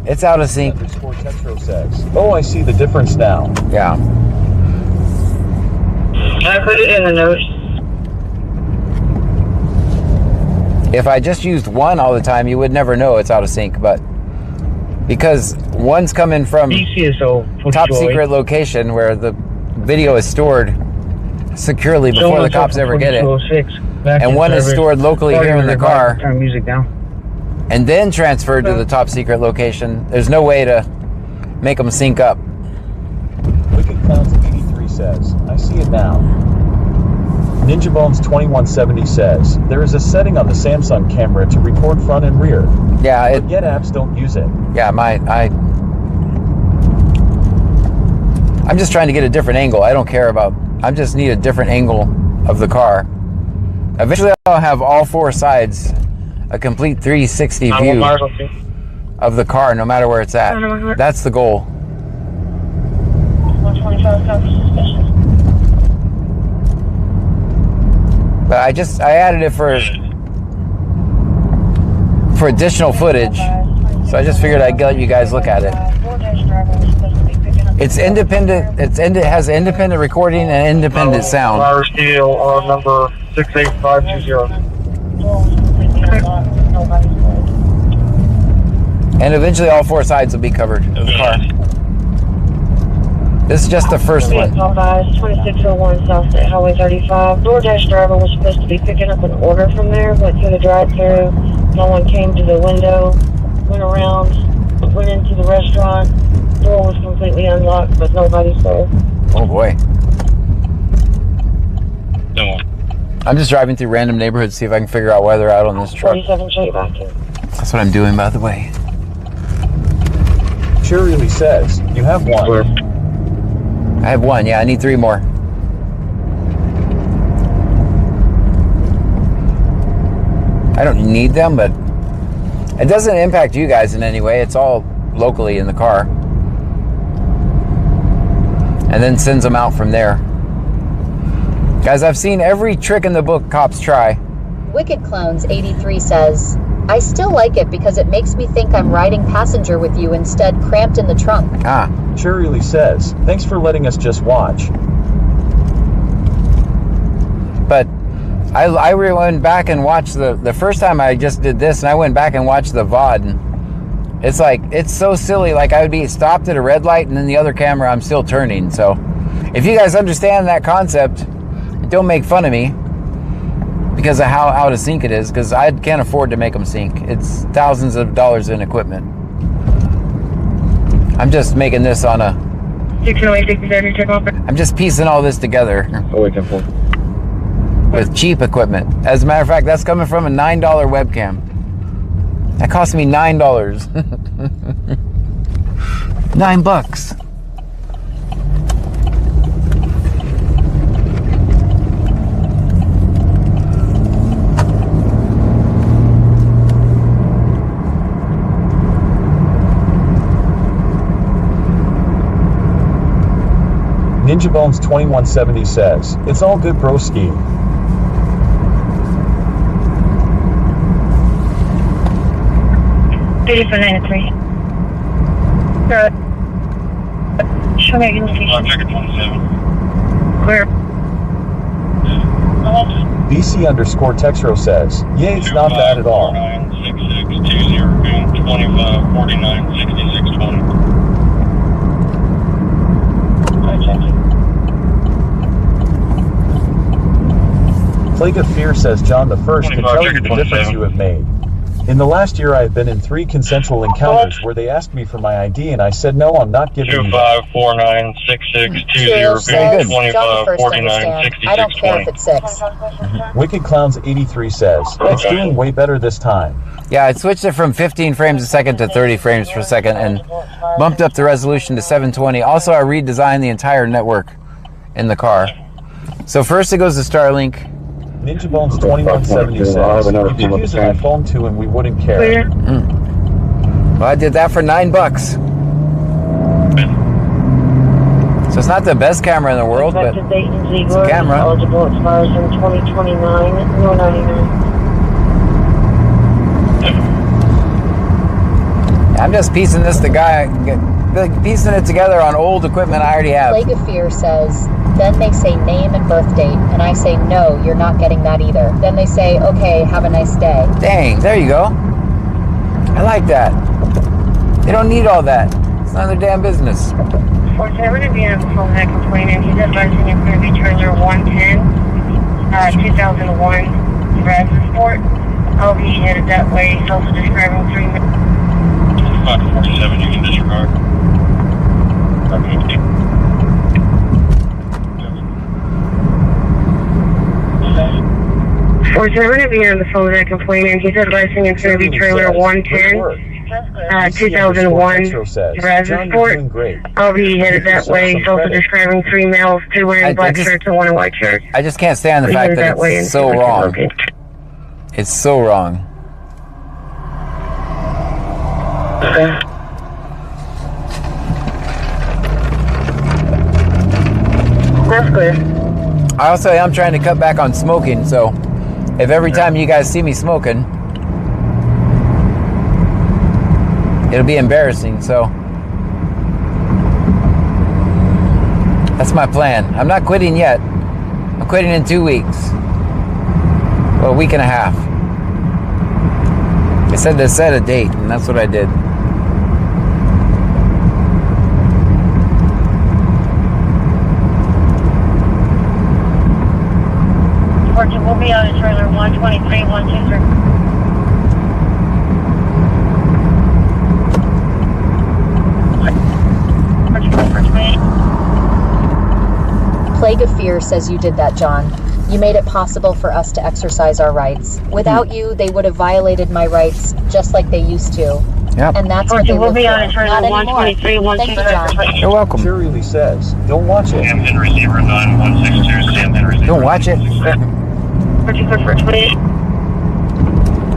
It's out of sync.
Oh, I see the difference now.
Yeah.
I put it in the notes.
If I just used one all the time, you would never know it's out of sync, but because one's coming from top secret location where the video is stored securely before the cops ever get it, and one is stored locally here in the car,
Turn music down.
and then transferred to the top secret location. There's no way to make them sync up.
Wicked Clowns 83 says, I see it now. Ninja Bones 2170 says, there is a setting on the Samsung camera to record front and rear.
Yeah,
but yet apps don't use it.
Yeah, I'm just trying to get a different angle. I don't care about, I just need a different angle of the car. Eventually I'll have all four sides, a complete 360 view of the car, no matter where it's at. That's the goal.
125 copy suspicious.
But I added it for additional footage, so I just figured I'd let you guys look at it. It's independent. It has independent recording and independent sound.
Fire steel on number 68520.
And eventually all four sides will be covered of the car. This is just the first one.
2601 South State Highway 35. DoorDash driver was supposed to be picking up an order from there, went through the drive-thru. No one came to the window, went around, went into the restaurant. Door was completely unlocked, but nobody's there.
Oh boy. I'm just driving through random neighborhoods to see if I can figure out why they're out on this truck.
47 straight back here.
That's what I'm doing, by the way.
Cheerily says, you have one.
I have one, yeah, I need 3 more. I don't need them, but it doesn't impact you guys in any way. It's all locally in the car. And then sends them out from there. Guys, I've seen every trick in the book cops try.
Wicked Clones 83 says, I still like it because it makes me think I'm riding passenger with you instead cramped in the trunk.
Ah.
Cheerily says, thanks for letting us just watch.
But I went back and watched the first time I just did this, and I went back and watched the VOD, and it's like, it's so silly. Like, I would be stopped at a red light, and then the other camera I'm still turning. So if you guys understand that concept, don't make fun of me because of how out of sync it is, because I can't afford to make them sync. It's thousands of dollars in equipment. I'm just making this on a...
608,
I'm just piecing all this together with cheap equipment. As a matter of fact, that's coming from a $9 webcam. That cost me $9. $9.
Ninja Bones 2170 says, it's all good broski.
Show me again, please. Check 27. Clear.
BC_Texro says, yeah, it's not bad at all.
25496620
Plague of Fear says, John the First can tell you the difference you have made. In the last year, I have been in 3 consensual encounters where they asked me for my ID and I said, no, I'm not giving you that.
25496620 25496620.
I don't care if it's 6.
Wicked Clowns 83 says, it's doing way better this time.
Yeah, I switched it from 15 frames a second to 30 frames per second and bumped up the resolution to 720. Also, I redesigned the entire network in the car. So first it goes to Starlink.
Ninja Bones 2170 says, you could use an iPhone 2 and we wouldn't care.
Well, I did that for $9. So it's not the best camera in the world, but it's a camera.
Eligible expires in 2029. No 99.
I'm just piecing it together on old equipment I already have.
Plague of Fear says, then they say name and birth date, and I say, no, you're not getting that either. Then they say, okay, have a nice day.
Dang, there you go. I like that. They don't need all that. It's none of their damn business.
For Saturday, we have a phone that complaining. He's advising him to be trailer 110, 2001 Brazoria. I'll be headed that way. He's also describing 3 minutes.
547, you can disregard.
Okay. For Saturday, we have the phone that complaining. He's advising him to be trailer 110, 2001 Brazoria. I'll be headed that way. He's also describing 3 males, 2 wearing black shirts and 1 in white shirt.
I just can't stand the fact that it's so wrong. It's so wrong.
That's clear.
I also am trying to cut back on smoking, so if every time you guys see me smoking, it'll be embarrassing, so that's my plan. I'm not quitting yet. I'm quitting in 2 weeks. Well, a week and a half. They said to set a date, and that's what I did.
We'll be out of trailer 123, 123.
Plague of Fear says you did that, John. You made it possible for us to exercise our rights. Without you, they would have violated my rights just like they used to.
Yep.
And that's what they
will
look
be
for.
out of trailer
Not
123,
anymore. Thank you, John.
You're welcome.
Cheerily says, don't watch it.
Sam Henry 9162, Sam Henry 0.
Don't watch it.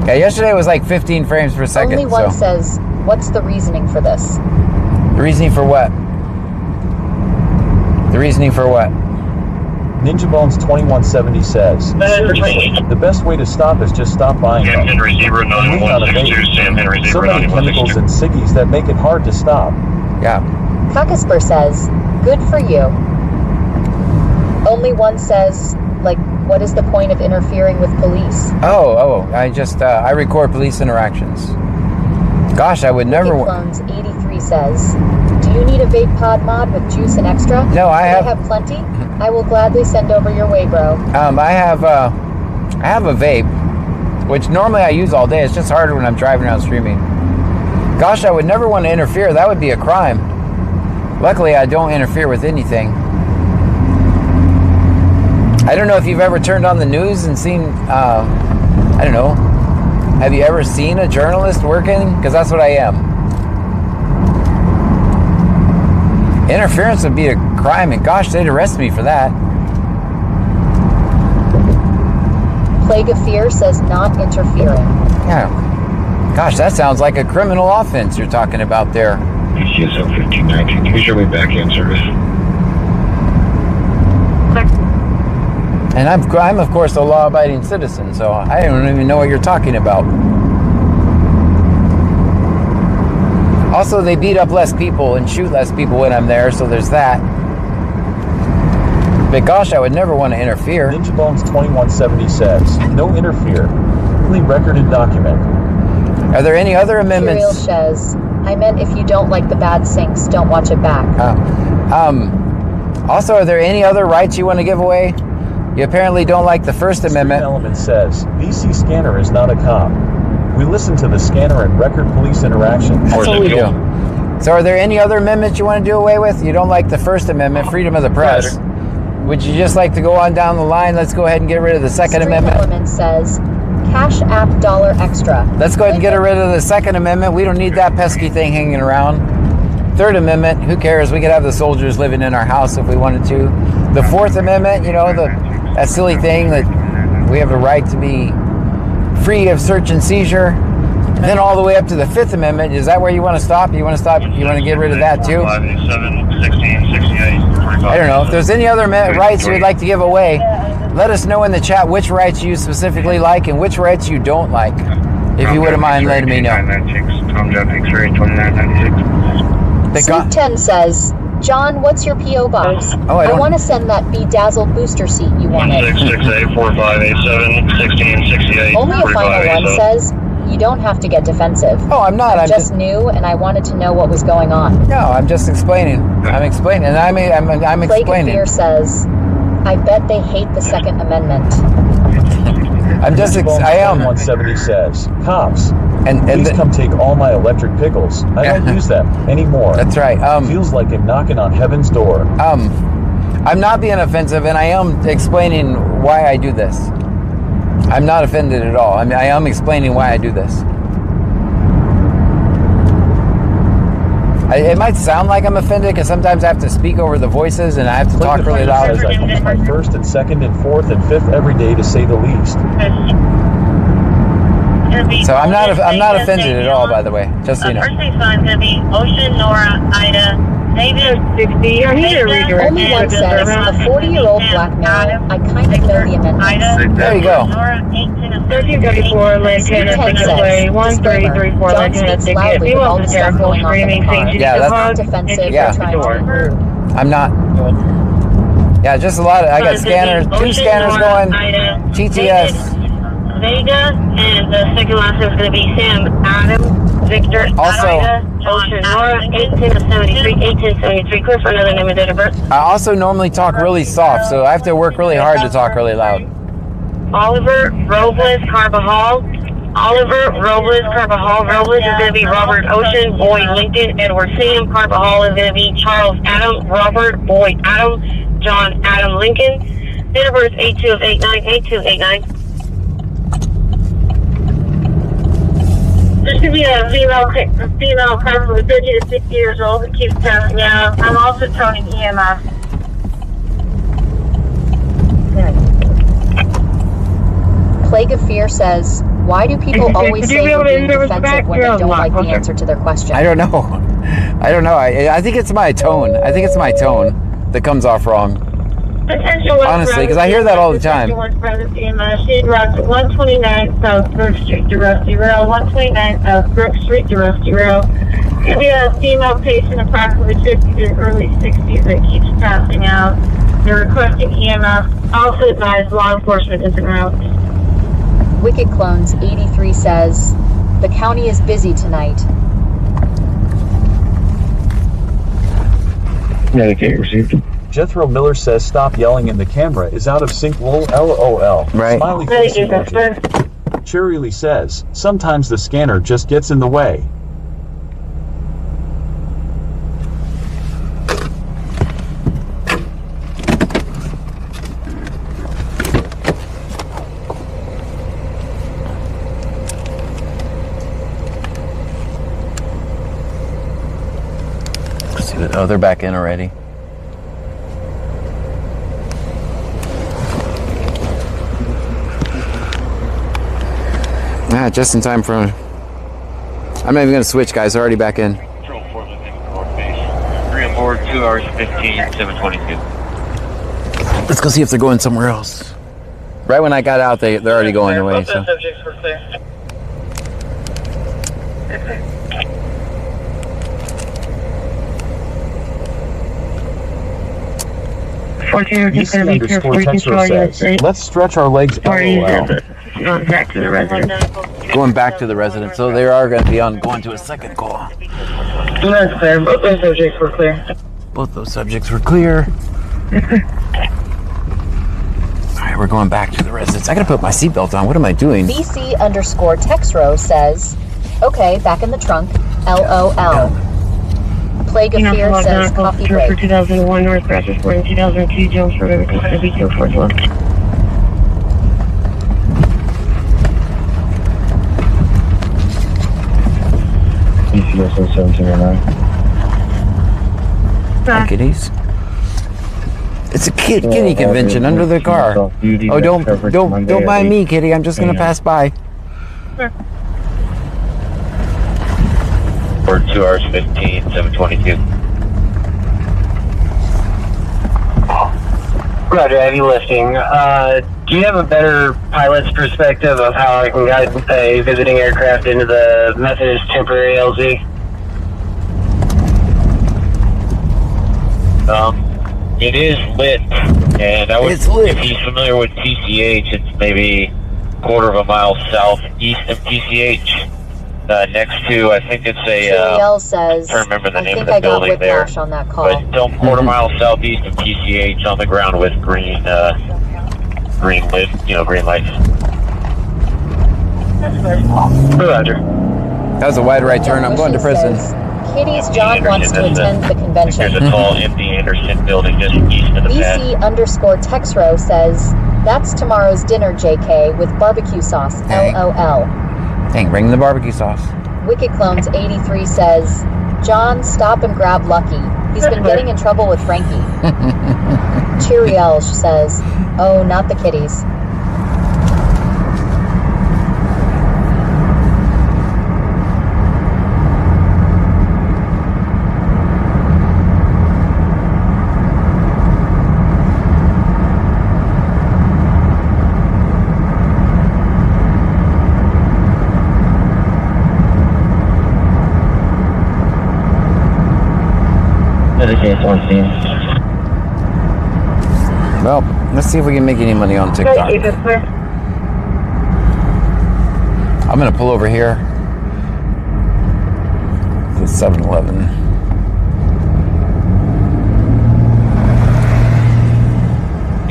Yeah, yesterday was like 15 frames per second.
Only one says, what's the reasoning for this?
The reasoning for what? The reasoning for what?
Ninja Bones 2170 says, the best way to stop is just stop buying
Sam
them.
Henry 9162, Sam Henry 0.
So many chemicals and ciggies that make it hard to stop.
Yeah.
Caucusper says, good for you. Only one says, like, what is the point of interfering with police?
I record police interactions. Gosh, I would never.
Clones 83 says, do you need a vape pod mod with juice and extra?
No, I have
plenty. I will gladly send over your way, bro.
I have a vape, which normally I use all day. It's just harder when I'm driving around streaming. Gosh, I would never want to interfere. That would be a crime. Luckily, I don't interfere with anything. I don't know if you've ever turned on the news and seen, I don't know, have you ever seen a journalist working? Because that's what I am. Interference would be a crime, and gosh, they'd arrest me for that.
Plague of Fear says not interfering.
Yeah. Gosh, that sounds like a criminal offense you're talking about there.
CSL 1519, here's your way back in service.
And I'm of course a law-abiding citizen, so I don't even know what you're talking about. Also, they beat up less people and shoot less people when I'm there, so there's that. But gosh, I would never want to interfere.
Ninja Bones 2170 says, no interfere. Only recorded document.
Are there any other amendments?
Imperial says, I meant if you don't like the bad sinks, don't watch it back.
Also, are there any other rights you want to give away? You apparently don't like the First Amendment.
Element says, VC Scanner is not a cop. We listen to the scanner and record police interaction.
That's what we do. So are there any other amendments you want to do away with? You don't like the First Amendment, freedom of the press. Would you just like to go on down the line? Let's go ahead and get rid of the Second Amendment.
Element says, Cash App $1 extra.
Let's go ahead and get rid of the Second Amendment. We don't need that pesky thing hanging around. Third Amendment, who cares? We could have the soldiers living in our house if we wanted to. The Fourth Amendment, you know, that silly thing that we have a right to be free of search and seizure. And then all the way up to the Fifth Amendment. Is that where you want to stop? You want to stop? You want to get rid of that too?
587, 16, 68, 45.
I don't know. If there's any other rights you would like to give away, let us know in the chat which rights you specifically like and which rights you don't like. If you wouldn't mind letting me know.
Tom Jeff X-ray 2996.
Sweet 10 says, John, what's your P.O. box? I want to send that bedazzled booster seat you wanted.
1668, 4587, 1668.
Only a final one says, you don't have to get defensive.
Oh, I'm not.
I'm just new, and I wanted to know what was going on.
No, I'm just explaining. I'm explaining. And I'm
Plague
explaining.
of Fear says, I bet they hate the Second Amendment.
I'm just, I am.
170 says, cops,
and
please come take all my electric pickles. I don't use them anymore.
That's right.
Feels like I'm knocking on heaven's door.
I'm not being offensive, and I am explaining why I do this. I'm not offended at all. I am explaining why I do this. It might sound like I'm offended because sometimes I have to speak over the voices and I have to talk really loud.
I use my first and second and fourth and fifth every day, to say the least.
So I'm not offended at all, by the way. Just so you know.
First baseline is going to be Ocean, Nora, Ida, David, 60.
Only one says, a 40-year-old black male, I kind of know the amendments.
There you go.
1334, Lantana, Ticketway, 1334, Lantana, Ticket. He wants the terrible screaming thing.
Yeah, that's
defensive.
yeah. I'm not. Yeah, just a lot of. I got scanners, 2 scanners going. TTS.
Vega, and the second last is going to be Sam, Adam, Victor,
Also,
Ida, Ocean, Nora, 1873, 1873. Clear for another name and date of birth.
I also normally talk really soft, so I have to work really hard to talk really loud.
Oliver, Robles, Carbajal. Oliver, Robles, Carbajal. Robles is going to be Robert Ocean, Boyd Lincoln, Edward Sam. Carbajal is going to be Charles Adam, Robert, Boyd Adam, John Adam Lincoln. Date of birth 82 of 89, 8289. There's going to be a female probably 50 to 60 years old that keeps passing out. I'm also toning EMF.
Plague of Fear says, why do people always say you're being defensive when they don't like the answer to their question?
I don't know. I think it's my tone. I think it's my tone that comes off wrong. Honestly, because I hear that all the time.
She runs 129 South Brook Street to Rusty Row, 129 South Brook Street to Rusty Row. Could be a female patient, approximately 50 to early 60s, that keeps passing out. They're requesting EMF. Also advised law enforcement is en route.
Wicked Clones 83 says, the county is busy tonight.
Medicate received.
Jethro Miller says, stop yelling in the camera is out of sync, lol, LOL.
Right.
Smiley face emoji. Cherry Lee says, sometimes the scanner just gets in the way.
Oh, they're back in already. Just in time for. I'm not even going to switch, guys. They're already back in.
Control 4 looking north base. 3 on board, 2 hours 15, 722.
Let's go see if they're going somewhere else. Right when I got out, they're already going away. So.
Subjects were clear. 14 is going to be careful.
Let's stretch our legs.
Going back to the residence.
Going back to the residence. So they are going to be going to a second call.
That's clear. Both those subjects were clear.
Both those subjects were clear. Alright, we're going back to the residence. I gotta put my seatbelt on. What am I doing?
BC_Texro says, okay, back in the trunk. LOL. Plague of Fear says, coffee break.
For 2001 North Brazos Sport 2002 Jones for River Coast BQ 41.
BCS 1709.
Kitties. It's a kitty convention under the car. Oh, don't mind me, kitty. I'm just gonna pass by.
For 2 hours 15, 722.
Roger, heavy lifting. Do you have a better pilot's perspective of how I can guide a visiting aircraft into the Methodist temporary LZ?
It is lit, and I would, if he's familiar with PCH, it's maybe quarter of a mile southeast of PCH. Next to, I think it's a,
says,
I can't remember the name of
I
the building there.
on that call.
But don't quarter mile southeast of PCH on the ground with green lit, green lights.
Roger.
That was a wide right turn. I'm going to prison.
Kitty's John wants to attend the convention.
There's a tall, empty Anderson building just east of the pad.
BC_Texro says, that's tomorrow's dinner, JK, with barbecue sauce. LOL.
Dang, bring the barbecue sauce.
Wicked Clones 83 says, John, stop and grab Lucky. He's been getting in trouble with Frankie. Cheerielge says, oh, not the kitties.
Well, let's see if we can make any money on TikTok. I'm gonna pull over here to 7-Eleven.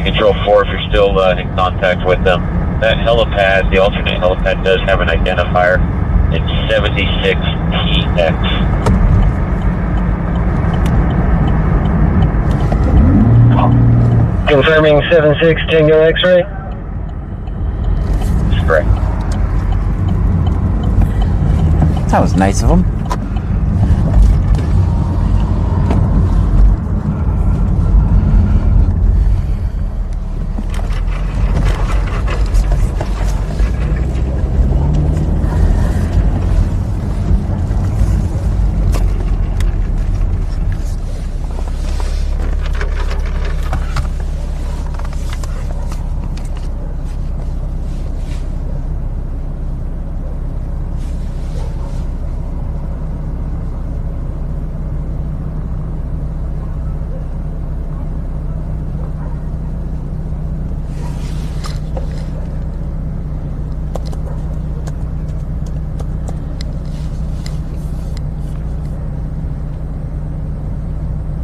Control 4 if you're still in contact with them. That helipad, the alternate helipad, does have an identifier. It's 76TX.
Confirming 76 Tango X-ray?
That's correct.
That was nice of them.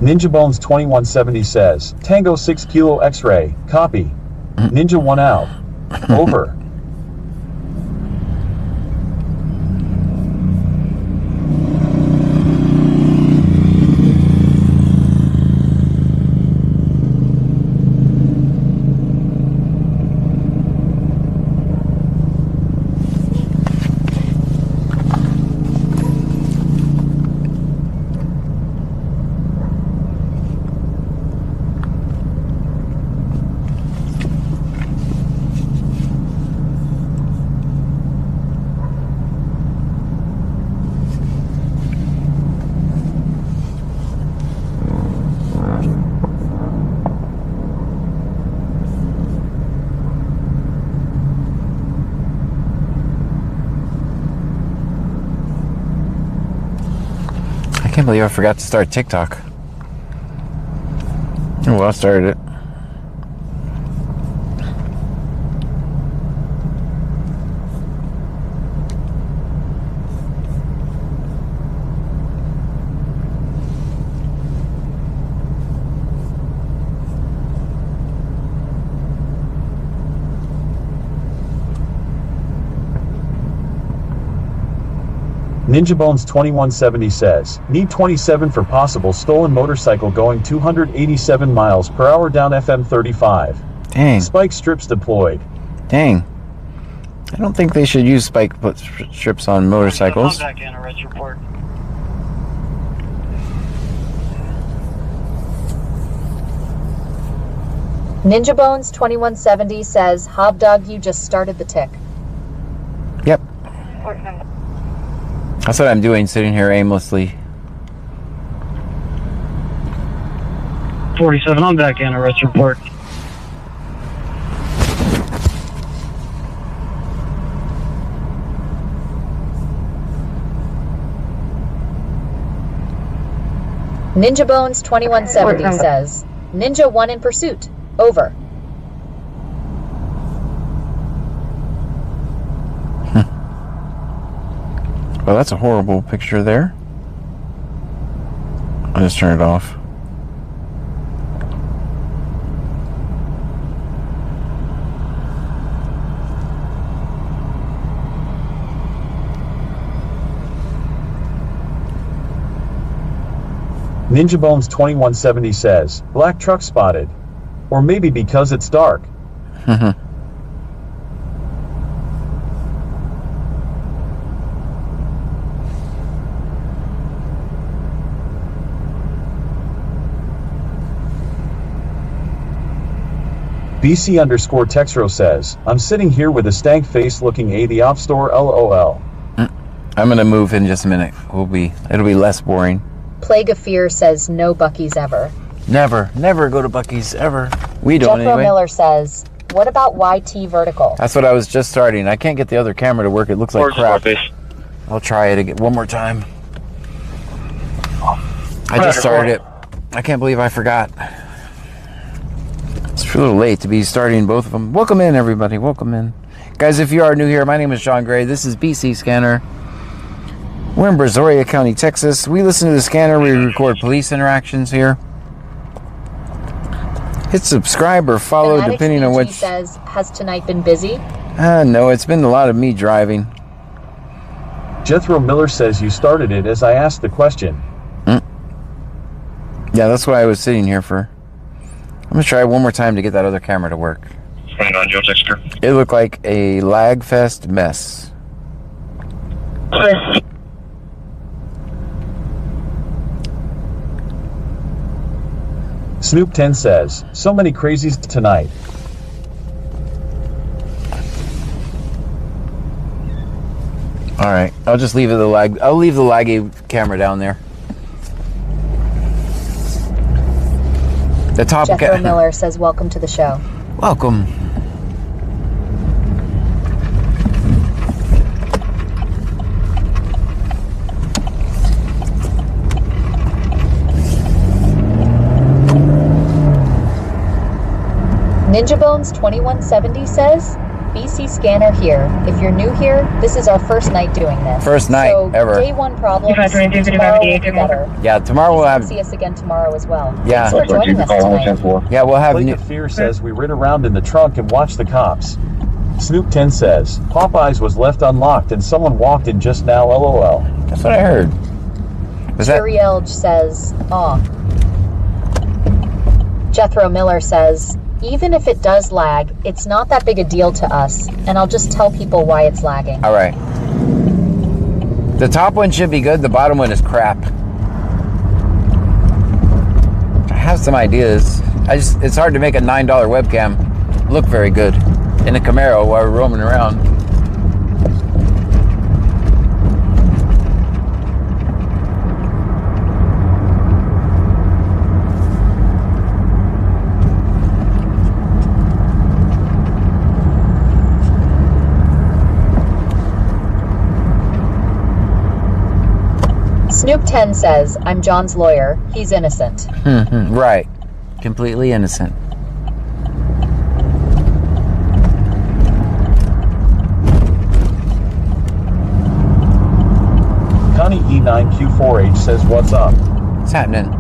Ninja Bones 2170 says, Tango 6 Kilo X-ray, copy. Ninja 1 out. Over.
Can't believe I forgot to start TikTok. Oh, well, I started it.
Ninja Bones 2170 says, need 27 for possible stolen motorcycle going 287 miles per hour down FM 35.
Dang.
Spike strips deployed.
Dang. I don't think they should use spike strips on motorcycles.
Back in, arrest report.
Ninja Bones 2170 says, Hobdog, you just started the tick.
Yep. That's what I'm doing, sitting here aimlessly.
47, I'm back in, arrest report.
Ninja Bones 2170 says, Ninja 1 in pursuit. Over.
Well, that's a horrible picture there. I'll just turn it off.
Ninja Bones 2170 says, black truck spotted. Or maybe because it's dark. BC underscore Texro says, I'm sitting here with a stank face looking a the op store LOL.
I'm gonna move in just a minute. It'll be less boring.
Plague of Fear says, no Buc-ee's ever.
Never go to Buc-ee's ever. We don't
Jethro
anyway.
Miller says, what about YT vertical?
That's what I was just starting. I can't get the other camera to work. It looks like crap. I'll try it again one more time. I just started it. I can't believe I forgot. It's a little late to be starting both of them. Welcome in, everybody. Welcome in. Guys, if you are new here, my name is John Gray. This is BC Scanner. We're in Brazoria County, Texas. We listen to the scanner. We record police interactions here. Hit subscribe or follow,
Fanatic
depending on
CG
which...
says, has tonight been busy?
No, it's been a lot of me driving.
Jethro Miller says you started it as I asked the question.
Yeah, that's why I was sitting here for. I'm going to try one more time to get that other camera to work.
Right on, Joe Texter.
It looked like a lag fest mess.
Snoop 10 says, so many crazies tonight.
Alright, I'll just leave it the lag. I'll leave the laggy camera down there. The top
Jethro Miller says, welcome to the show.
Welcome.
Ninja Bones 2170 says, BC Scanner here. If you're new here, this is our first night doing this.
First night ever.
Day one problems. Tomorrow will be better.
Yeah, tomorrow we'll have.
See us again tomorrow as well.
Yeah.
Thanks for joining us tonight.
Yeah, we'll have.
Plague of Fear says we rid around in the trunk and watch the cops. Snoop 10 says Popeyes was left unlocked and someone walked in just now. LOL.
That's what I heard. Was that?
Jerry Elge says, aw. Jethro Miller says, even if it does lag, it's not that big a deal to us, and I'll just tell people why it's lagging.
All right. The top one should be good. The bottom one is crap. I have some ideas. It's hard to make a $9 webcam look very good in a Camaro while we're roaming around.
Snoop 10 says, I'm John's lawyer. He's innocent.
Right. Completely innocent.
Connie E9Q4H says, what's up?
What's happening?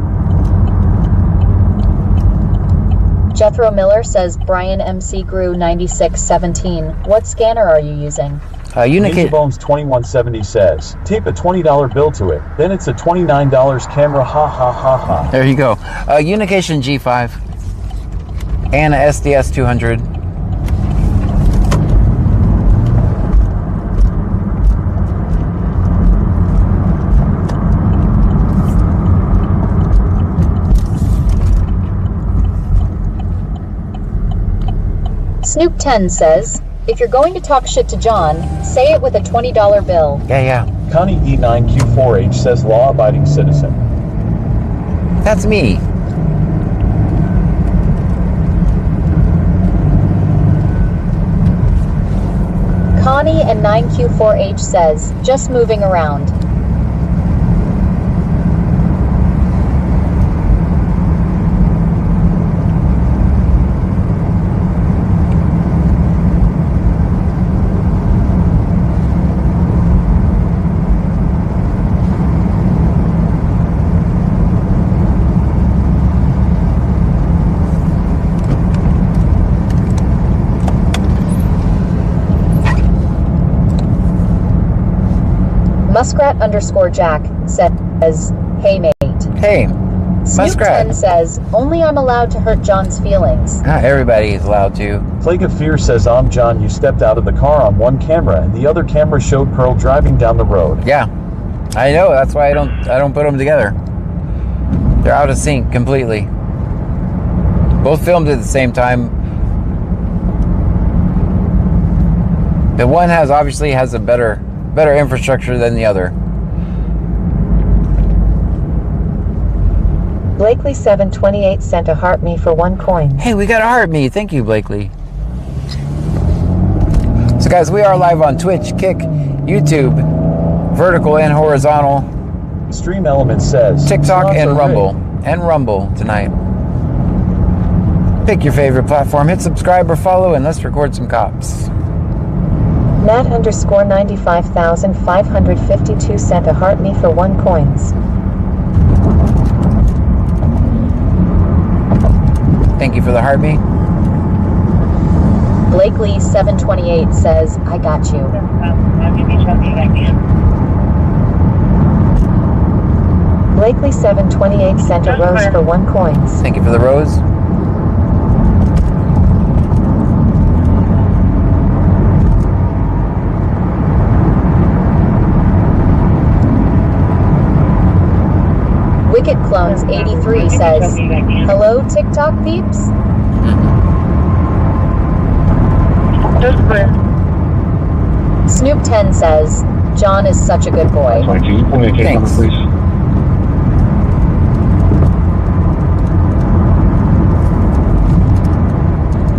Jethro Miller says, Brian MC Grew 9617. What scanner are you using?
Ninja Bones 2170 says, tape a $20 bill to it, then it's a $29 camera, ha ha ha ha.
There you go. Unication G5 and a SDS 200.
Snoop 10 says, if you're going to talk shit to John, say it with a $20 bill.
Yeah.
Connie E9Q4H says, law-abiding citizen.
That's me.
Connie and 9Q4H says, just moving around. Muskrat _ Jack says, hey mate.
Hey,
Snoop
Muskrat.
10 says, only I'm allowed to hurt John's feelings.
Not everybody is allowed to.
Plague of Fear says, John, you stepped out of the car on one camera and the other camera showed Pearl driving down the road.
Yeah, I know. That's why I don't put them together. They're out of sync completely. Both filmed at the same time. The one obviously has a better infrastructure than the other.
Blakely 728 sent a heart me for 1 coin.
Hey, we got a heart me. Thank you, Blakely. So guys, we are live on Twitch, Kick, YouTube, vertical and horizontal.
Stream Element says,
TikTok and Rumble. And Rumble tonight. Pick your favorite platform, hit subscribe or follow, and let's record some cops.
Nat _ 95,552 sent a heart me for 1 coins.
Thank you for the heart me.
Blakely 728 says, I got you.
Blakely 728 sent a rose for 1 coins.
Thank you for the rose.
Wicked Clones 83 says, hello TikTok peeps? Snoop 10 says, John is such a good boy.
Thanks.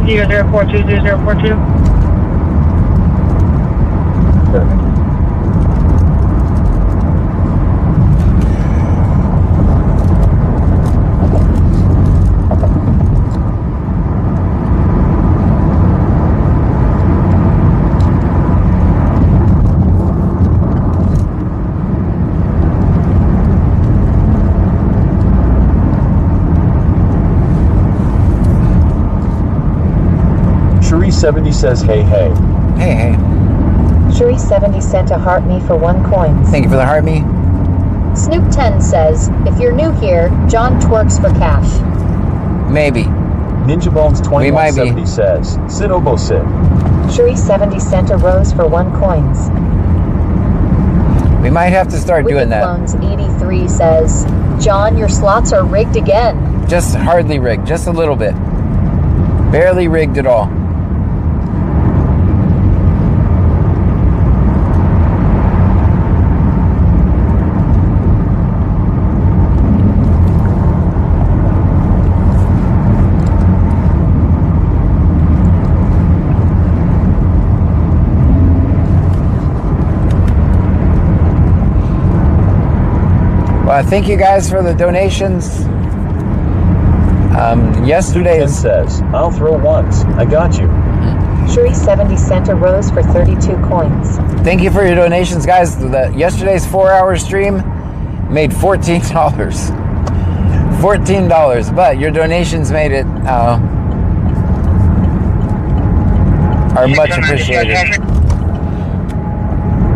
Zero 042.
Cherie 70 says, hey.
Hey.
Cherie 70 sent a heart me for 1 coins.
Thank you for the heart me.
Snoop 10 says, if you're new here, John twerks for cash.
Maybe.
Ninja Bones 2170 says, sit obo sit.
Cherie 70 sent a rose for 1 coins.
We might have to start doing that.
Clones 83 says, John, your slots are rigged again.
Just hardly rigged, just a little bit. Barely rigged at all. Thank you guys for the donations. Yesterday
says, I'll throw once. I got you.
Shuri 70 cent a rose for 32 coins.
Thank you for your donations, guys. Yesterday's 4-hour stream made $14. $14, but your donations made it are much appreciated.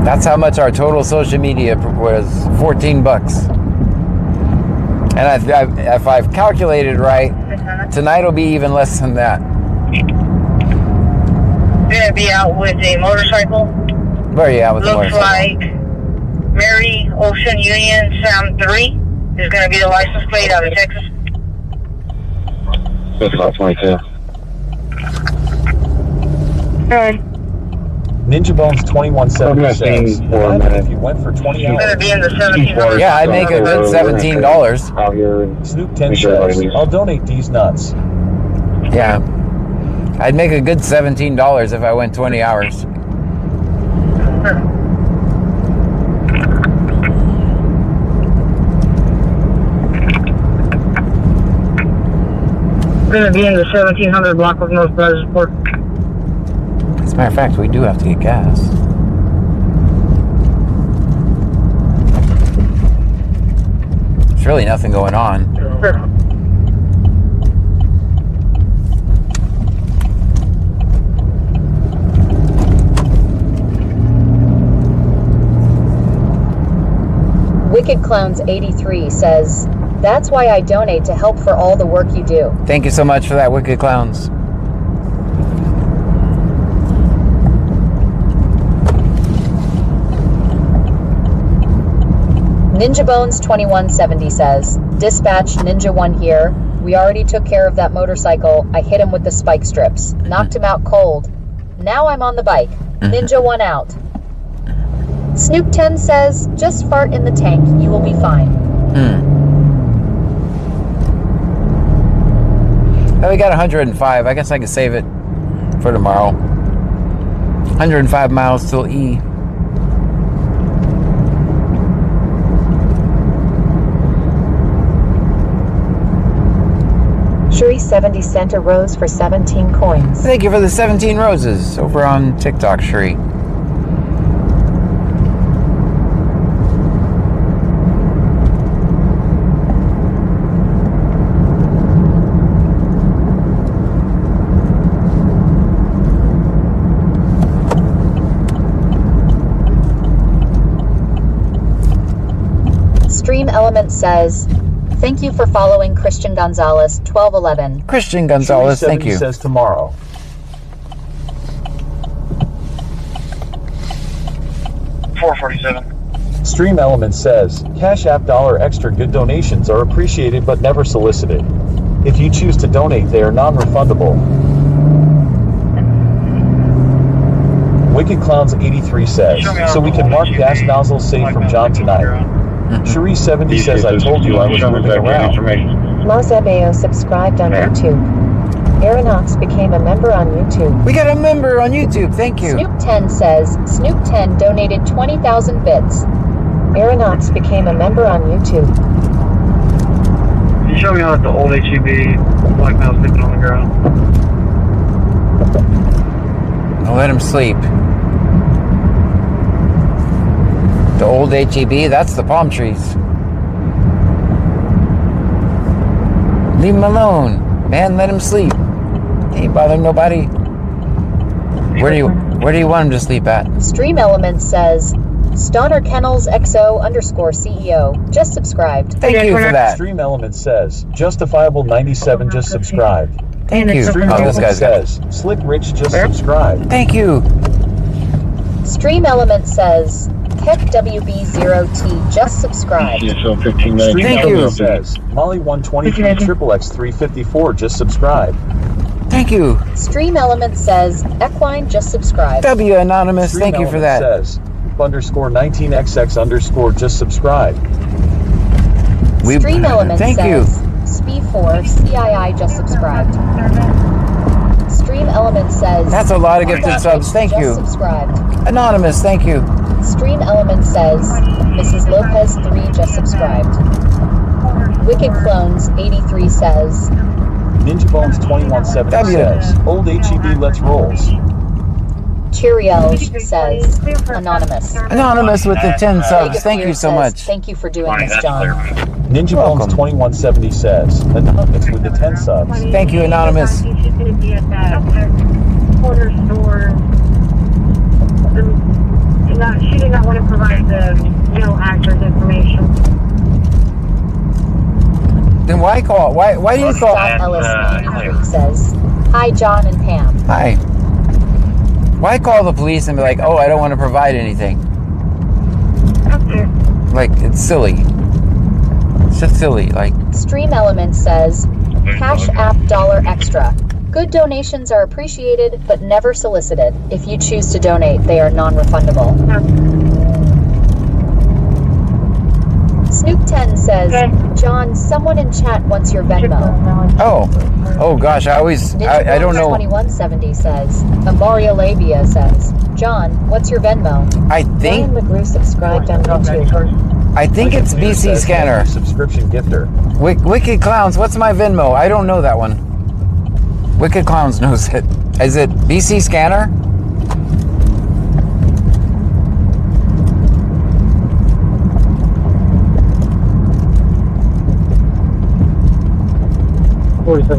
That's how much our total social media was, $14. And if I've calculated right, tonight will be even less than that.
Gonna be out with a motorcycle.
Where are you at with the
Looks
motorcycle?
like Mary Ocean Union Sam 3 is gonna be the license plate out of Texas.
That's about 22.
Good.
Ninja Bones 2170 says, if you went for 20 hours,
Gonna be in the 1700.
Yeah, I'd make a good $17.
Out here.
Snoop 10 says, I'll donate these nuts.
Yeah. I'd make a good $17 if I went 20 hours.
Gonna be in the 1700 block of North Brazoria.
As a matter of fact, we do have to get gas. There's really nothing going on.
Wicked Clowns 83 says, "That's why I donate, to help for all the work you do."
Thank you so much for that, Wicked Clowns.
Ninja Bones 2170 says, "Dispatch Ninja 1 here. We already took care of that motorcycle. I hit him with the spike strips. Knocked him out cold. Now I'm on the bike. Ninja 1 out." Snoop 10 says, "Just fart in the tank. You will be fine."
Oh, we got 105. I guess I could save it for tomorrow. 105 miles till E.
Shuri 70 cent a rose for 17 coins.
Thank you for the 17 roses over on TikTok, Shuri.
Stream Element says, "Thank you for following Christian Gonzalez 1211."
Christian Gonzalez, thank you.
Says tomorrow.
$4.47.
Stream Element says, Cash App dollar extra good donations are appreciated but never solicited. If you choose to donate, they are non-refundable. Wicked Clowns 83 says, so we can mark gas nozzles safe from John tonight. Cherie 70 says, I told you I was moving around.
Mozebeo subscribed on YouTube. Aeronauts became a member on YouTube.
We got a member on YouTube, thank you.
Snoop 10 says, Snoop 10 donated 20,000 bits.
Aeronauts became a member on YouTube.
Can you show me how the old HEB black mouse sleeping on the ground?
I'll let him sleep. The old HEB, that's the palm trees. Leave him alone. Man, let him sleep. He ain't bothering nobody. Where do you want him to sleep at?
Stream Element says, Stoner Kennels XO _ CEO just subscribed.
Thank you for that.
Stream Element says, Justifiable 97 just subscribed.
Thank you.
Stream
Oh, this
Element
guy's
says, Slick Rich just subscribed.
Thank you.
Stream Element says, Keck WB0T just subscribed.
Stream
Thank
Element
you.
says, Molly 123 XXX 354 just subscribed.
Thank you.
Stream Element says, Equine just subscribed.
W Anonymous,
Stream
thank you for
Element
that.
says, _19XX_ just subscribed.
Stream Element
thank you.
says, Speed4 CII just subscribed. Stream Element says,
That's a lot of gifted subs, thank
just
you.
subscribed.
Anonymous, thank you.
Stream Element says, Mrs. Lopez 3 just subscribed. Wicked Clones 83 says,
Ninja Bones 2170 says, Old HEB let's rolls.
Cheerios says, Anonymous.
Anonymous with the 10 subs. Thank you so much.
Thank you for doing this, John.
Ninja Bones 2170 says, Anonymous with the 10 subs.
Thank you, Anonymous.
She's going to be at that corner store. She did not want to provide the accurate information.
Then why call? Why do you call?
Scott Ellis 93 says, Hi, John and Pam.
Hi. Why call the police and be like, oh, I don't want to provide anything? Like, it's silly. It's just silly. Like,
Stream Element says, CashApp $1 extra. Good donations are appreciated, but never solicited. If you choose to donate, they are non-refundable. Snoop10 says, John, someone in chat wants your Venmo.
oh gosh, I don't know.
2170 says, Mario Labia says, John, what's your Venmo?
I think
Brian McGrew subscribed on YouTube.
I think it's BC Scanner.
Subscription gifter.
Wicked Clowns, what's my Venmo? I don't know that one. Wicked Clowns knows it. Is it BC Scanner?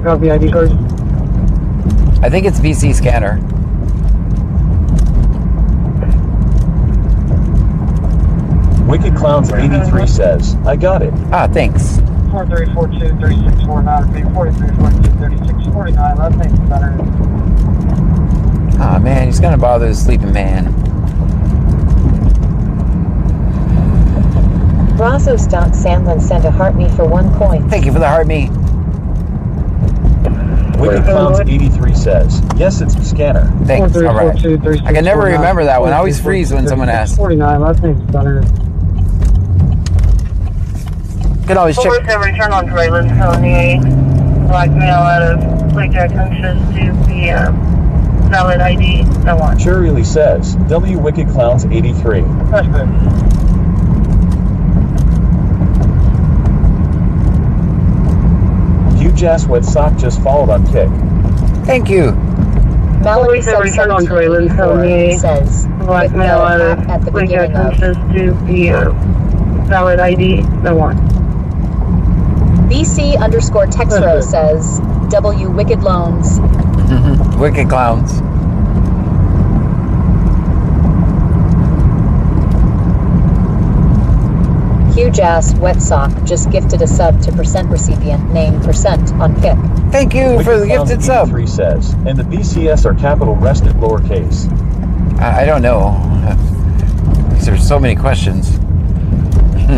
Copy ID card.
I think it's BC Scanner.
Wicked Clowns 83 says, I got it.
Ah, thanks.
4342 3649 4342 3649. Last name's better.
Ah, man, he's gonna bother the sleeping man.
Brazos.Sandlin sent a heart me for 1 coin.
Thank you for the heart me.
Wicked Clowns 83 says, yes, it's a scanner.
Thanks. All right. I can never remember that one. I always freeze when someone asks.
49. Last name's better.
You can always check.
Return on surveillance felony, blackmail out of Blackjack Hunches to the valid ID. No one.
Cheerily says, W Wicked Clowns 83.
That's good.
Huge ass wet sock just followed on kick.
Thank you.
Mallory
Return on surveillance felony,
says,
blackmail out of
at the
Blackjack
beginning of.
Hunches to the valid ID. No one.
BC_Texro says, W Wicked Loans.
Wicked Clowns.
Huge ass wet sock just gifted a sub to percent recipient name percent on kick.
Thank you
Wicked
for the
Clowns
gifted sub.
83 says, and the BCS are capital rested lowercase.
I don't know. There's so many questions.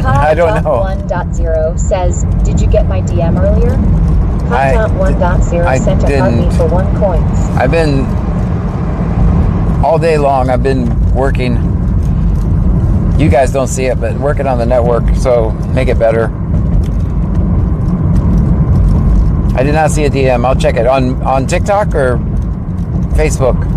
I don't know.
1.0 says, did you get my DM earlier?
Hot.1.0 sent a heart me for 1 coin.
I've been all day long. I've been working. You guys don't see it, but working on the network, so make it better. I did not see a DM. I'll check it on TikTok or Facebook.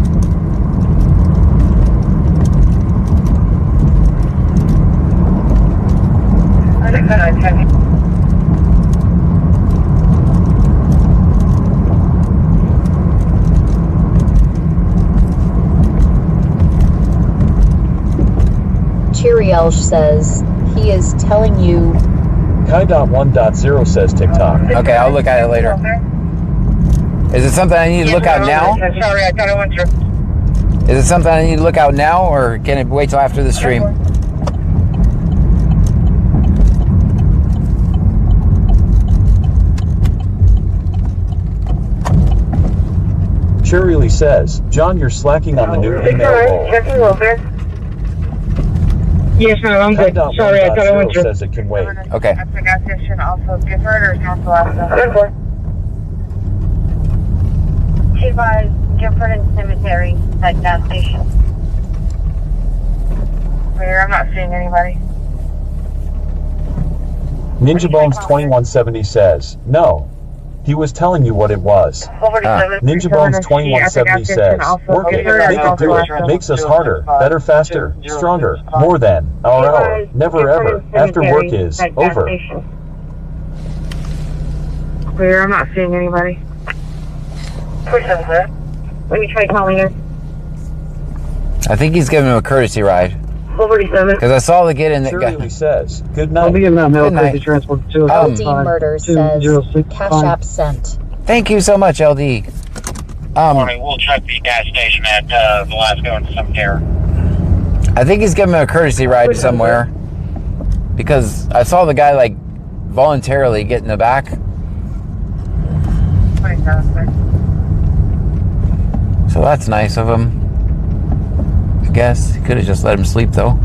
Cheerielsh says, he is telling you.
Kai.1.0 says TikTok.
Okay, I'll look at it later. Is it something I need to look out now?
Sorry, I thought I went through.
Is it something I need to look out now, or can it wait till after the stream?
Cheerily says, John, you're slacking on the new email roll.
Yes, ma'am, I'm good. Sorry, I thought I went through.
Says it can wait.
Okay.
At the gas station, also Gifford or North Alaska? She buys Gifford and Cemetery at gas station. Where I'm not seeing anybody.
Ninja Bones 2170 says, no. He was telling you what it was. Ninja Bones 2170 says, work it, make it do it, makes us harder, better, faster, stronger, more than, our hour, never ever, after work is over.
Clear, I'm not seeing anybody. Let me try calling her.
I think he's giving him a courtesy ride.
47.
Because I saw the kid in the
guy. Says, good night.
I'll be giving out mail crazy transport to
LD Murder says, CashApp sent.
Thank you so much, LD.
Morning, we'll check the gas station at Velasco and Cemetery.
I think he's giving him a courtesy ride somewhere. Because I saw the guy, like, voluntarily get in the back. So that's nice of him. I guess. He could have just let him sleep, though.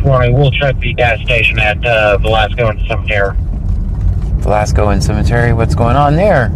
Morning, we'll check the gas station at Velasco and Cemetery.
Velasco and Cemetery, what's going on there?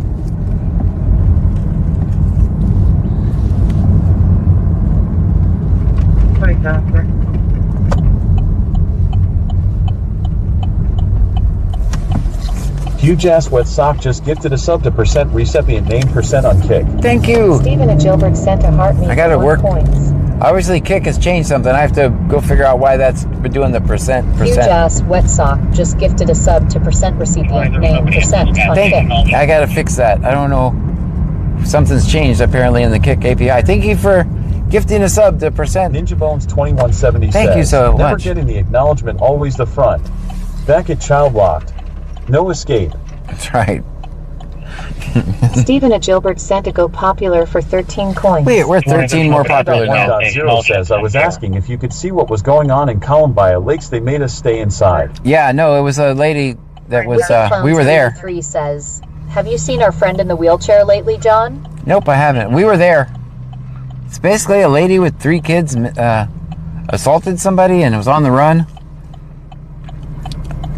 Huge ass wet sock just gifted a sub to percent recipient name percent on Kick.
Thank you.
Stephen at Gilbert sent a heart me.
I gotta work.
Points.
Obviously, Kick has changed something. I have to go figure out why that's doing the percent.
Huge ass wet sock just gifted a sub to percent recipient name percent on Kick.
I gotta fix that. I don't know. Something's changed apparently in the Kick API. Thank you for gifting a sub to percent.
Ninja Bones 2170
Thank
says,
you so
never
much.
getting the acknowledgement, always the front. Back at child locked. No escape.
That's right.
Stephen at Gilbert sent a go popular for 13 coins.
Wait, we're 13 more popular now.
1.0 says, I was asking if you could see what was going on in Columbia Lakes. They made us stay inside.
Yeah, no, it was a lady that was, we were there.
3 says, have you seen our friend in the wheelchair lately, John?
Nope, I haven't. We were there. It's basically a lady with 3 kids assaulted somebody and was on the run.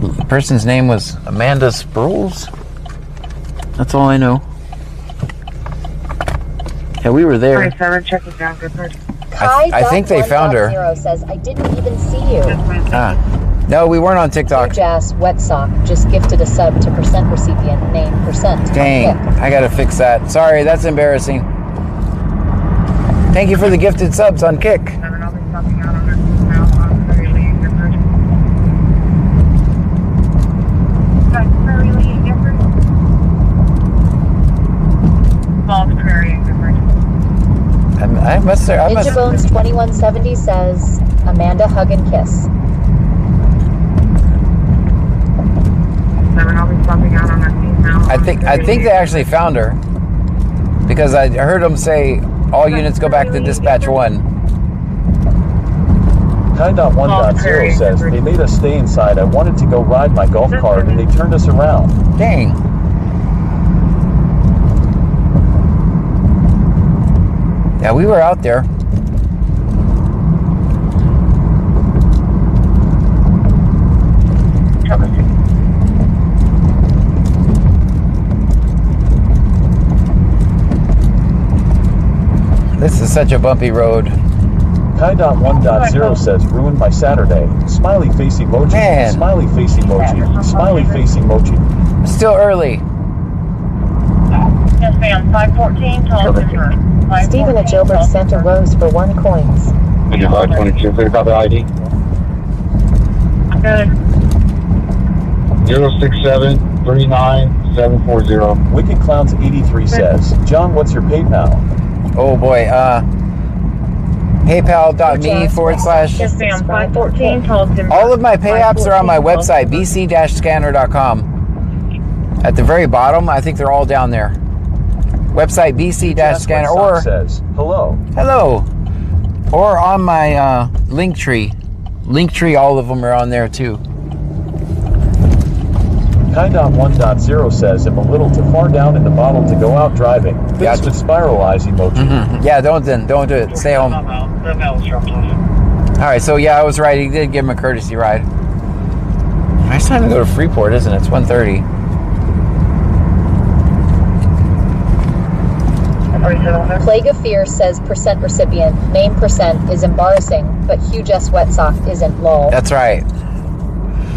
The person's name was Amanda Sproles. That's all I know. Yeah, we were there. I think they found her.
Zero says, I didn't even see you.
No, we weren't on TikTok.
Huge ass wet sock just gifted a sub to percent recipient name percent.
Dang, I gotta fix that. Sorry, that's embarrassing. Thank you for the gifted subs on Kick. I must say,
Ninja Bones 2170 says, Amanda hug and kiss.
I think they actually found her because I heard them say all units go back to dispatch 1.
Kind.1.0 says they made us stay inside. I wanted to go ride my golf cart and they turned us around.
Dang. Yeah, we were out there. This is such a bumpy road.
Kai.1.0 says ruined my Saturday. Smiley face emoji.
Man.
Smiley face emoji. Smiley face emoji.
Still early.
Yes, ma'am. 514 Tulsa.
Stephen at Gilbert sent a rose for 1 coins.
522, clear copy ID.
Good.
067-39740.
Wicked Clowns 83 says, John, what's your PayPal?
Oh boy, paypal.me /
Yes, ma'am. 514 Tulsa.
all of my pay apps are on my website, bc-scanner.com. At the very bottom, I think they're all down there. Website bc-scanner or
says hello,
or on my Linktree, all of them are on there too.
Kai.1.0 says I'm a little too far down in the bottle to go out driving. Thanks with spiral eyes emoji.
Yeah, don't do it. Stay home. All right, so yeah, I was right. He did give him a courtesy ride. It's time to go to Freeport, isn't it? It's 1:30.
Plague of Fear says percent recipient name percent is embarrassing, but huge S wet sock isn't lol.
That's right.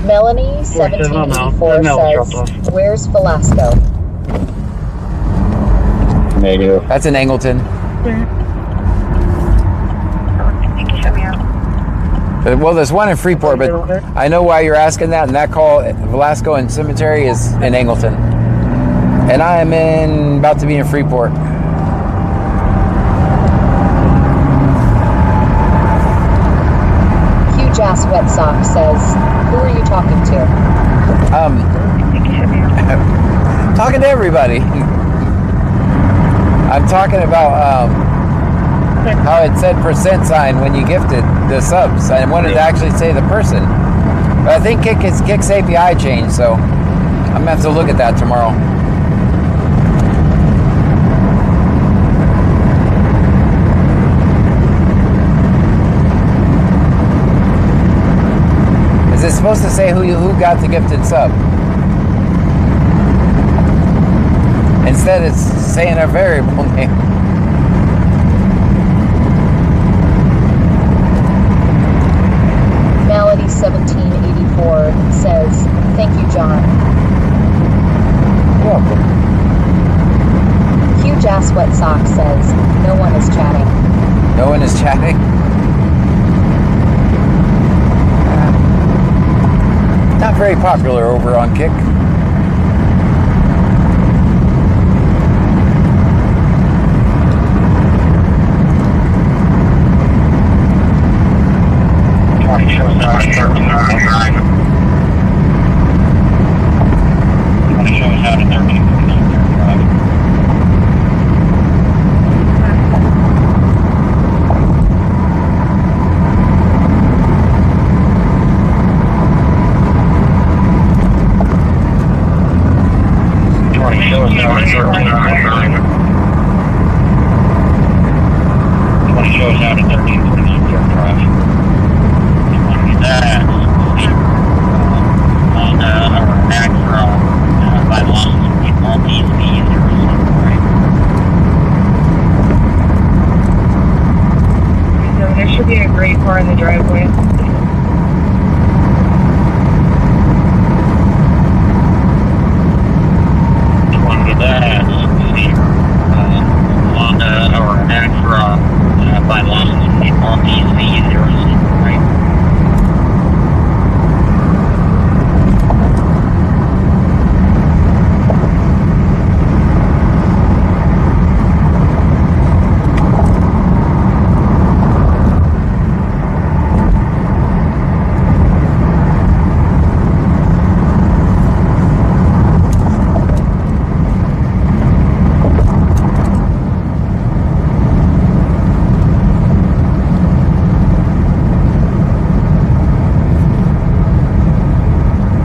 Melanie 1784 says, where's Velasco?
Negative.
That's in Angleton. Well, there's one in Freeport, but I know why you're asking that, and that call, Velasco and Cemetery, is in Angleton. And I am about to be in Freeport.
Huge ass wet sock says, who are you talking to?
Talking to everybody. I'm talking about how it said % sign when you gifted the subs. I wanted to actually say the person. But I think Kick's API changed, so I'm going to have to look at that tomorrow. Is it supposed to say who got the gifted sub? Instead, it's saying a variable name.
Melody 1784 says, thank you, John.
You're welcome.
Huge ass wet sock says, no one is chatting.
No one is chatting? Not very popular over on Kick.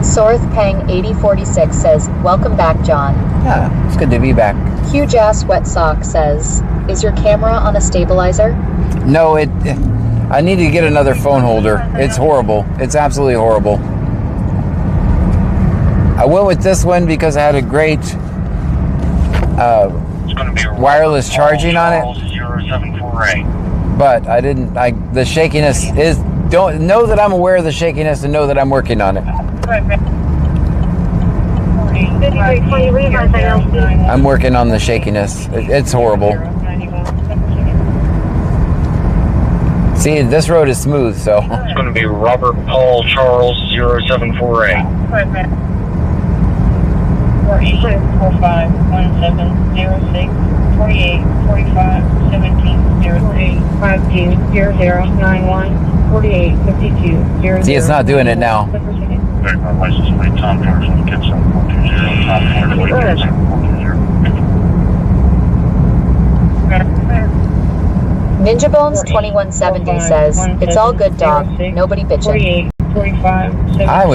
Sorth Pang 8046 says, welcome back, John.
Yeah, it's good to be back.
Huge ass wet sock says, is your camera on a stabilizer?
No, I need to get another phone holder. It's horrible. It's absolutely horrible. I went with this one because I had a great wireless charging on it. But I didn't, the shakiness is, don't know that I'm aware of the shakiness and know that I'm working on it. I'm working on the shakiness. It's horrible. See, this road is smooth, so.
It's going to be Robert Paul Charles 0748.
4852.
See, it's not doing it now.
Ninja Bones 2170 says, it's all good, dog. Nobody bitching.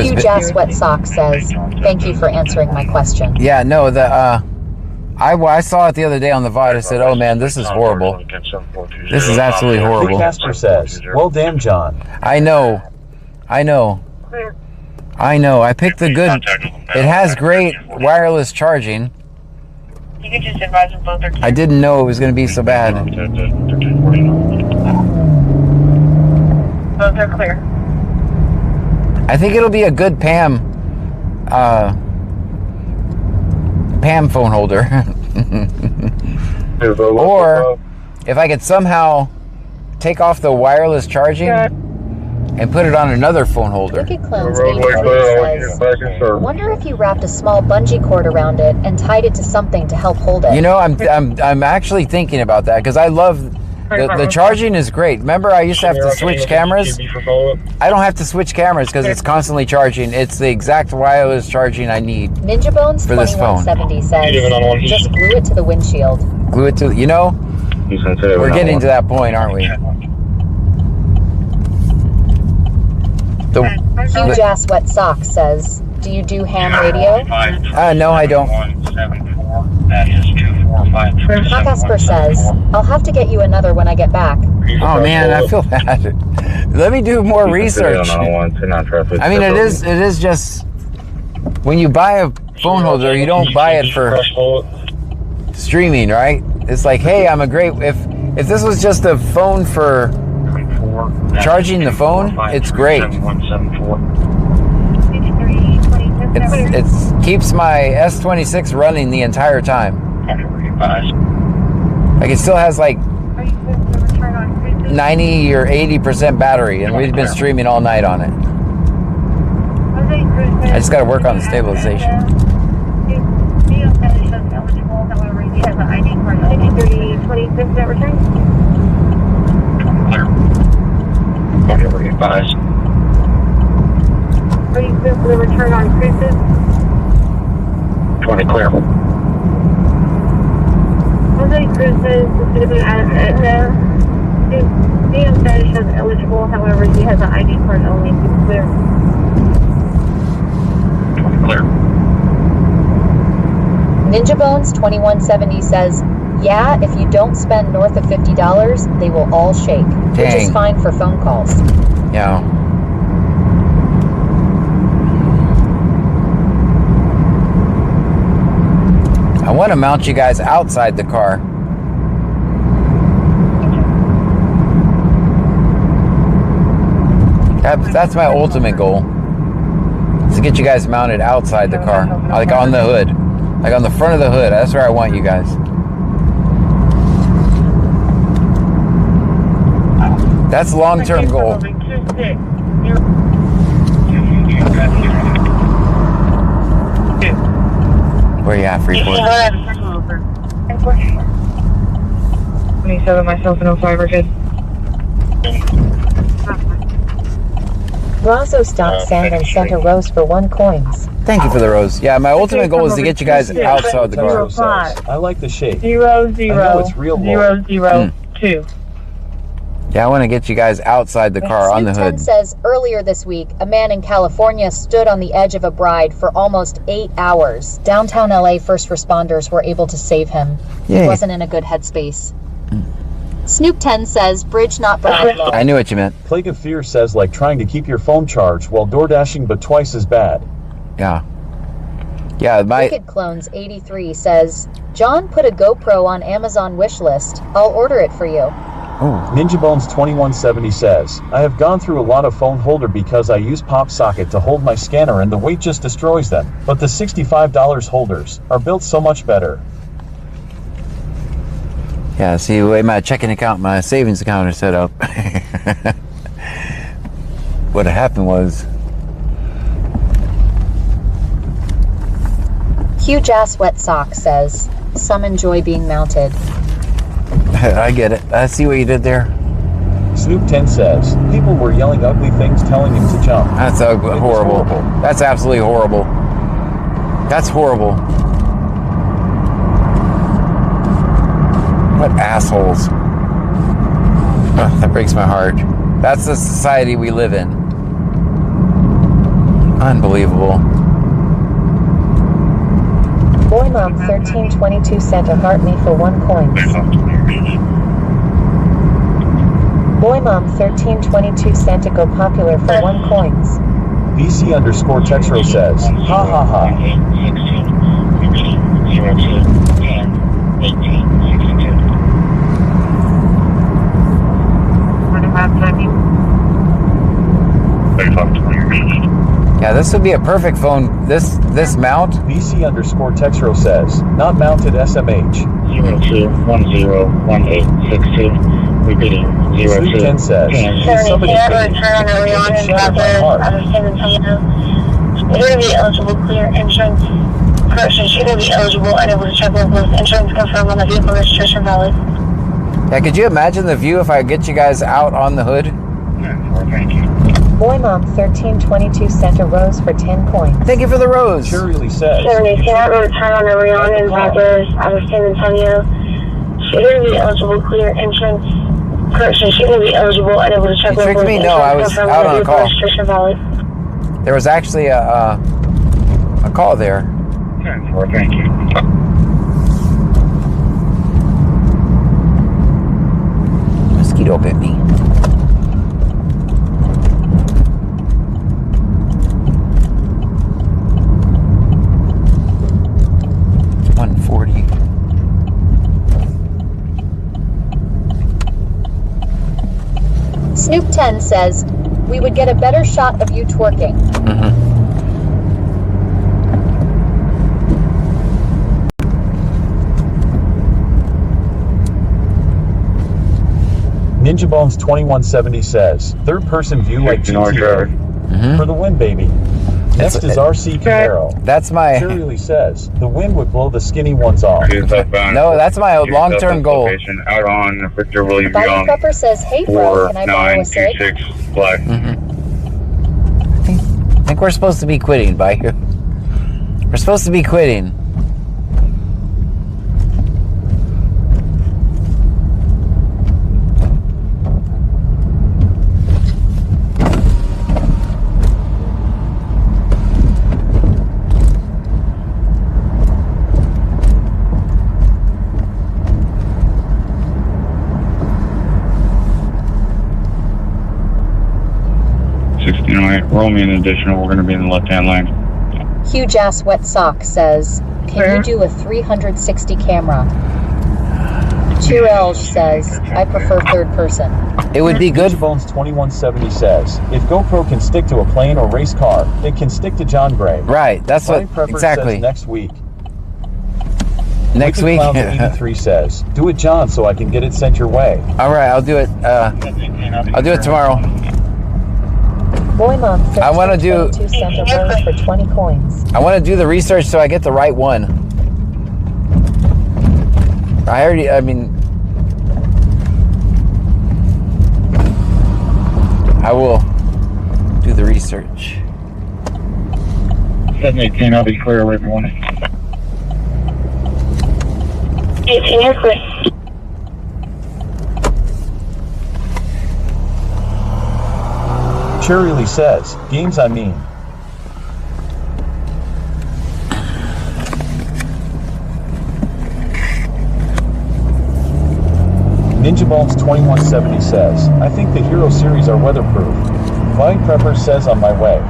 Huge ass wet sock says, thank you for answering my question.
Yeah, no, I saw it the other day on the VOD. I said, oh man, this is horrible. This is absolutely horrible.
Casper says, well, damn, John.
I know. I picked the good. It has great wireless charging.
You can just advise them both are.
I didn't know it was going to be so bad.
Both are clear.
I think it'll be a good Pam phone holder. Or if I could somehow take off the wireless charging and put it on another phone holder.
Wicked Clones 83 says, wonder if you wrapped a small bungee cord around it and tied it to something to help hold it.
You know, I'm actually thinking about that because I love the charging is great. Remember, I used to have to switch cameras. I don't have to switch cameras because it's constantly charging. It's the exact wireless charging I need.
Ninja Bones
for this phone.
2170 says, just glue it to the windshield.
Glue it to, you know, we're getting to that point, aren't we?
Huge Ass Wet Sock says, do you do ham radio?
No, I don't.
Casper says, I'll have to get you another when I get back.
Oh man, I feel bad. Let me do more research. I mean, it is just, when you buy a phone holder, you don't buy it for streaming, right? It's like, hey, if this was just a phone for charging the phone, it's great. It keeps my S26 running the entire time. Like it still has like 90 or 80% battery, and we've been streaming all night on it. I just got to work on the stabilization.
Are you good for the return on cruises?
20 clear.
Jose Cruises is going to be DM says he is eligible, however, he has an ID card only. He's clear.
20 clear.
Ninja Bones 2170 says, yeah, if you don't spend north of $50, they will all shake.
Dang.
Which is fine for phone calls.
Yeah. I want to mount you guys outside the car. That's my ultimate goal. Is to get you guys mounted outside the car. Like on the hood. Like on the front of the hood. That's where I want you guys. That's a long-term goal. Where you at, Freeport?
27 myself and 05 are good.
Brazo stopped sand and sent a rose for 1 coins.
Thank you for the rose. Yeah, my ultimate goal is to get you guys outside the car.
I like the shape.
0 0
I know it's real low.
0 0 2.
Yeah, I want to get you guys outside the car on the hood.
Says earlier this week, a man in California stood on the edge of a bride for almost 8 hours. Downtown LA first responders were able to save him.
Yay.
He wasn't in a good headspace. Snoop 10 says, bridge not bride law.
I knew what you meant.
Plague of Fear says like trying to keep your phone charged while door dashing, but twice as bad.
Yeah. Yeah,
Wicked Clones 83 says, John put a GoPro on Amazon wish list. I'll order it for you.
Ninja Bones 2170 says, I have gone through a lot of phone holder because I use pop socket to hold my scanner and the weight just destroys them. But the $65 holders are built so much better.
Yeah, see the way my checking account, my savings account is set up. What happened was...
Huge Ass Wet Sock says, some enjoy being mounted.
I get it. I see what you did there.
Snoop 10 says, people were yelling ugly things telling him to jump.
That's horrible. That's absolutely horrible. That's horrible. What assholes. Oh, that breaks my heart. That's the society we live in. Unbelievable.
Boy Mom 1322 sent a heart me for 1 coin. Boy Mom 1322 sent a go popular for 1 coins.
BC_Texro says, ha ha ha.
Yeah, this would be a perfect phone. This mount.
BC_Texro says, not mounted SMH.
02101862. Repeating,
10 says, somebody
return on the Leon and Brazoria out of San Antonio. You're going to be eligible clear insurance. Correction, you're going to be eligible and able to check with insurance confirmed on the vehicle registration valid.
Yeah, could you imagine the view if I get you guys out on the hood?
Thank you.
Boy Mom 1322 sent a rose for 10 coins.
Thank you for the rose.
Cheerily says,
70, return on the Leon and Brazoria out of San Antonio. You're going to be eligible clear insurance. Correction, she's going to be eligible and able to check with
tricked me? No, I was out on a call. There was actually a call there.
Thank you.
Mosquito bit me. It's 140.
Snoop 10 says, we would get a better shot of you twerking.
Ninja Bones 2170 says, third person view like GTA. For the win, baby. Next is RC Camaro.
That's my...
Cheerily says, the wind would blow the skinny ones off.
No, that's my long-term goal.
Out on Victor William
Bobby
Young.
Pepper says, hey bro, can I borrow a cig?
4926 Black.
I think we're supposed to be quitting, Bayou. We're supposed to be quitting.
Roll me an additional. We're going to be in the left-hand lane.
Huge ass wet sock says, can you do a 360 camera? Chirel says, I prefer third person.
It would be good.
Bones 2170 says, if GoPro can stick to a plane or race car, it can stick to John Gray.
Right, that's what, exactly.
Says next week.
Next week?
83 says, do it, John, so I can get it sent your way.
All right, I'll do it. I'll do it tomorrow.
Boy Mom
I want to do.
sent a rose for 20 coins.
I want to do the research so I get the right one. I mean, I will do the research.
718, I'll be clear with everyone.
18, you're clear.
Cheerily says, games I mean. Ninja Bones 2170 says, I think the Hero series are weatherproof. Vine Prepper says on my way.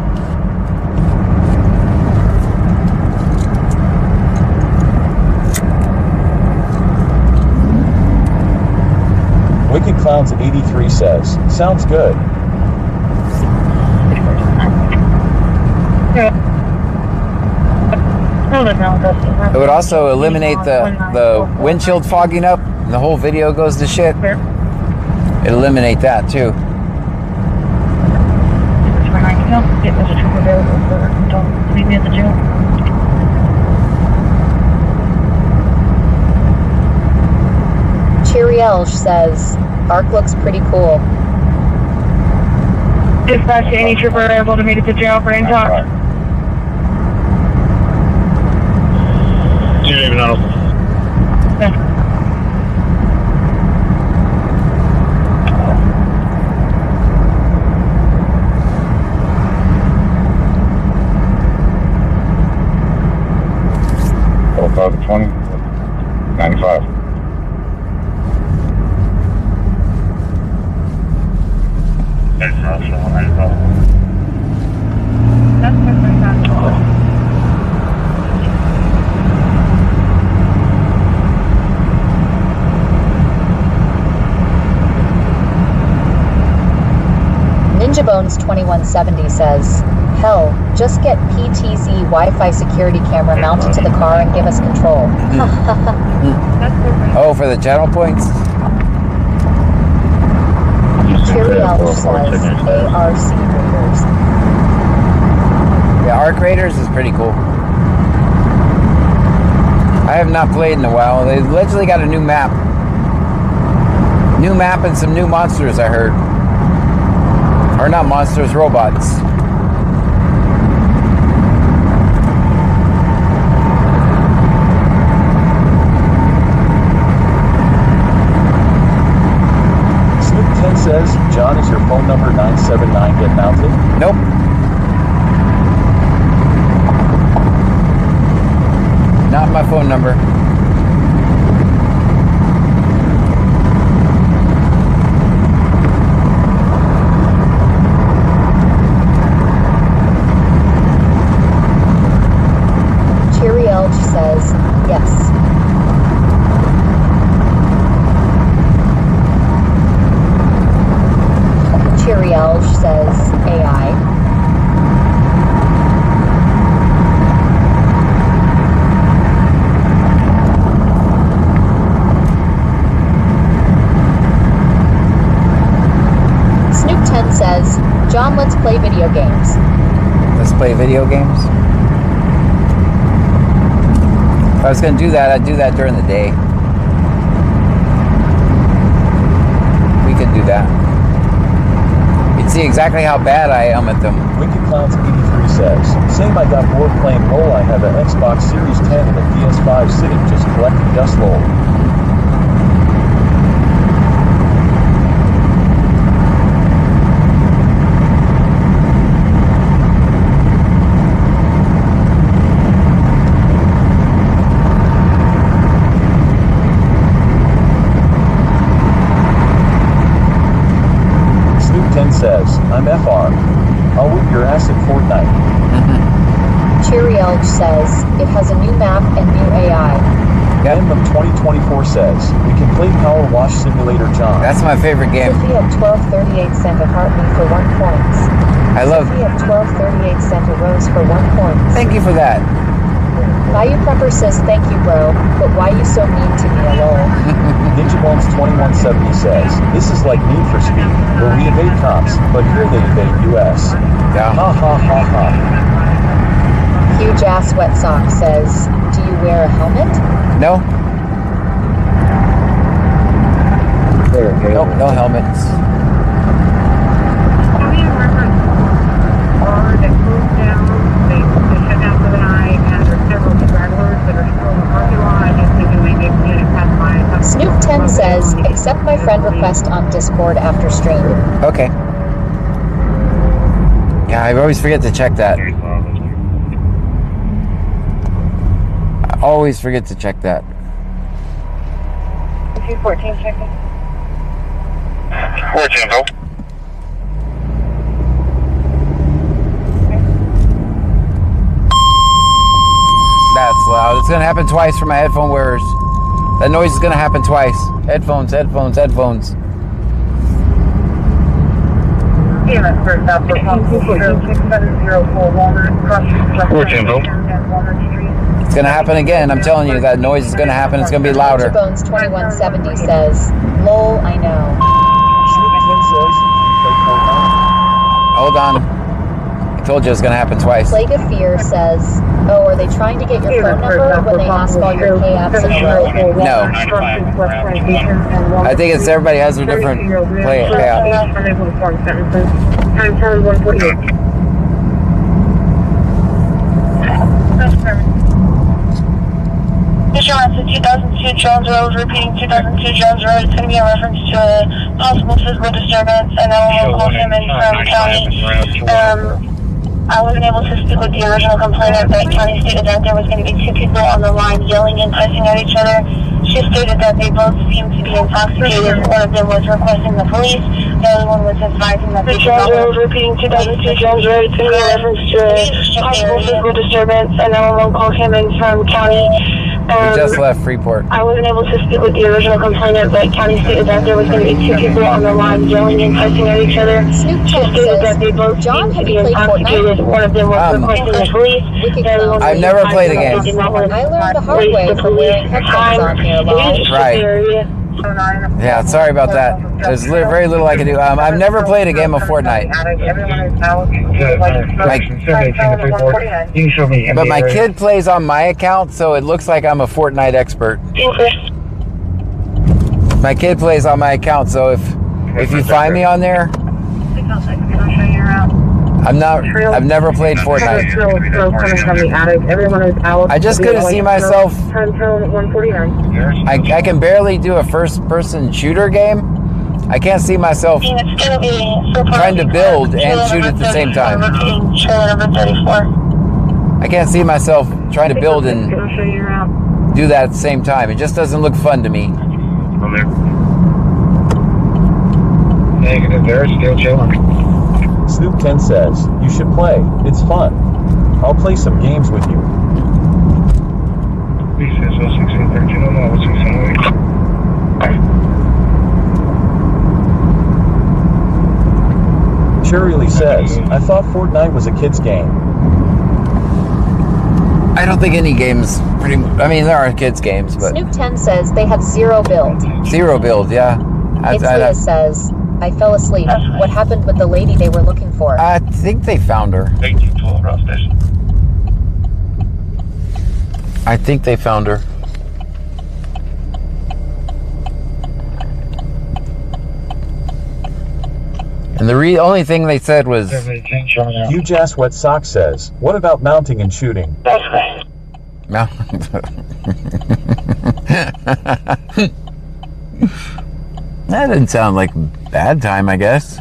Wicked Clowns 83 says, sounds good.
It would also eliminate the windshield fogging up and the whole video goes to shit. It'd eliminate that too.
Chiriel says, Arc looks pretty cool.
Dispatch to any trooper able to meet at the jail for intox.
Do you even know? Oh, 20, 95.
Ninja Bones 2170 says, Hell, just get PTZ Wi-Fi security camera mounted to the car and give us control.
Oh, for the channel points?
Cherry Elch says ARC Raiders.
Yeah, Arc Raiders is pretty cool. I have not played in a while. They literally got a new map. New map and some new monsters, I heard. Or not monsters, robots.
Snoop 10 says, John, is your phone number 979 get mounted?
Nope. Not my phone number.
Cherry Elch says yes. Cherry Elch says AI. Snoop 10 says, John, let's play video games.
Let's play video games. If I was going to do that, I'd do that during the day. We could do that. You'd see exactly how bad I am at them.
Wicked Clowns 83 says, same, I got bored playing LOL. I have an Xbox Series 10 and a PS5 sitting just collecting dust. LOL. Says, I'm FR. I'll whip your ass in Fortnite.
Cherry Elch says, it has a new map and new AI.
Minimum 2024 says, we can play Power Wash Simulator, John.
That's my favorite game.
Sophie at 1238 sent a heart me for 1 point.
I love
Sophie at 1238 sent a rose for 1 point.
Thank you for that.
Bayou Prepper says, thank you, bro, but why you so mean to me, lol?
Ninjabones 2170 says, this is like Need for Speed, where we evade cops, but here they evade US.
Yeah.
Ha ha ha ha.
Huge Ass Wet Sock says, do you wear a helmet?
No. Nope, no helmets.
Snoop 10 says, accept my friend request on Discord after stream.
Okay. Yeah, I always forget to check that. I always forget to check that.
14 seconds.
14, go.
That's loud. It's gonna happen twice for my headphone wearers. That noise is gonna happen twice. Headphones, headphones, headphones. It's gonna happen again. I'm telling you, that noise is gonna happen. It's gonna be louder.
Bones 2170 says, lol, I know.
Hold on. I told you it was gonna happen twice.
Plague of Fear says, oh, are they trying to get your phone number when they ask all your pay-apps in a row?
No. I think it's everybody has a different payout.
It's 2002 Jones Road, repeating 2002 Jones Road. It's going to be in reference to a possible physical disturbance, and then we'll call him in from county. I wasn't able to speak with the original complainant, but county stated that there was going to be 2 people on the line yelling and cussing at each other. She stated that they both seemed to be intoxicated. One of them was requesting the police. The other one was advising that they should not... Jones Road, repeating 2002 Jones Road. It's going to be in reference to a possible physical disturbance, and then we'll call him in from county.
We just left Freeport.
I wasn't able to speak with the original complainant, but county stated that there was going to be two people on the line yelling and cussing at each other.
Snoop
She
Chan
stated that
says,
they both
John,
seemed
have
to be
you played
intoxicated.
Fortnite?
One of them was requesting the police.
Wicked
The other one
Clown.
I've never played a game.
I learned the hard way from wearing headphones on here, lol.
Right. Yeah, sorry about that. There's very little I can do. I've never played a game of Fortnite. But my kid plays on my account, so it looks like I'm a Fortnite expert. My kid plays on my account, so if you find me on there, I've never played Fortnite. I just couldn't see myself. I can barely do a first-person shooter game. I can't see myself trying to build and shoot at the same time. I can't see myself trying to build and do that at the same time. It just doesn't look fun to me.
Negative, they're still chilling.
Snoop 10 says, you should play. It's fun. I'll play some games with you. Cherry Lee says, I thought Fortnite was a kid's game.
I don't think any games pretty much, I mean, there are kids games, but
Snoop 10 says they have zero build.
zero build, yeah.
Leah says, I fell asleep. What happened with the lady they were looking for?
I think they found her. I think they found her. And the only thing they said was...
Huge Ass Wet Sock says, what about mounting and shooting?
No. That didn't sound like bad time, I guess.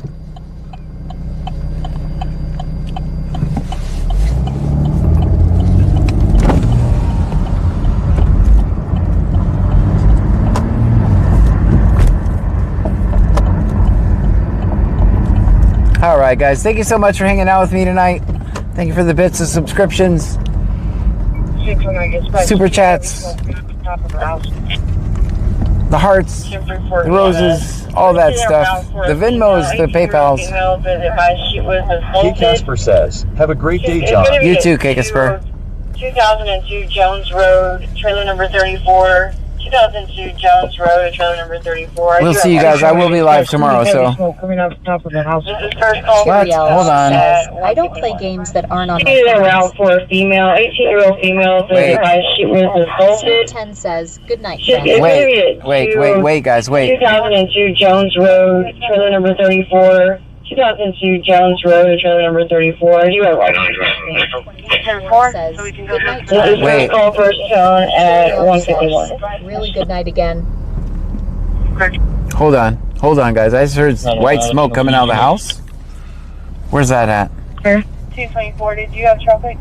All right, guys. Thank you so much for hanging out with me tonight. Thank you for the bits of subscriptions, super chats, the hearts, the roses, all that stuff. The Venmos, the PayPals.
K. Casper says, have a great day, John.
You too, K. Casper.
2002 Jones Road, trailer number 34. 2002 Jones Road, trailer number 34.
We'll see you guys. I will be live tomorrow, so.
Coming up top of the house. This is first
What? Hold on.
I don't play games that aren't on my
She's
phone.
around for a female, 18-year-old female.
Wait.
She was assaulted.
10 says, good night,
Just
friend.
Wait, guys, wait.
2002 Jones Road, trailer number 34. 2002 Jones Road, trailer number 34. You are right.
Says, good night,
This is
Wait.
first call first tone at 151.
really good night again.
Hold on, guys. I just heard white smoke coming out of the house. Where's that at?
224, did you have traffic?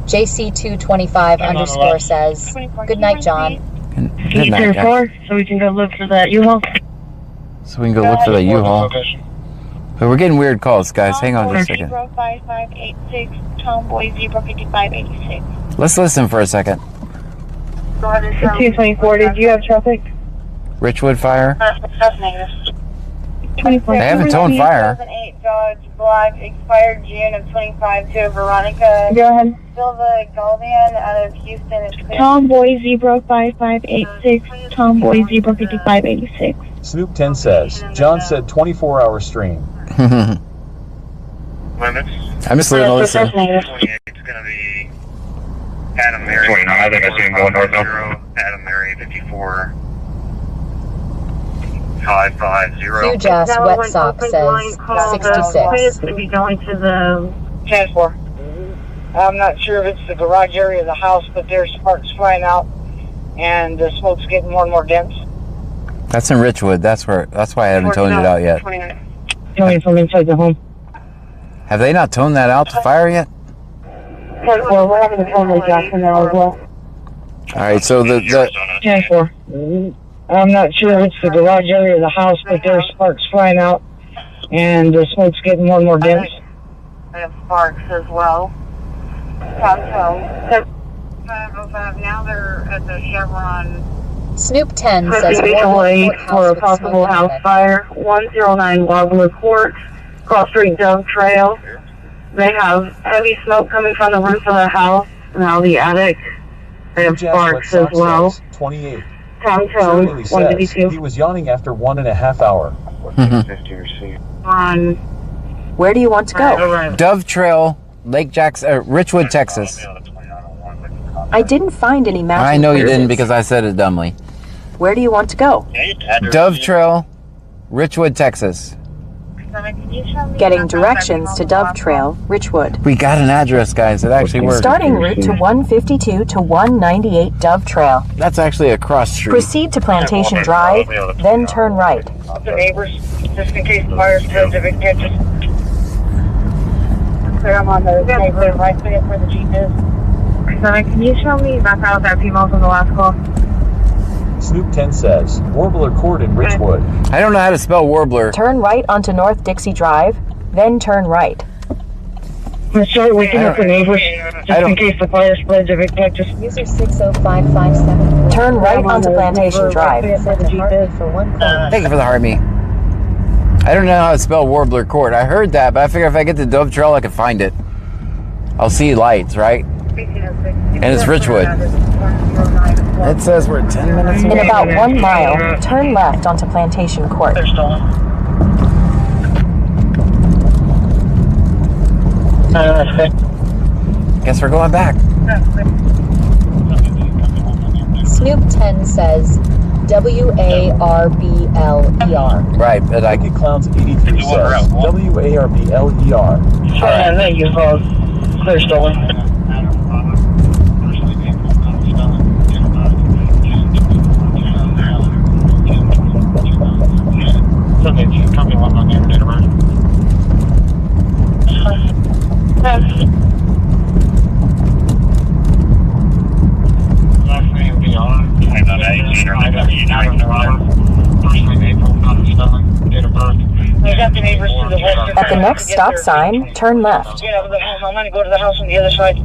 JC225 underscore says, good night, John.
Good night, guys.
So we can go look for that U-Haul.
So we can go look for the U-Haul. But we're getting weird calls, guys. Hang on just a second.
5586, Tomboy Zebra 5586.
Let's listen for a second.
224, did you have traffic?
Richwood Fire.
That's negative.
They haven't toned fire.
2008 Dodge Black, expired June of 25 to Veronica.
Go ahead.
Silva Galvian out of Houston. It's clear.
Tomboy Zebra 5586. Tomboy Zebra 5586.
Snoop 10 says, John said 24-hour stream.
Limits.
I'm just leaving a listen.
28 is going to be Adam Mary. 29, I think I see him going north now. Adam Mary 54. 550.
Huge ass wet sock says, 66.
To be going to the transport. I'm not sure if it's the garage area of the house, but there's sparks flying out, and the smoke's getting more and more dense.
That's in Richwood. That's why I haven't toned it out yet.
Coming from inside the home.
Have they not toned that out to fire yet?
Well, we're having a phone Jackson now as well.
All right. So the
10-4. I'm not sure if it's the garage area of the house, but there's sparks flying out, and the smoke's getting more and more dense. I have sparks as well. 505. Now they're at the Chevron.
Snoop 10 says
Recently for a possible house fire. 109 Wobbler Court, Cross Street Dove Trail. They have heavy smoke coming from the roof of the house. Now the attic. They have sparks as well.
28.
Town code
Shirley says
152.
he was yawning after 1.5 hours.
On
Where do you want to go?
Dove Trail, Lake Jackson, Richwood, Texas.
I didn't find any matching
I know you
places.
didn't because I said it dumbly.
Where do you want to go?
Dove Trail, Richwood, Texas.
Getting directions to Dove Trail, Richwood.
We got an address, guys. It actually works.
Starting route to 152 to 198 Dove Trail.
That's actually a cross street.
Proceed to Plantation Drive, then turn right.
The neighbors, just in case the fires spreads, if it catches. Clear them on the neighborhood right there where the Jeep is.
Sorry, can you show me back out that female from the last call?
Snoop 10 says, Warbler Court in Richwood.
I don't know how to spell warbler.
Turn right onto North Dixie Drive, then turn right.
I'm sorry, waking up the neighbors, just in case the fire spreads, if it catches.
User 605574. Turn right onto Plantation Drive.
Thank you for the heart me. I don't know how to spell Warbler Court. I heard that, but I figure if I get to Dove Trail, I can find it. I'll see lights, right? And it's Richwood. It says we're 10 minutes away.
In about 1 mile, turn left onto Plantation Court.
Guess we're going back.
Snoop 10 says WARBLER.
Right, but I
Wicked Clowns 83 says WARBLER.
Alright, thank you, folks. Clear stolen.
Company one on the internet around. Last name be on. I'm not 18 or 19 hours. First name April, not a spelling, date of birth.
We got the neighbors to the west.
At the next stop sign, turn left.
Get out of the home. I'm going to go to the house on the other side.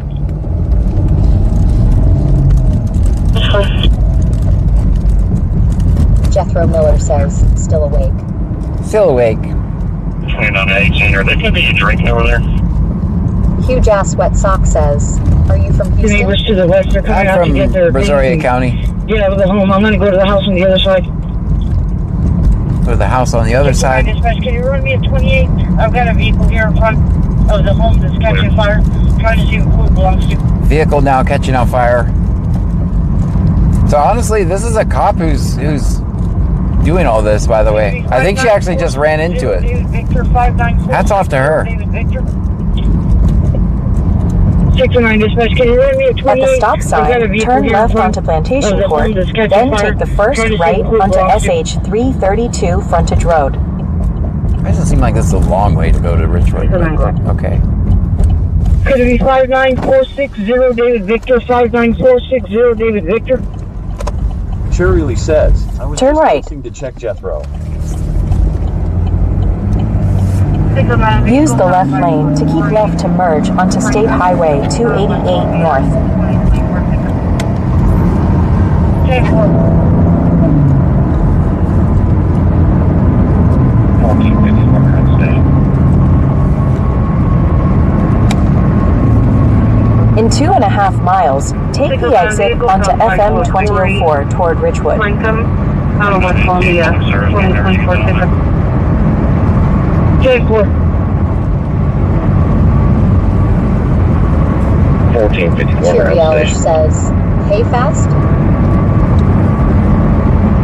Jethro Miller says, still awake.
Still awake.
29 to 18. Are they going to be drinking over there?
Huge Ass Wet Sock says, are you from
The
Houston?
neighbors to the west are coming out
I'm
to get
from
their
Brazoria County.
Get out of the home. I'm going to go to the house on the other side.
Go to the house on the other side.
Dispatch, can you run me at 28? I've got a vehicle here in front of the home that's catching fire. Trying to see who it belongs to.
Vehicle now catching on fire. So honestly, this is a cop who's doing all this, by the way. I think she actually just ran into it. Hats off to her.
609 dispatch, can you run me at 28?
At the stop sign, turn left onto Plantation Court, then take the first right onto SH 332 Frontage Road.
It doesn't seem like this is a long way to go to Richwood. Okay.
Could it be 59460 David Victor? 59460 David Victor?
Shirley says, I was
Turn
just
right.
posting to check Jethro.
Use the left lane to keep left to merge onto State Highway 288 North. In 2.5 miles, take the exit onto FM 2004 toward Richwood.
Out of West Columbia, 2024 different. J4.
1454.
Curiel says, hey fast?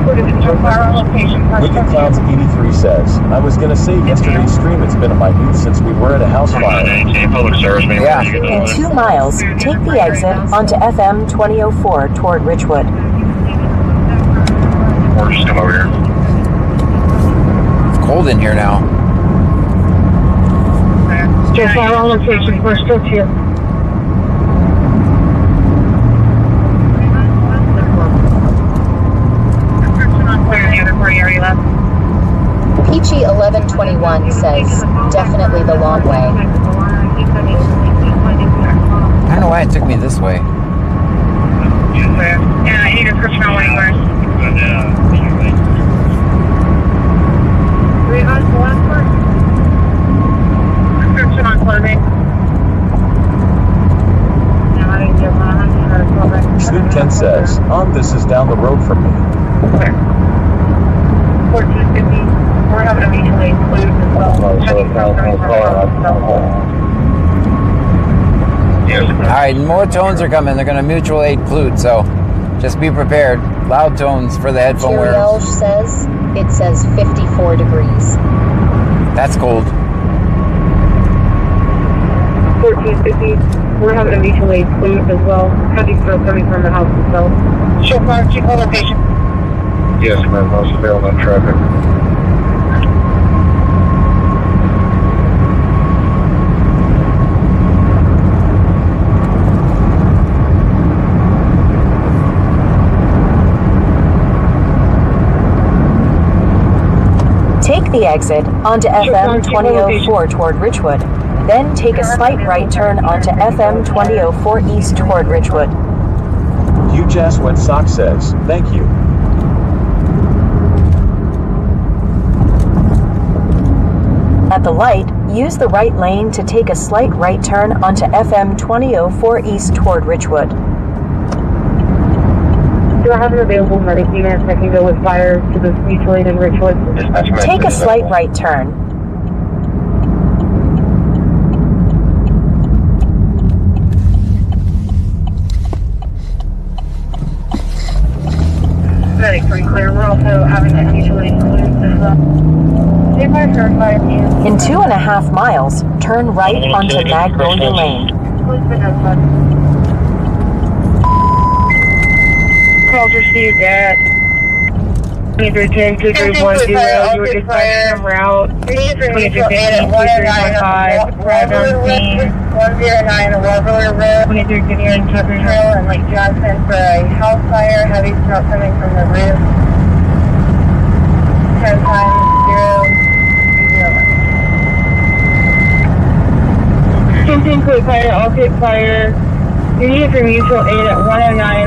Wicked Clowns 83 says, I was going to say yesterday's stream, it's been in my news since we were at a house fire.
Yeah.
In 2 miles, take the exit onto FM 2004 toward Richwood.
Or just come over here.
It's cold in here now.
Just our own location, we're still here.
Peachy 1121 says, definitely the long way.
I don't know why it took me this way.
clear. Yeah, any description on what he wears? Description on clothing.
Snoop 10 says, this is down the road from me.
Clear. 1450. We're having a mutually include as well.
Alright, more tones are coming. They're going to mutual aid flute, so just be prepared. Loud tones for the headphone wearers.
Elge says, it says 54 degrees.
That's cold.
1450. We're having a mutual aid flute as well. Heavy stroke coming from the house itself. Show fire, keep on location.
Yes, ma'am. Most available on traffic.
Take the exit onto FM 2004 toward Richwood. Then take a slight right turn onto FM 2004 east toward Richwood.
Hugh Jazz Wet Sock says, thank you.
At the light, use the right lane to take a slight right turn onto FM 2004 east toward Richwood.
Do I have an available medic unit that can go with fire to the mutual aid in Richwood?
Take a slight right turn.
Medic pretty clear. We're also having a mutual aid included as well.
In 2.5 miles, turn right onto Magnolia Lane.
Calls received at 2310 2310. You were dispatched from route 2315 2315. Arrived on scene 109 Waverly Road 2315 Trail and Lake Johnson for a house fire. Heavy smoke coming from the roof. 10 times 0. Quick fire, all quick fire. You need for mutual aid at 109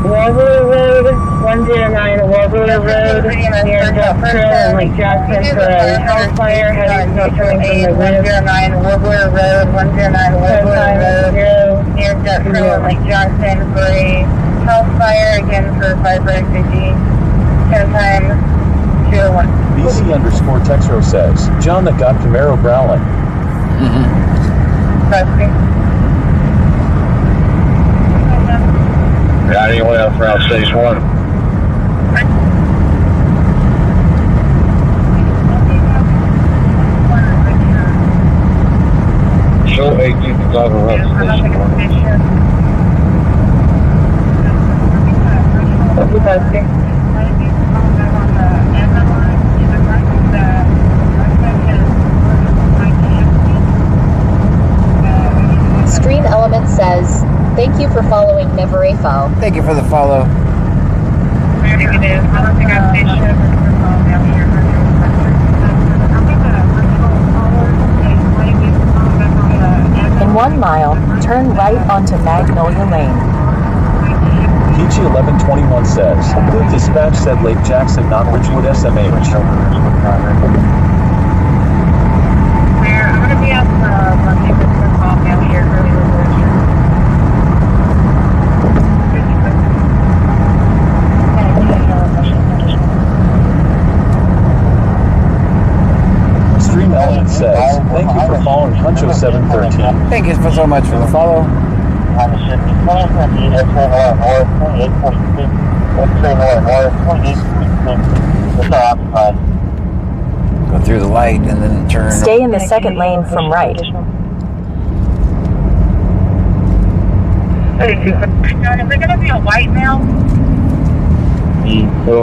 Waverly Road, 109 Waverly Road, near Duck Trail and Lake Jackson for a house fire. Heavy smoke coming from the roof. 109 Waverly Road, 109 Waverly Road, near Duck Trail and Lake Jackson for a house fire. Again for firefighter safety. 10 times 01.
BC_Texro says, John that got Camaro growling.
Got anyone else around stage 1? Show 18 around station 1.
Stream Element says, thank you for following Never AFO.
Thank you for the follow.
In 1 mile, turn right onto Magnolia Lane.
Peachy 1121 says, the dispatch said Lake Jackson, not Richwood SMH.
I'm going to be at Monday with the call down here early with
Stream Element says, thank you for following Puncho 713.
Thank you so much for the follow. Go through the light and then turn.
Stay in the second lane from right.
Is there going to be a white male?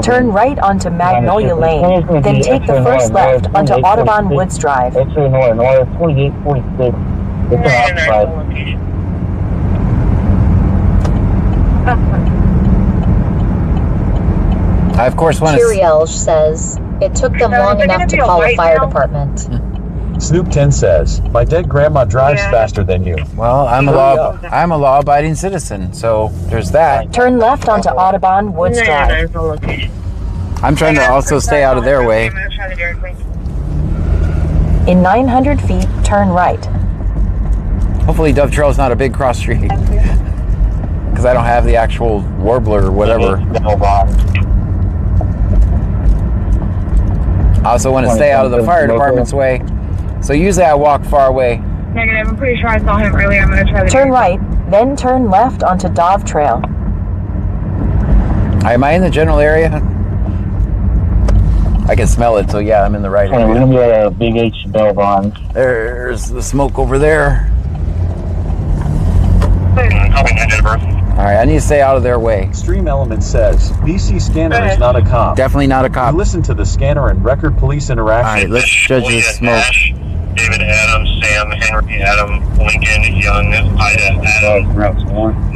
Turn right onto Magnolia Lane, then take the first left onto Audubon Woods Drive.
I, of course, want
Elge says, it took them long enough to call a fire department.
Snoop 10 says, my dead grandma drives faster than you.
Well, I'm a law-abiding citizen, so there's that.
Turn left onto Audubon Woods Drive.
I'm trying to also stay out of their way.
In 900 feet, turn right.
Hopefully Dove Trail is not a big cross street. Because I don't have the actual warbler or whatever. I also want to stay out of the fire department's way. So usually I walk far away.
Negative. I'm pretty sure I saw him earlier. I'm going to try to
turn right, then turn left onto Dove Trail.
Am I in the general area? I can smell it, so yeah, I'm in the right area.
We're going to be at a Big H Bell Bond.
There's the smoke over there. Alright, I need to stay out of their way.
Extreme Element says, BC Scanner is not a cop.
Definitely not a cop.
We listen to the scanner and record police interaction.
Alright, let's judge this smoke.
David Adams, Sam, Henry Adam, Lincoln, Young, Ida Adam,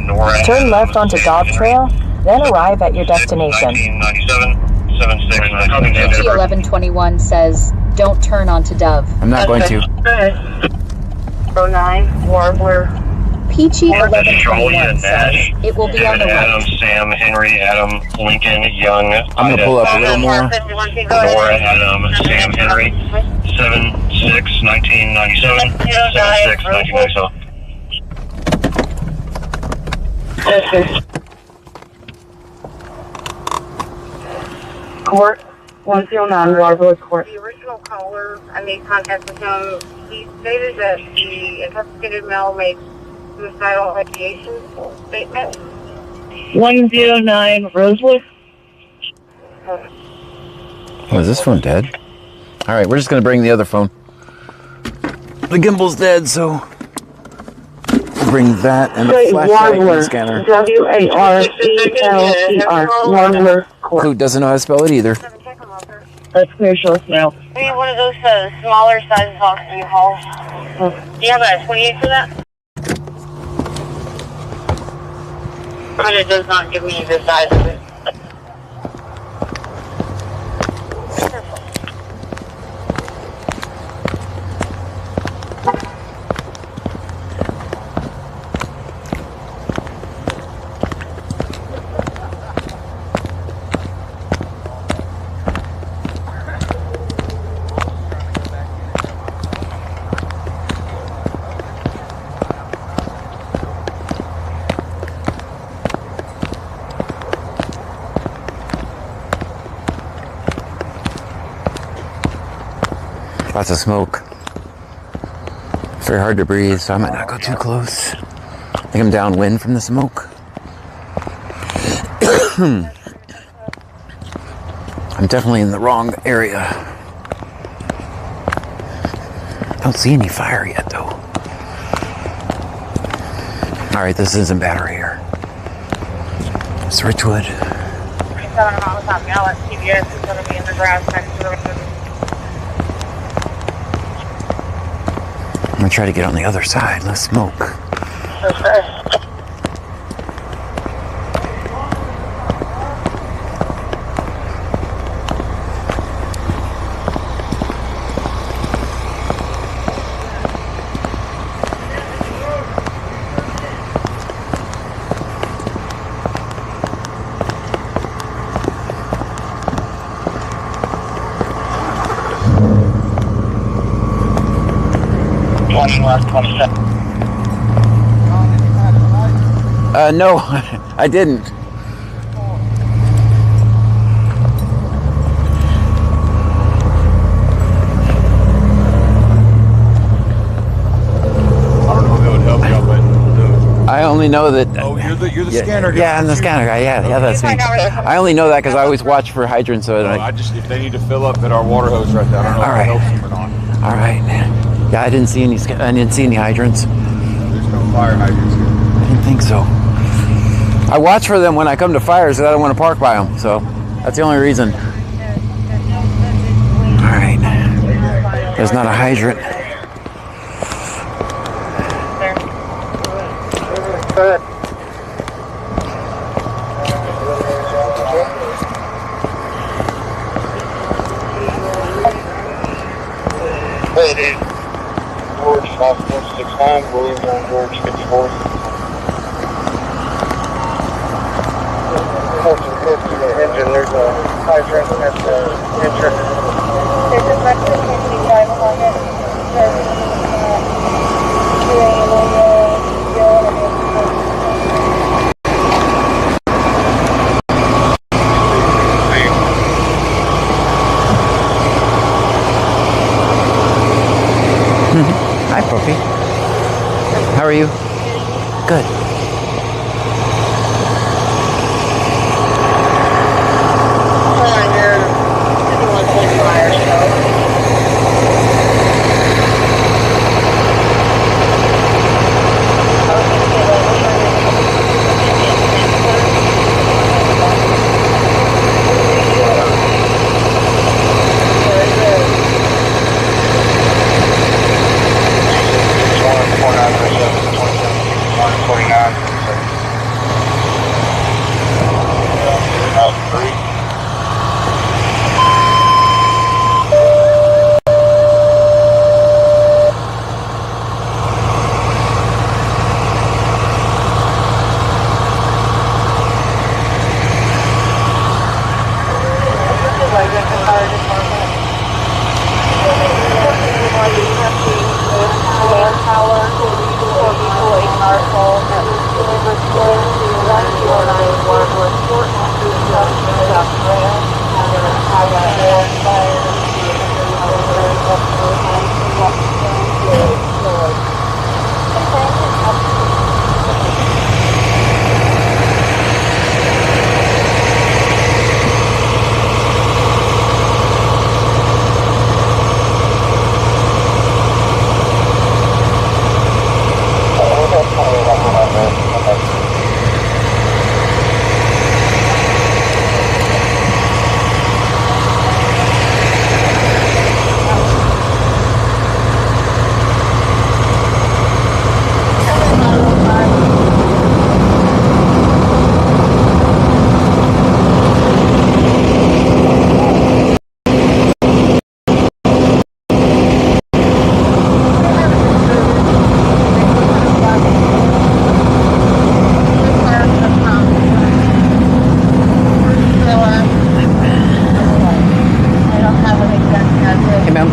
Nora.
Turn left onto Dove Trail, then arrive at your destination.
1997, 76, 1121 says, don't turn onto Dove.
I'm not going to.
09, Warbler.
Peachy 1121 says, it will be on the right.
Adam, Sam, Henry Adam, Lincoln, Young.
I'm going to pull up a little more.
Nora Adam, Sam, Henry, 76, 1997, 76, 1997.
Court 109, Warbler Court. The original caller, I made contact with him. He stated that the intoxicated male made suicidal ideation statement.
109 Rosewood.
Oh, is this phone dead? Alright, we're just going to bring the other phone. The gimbal's dead, so we'll bring that and the flashlight and the scanner.
Warler. Warbler Court.
Who doesn't know how to spell it either.
That's clear short now.
Maybe one of those smaller sizes off the hall. Do you have a 28 for that? But it does not give me the size of it.
Lots of smoke. It's very hard to breathe, so I might not go too close. I think I'm downwind from the smoke. I'm definitely in the wrong area. Don't see any fire yet, though. Alright, this isn't Battery here. It's Richwood.
7 miles off now at CBS is going to be in the grass next to the river.
I'm gonna try to get on the other side, less smoke.
Okay.
Last 27.
No, I didn't. I only know that.
Oh, you're the scanner guy.
Yeah, I'm the scanner guy. Yeah, that's me. I only know that because I always watch for hydrants. So
If they need to fill up at our water hose right there, I don't know if that helps them or not.
All right. Yeah, I didn't see any hydrants.
There's no fire hydrants here.
I didn't think so. I watch for them when I come to fires because I don't want to park by them. So that's the only reason. All right. There's not a hydrant.
Good.
Hey, dude. 5469, Williams on George 54. Engine, there's a hydrant at the entrance.
There's a breakfast engine drive on it.
Hi, puppy. How are you? Good.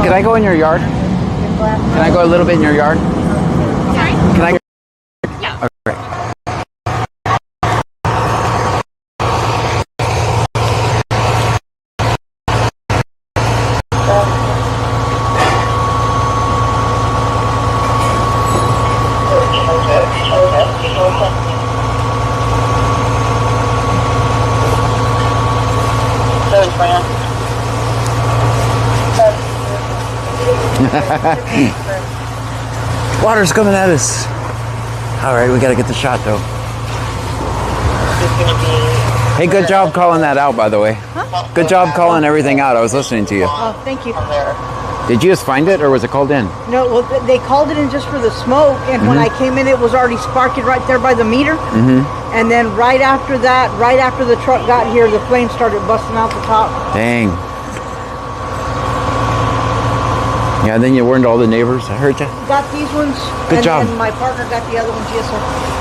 Can I go in your yard? Can I go a little bit in your yard?
Sorry?
Can I?
Yeah.
Okay. Water's coming at us. All right, we gotta get the shot though. Hey, good job calling that out, by the way.
Huh?
Good job calling everything out. I was listening to you.
Oh, thank you.
Did you just find it, or was it called in?
No, well, they called it in just for the smoke, and when I came in, it was already sparking right there by the meter. And then right after that, right after the truck got here, the flames started busting out the top.
Dang. Yeah, then you warned all the neighbors. I heard you.
Got these ones.
Good job.
And my partner got the other ones. Yes, sir.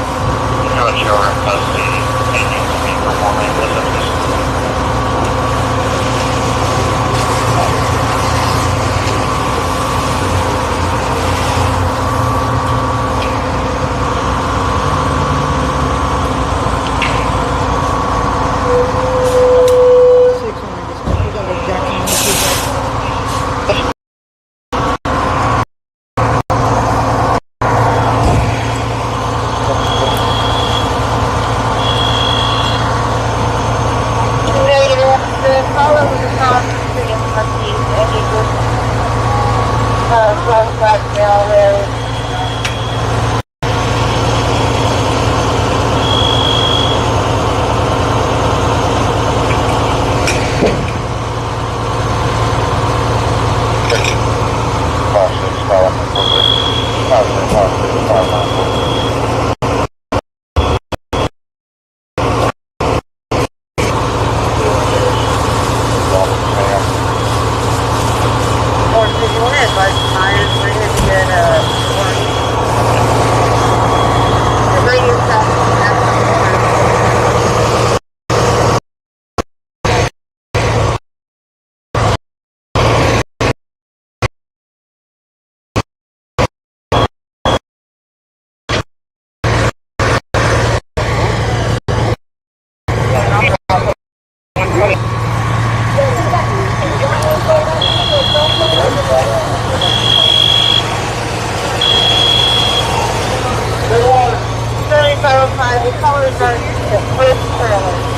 The colors are the first trailer.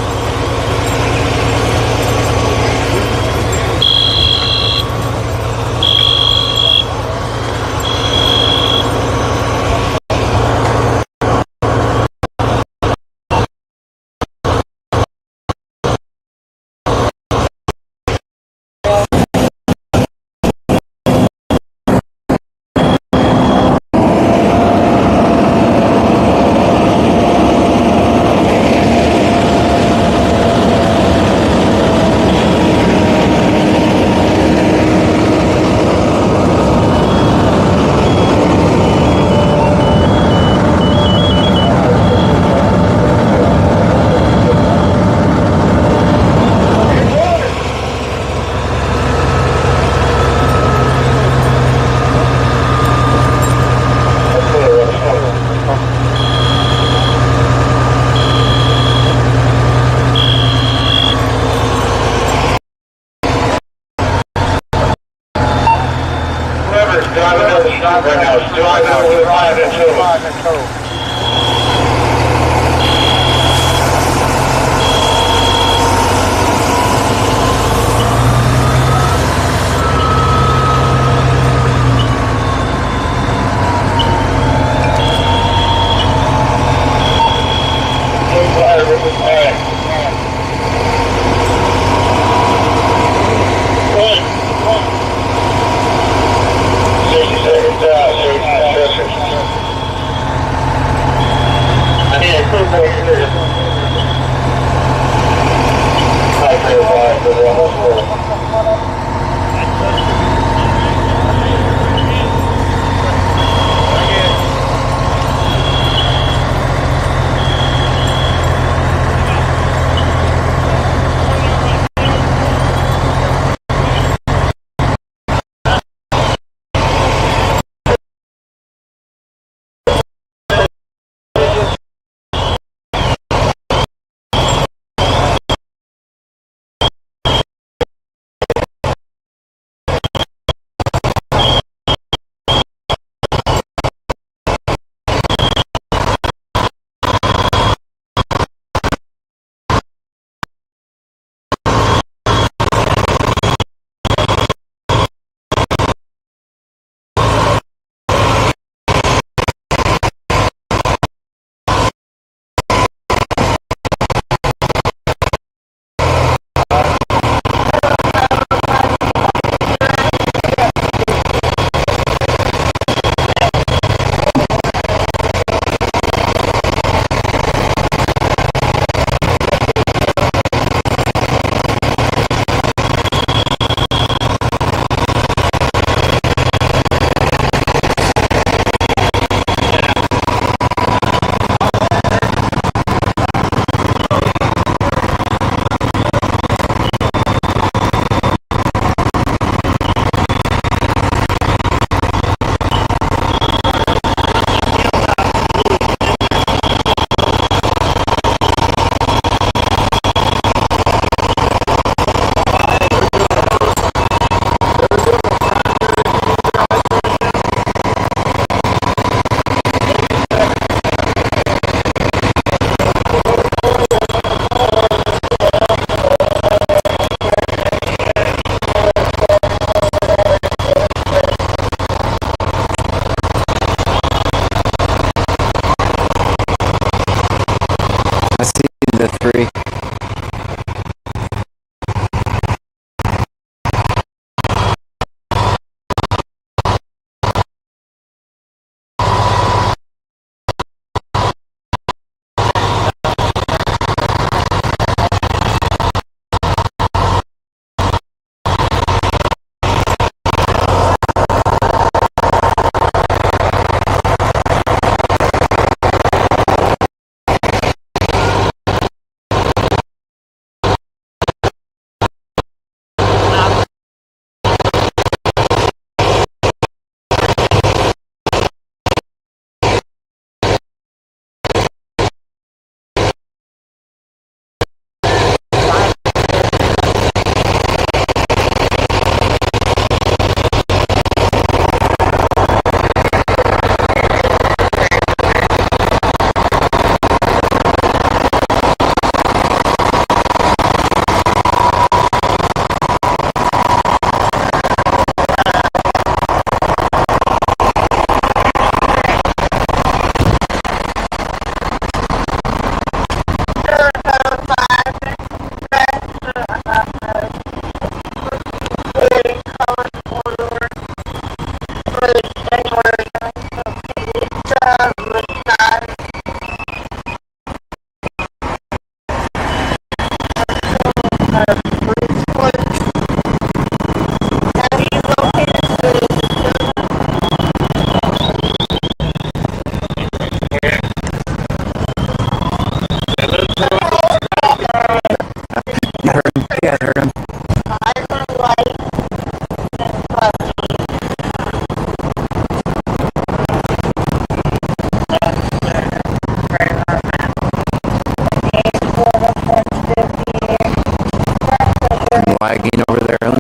Right now, still on over 5 and 2.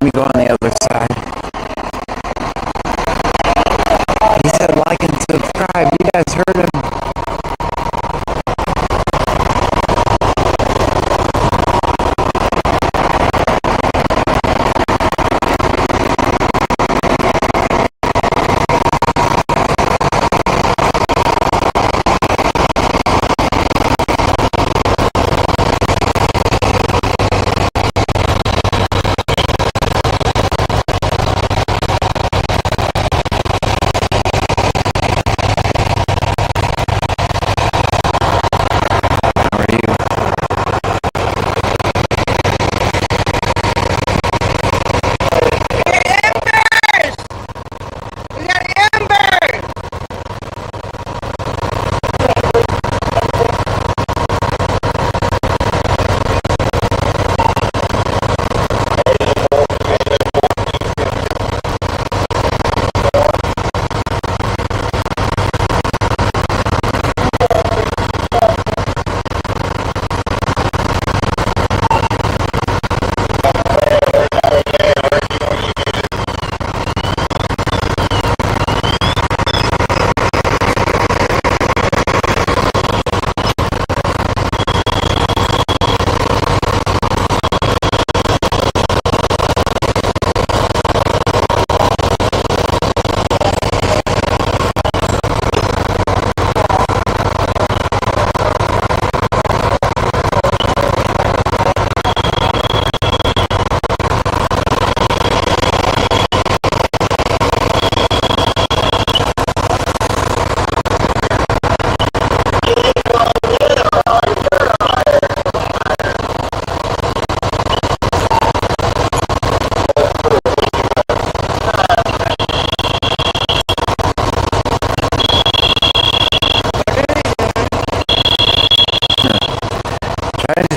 me go on the other side. He said like and subscribe. You guys heard him.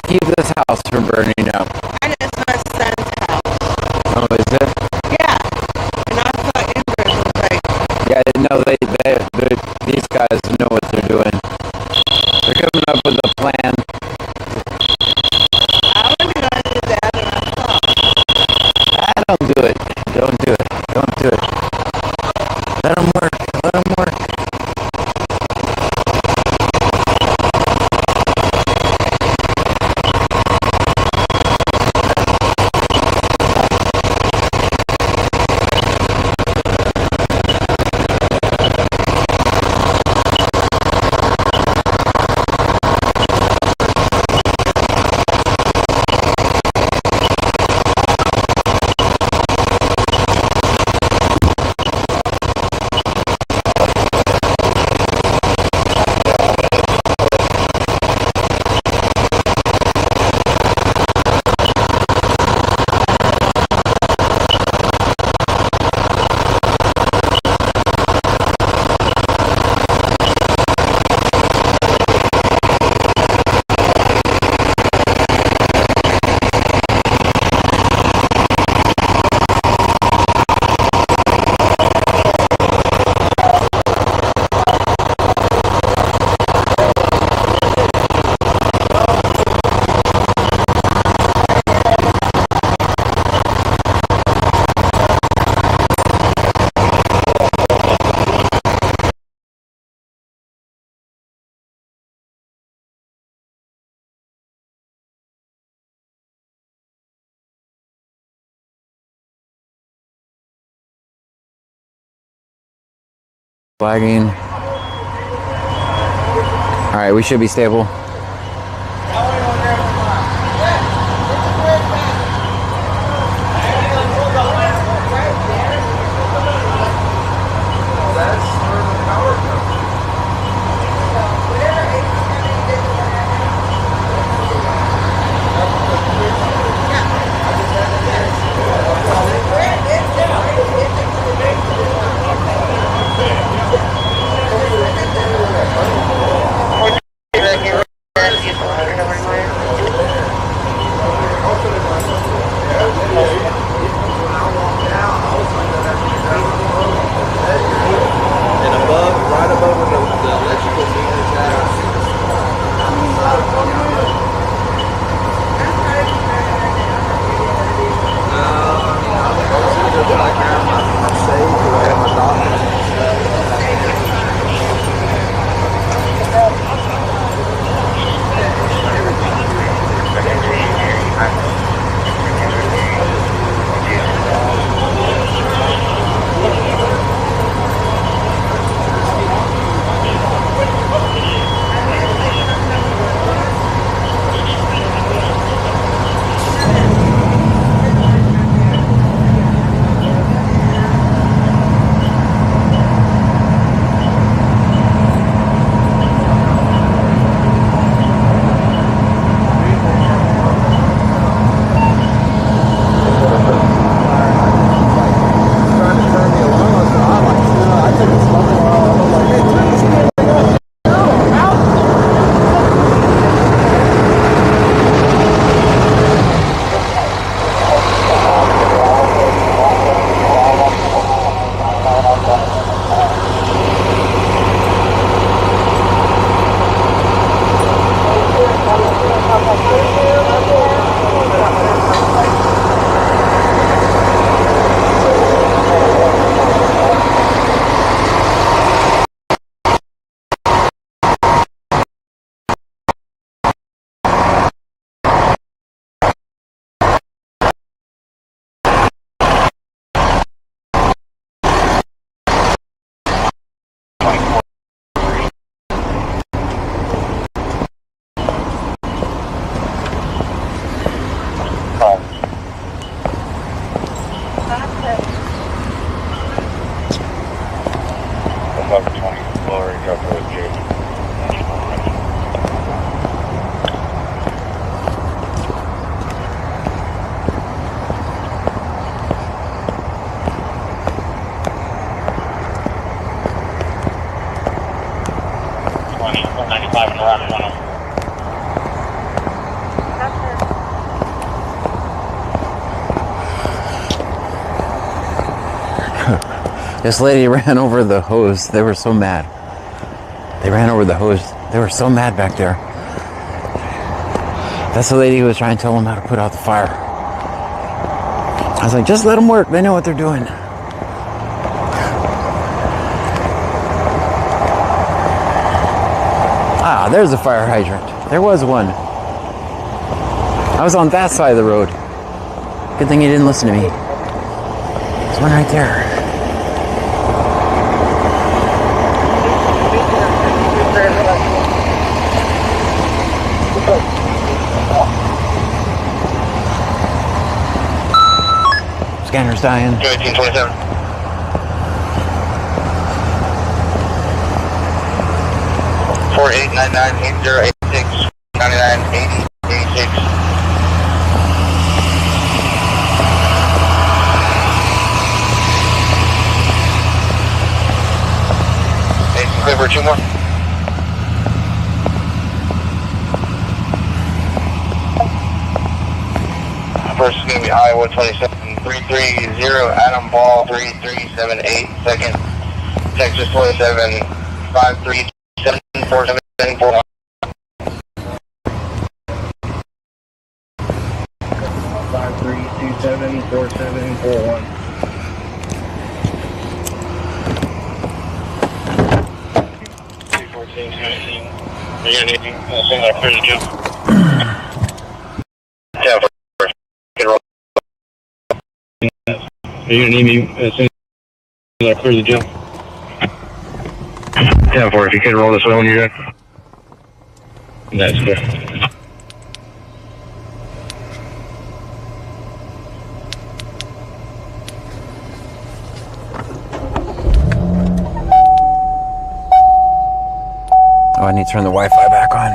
Keep this house from burning up.
And it's my son's house.
Oh, is it?
Yeah. And I thought Amber was like,
yeah, no, these guys know what they're doing. They're coming up with a plan.
I was gonna do that, and I thought,
don't do it. Don't do it. Don't do it. Let them work. Let them work. Flagging. Alright, we should be stable. This lady ran over the hose. They were so mad. They ran over the hose. They were so mad back there. That's the lady who was trying to tell them how to put out the fire. I was like, just let them work. They know what they're doing. Ah, there's a fire hydrant. There was one. I was on that side of the road. Good thing you didn't listen to me. There's one right there. Scanner's dying.
1827. Four 899-8086 99-80-86. Clear for two more. First is going to be Iowa 27330 Adam Ball 3378. Second Texas 27 537 4741.
53274741. Are you gonna need anything like clear the jump? Yeah, first. Are you gonna need me as soon as I clear the jump? Yeah, for if you could roll this way when you're done. That's good.
Oh, I need to turn the Wi-Fi back on.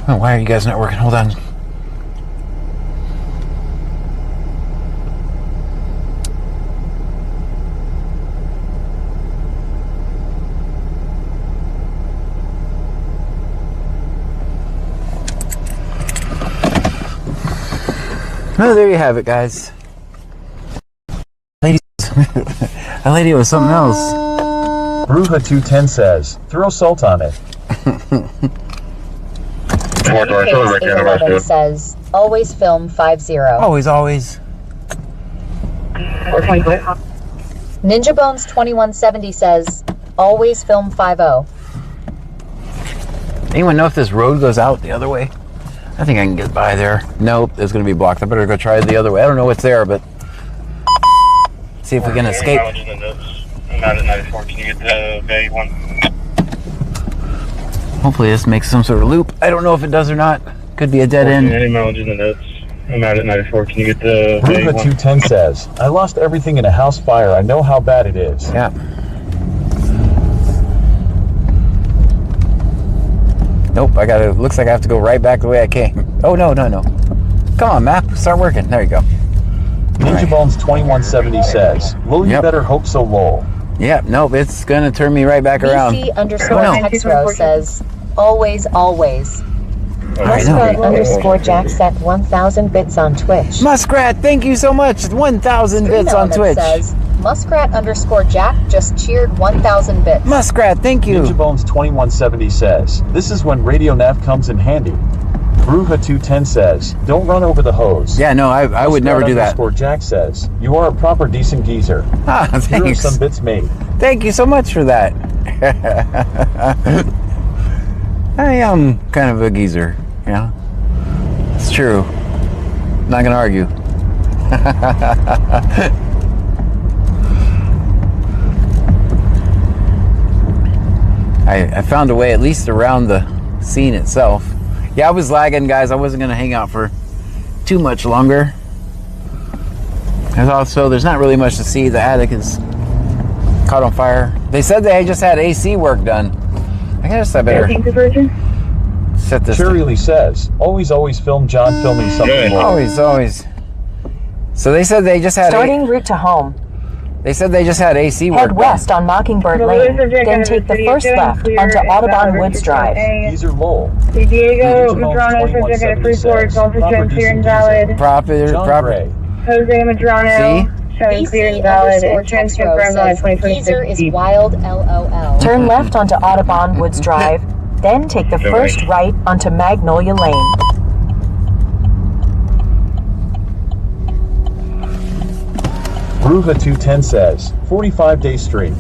Oh, why are you guys not working? Hold on. Oh, there you have it, guys. Ladies, that lady was something else.
Bruja 210 says, throw salt on it.
Case says, always film 50.
Always.
Ninja Bones 2170 says, always film 50.
Anyone know if this road goes out the other way? I think I can get by there. Nope, it's going to be blocked. I better go try the other way. I don't know what's there, but see if we can escape.
Not at 94. Can you get the bay one?
Hopefully this makes some sort of loop. I don't know if it does or not. Could be a dead end.
Any mileage in the notes? I'm out at 94. Can you get the bay
Bruja 210 says, I lost everything in a house fire. I know how bad it is.
Yeah. Nope, looks like I have to go right back the way I came. Oh, no. Come on, map, start working. There you go.
Ninja Bones 2170 says, lol, you better hope so, lol.
Yep, nope, it's gonna turn me right back around.
BC_Texro says, always. Muskrat_Jack set 1,000 bits on Twitch.
Muskrat, thank you so much. 1,000 bits on Twitch.
Says, Muskrat_Jack just cheered 1,000 bits.
Muskrat, thank you.
Ninja Bones 2170 says, this is when radio nav comes in handy. Bruja 210 says, don't run over the hose.
Yeah, no, I would never do that.
Jack says, you are a proper decent geezer.
Ah, thanks.
Here are some bits made.
Thank you so much for that. I am kind of a geezer, yeah. It's true. Not gonna argue. I found a way at least around the scene itself. Yeah, I was lagging, guys. I wasn't going to hang out for too much longer. There's also, there's not really much to see. The attic is caught on fire. They said they just had AC work done. I guess I better set this.
Cheerily says, always film John filming something more.
Always. So they said they just had...
Starting route to home.
They said they just had AC work
Head west on Mockingbird Lane, then take the first left onto Audubon Woods Drive.
These are Lowell.
Diego Madrano says they're going to free forward, so officer clear and valid.
Proper.
Jose Madrano. Showing clear and valid. Insurance confirmed on 2026.
Geezer is wild, LOL.
Turn left onto Audubon Woods Drive, then take the first right onto Magnolia Lane.
Ruva 210 says, 45-day streak.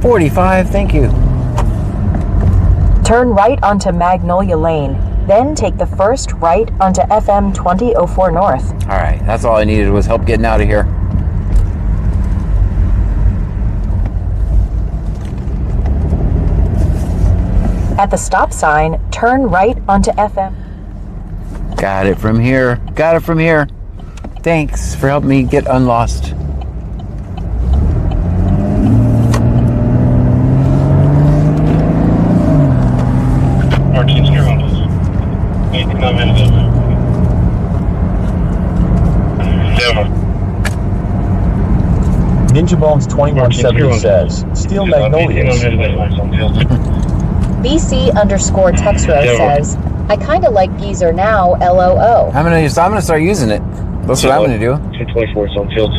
45, thank you.
Turn right onto Magnolia Lane, then take the first right onto FM 2004 North.
All right, that's all I needed was help getting out of here.
At the stop sign, turn right onto FM.
Got it from here. Thanks for helping me get unlost.
Ninja Bones 2170 says, Steel Magnolias.
BC_Texro says, I kind of like Geezer now, LOO.
I'm gonna start using it. That's what I'm gonna do.
224 is on fields.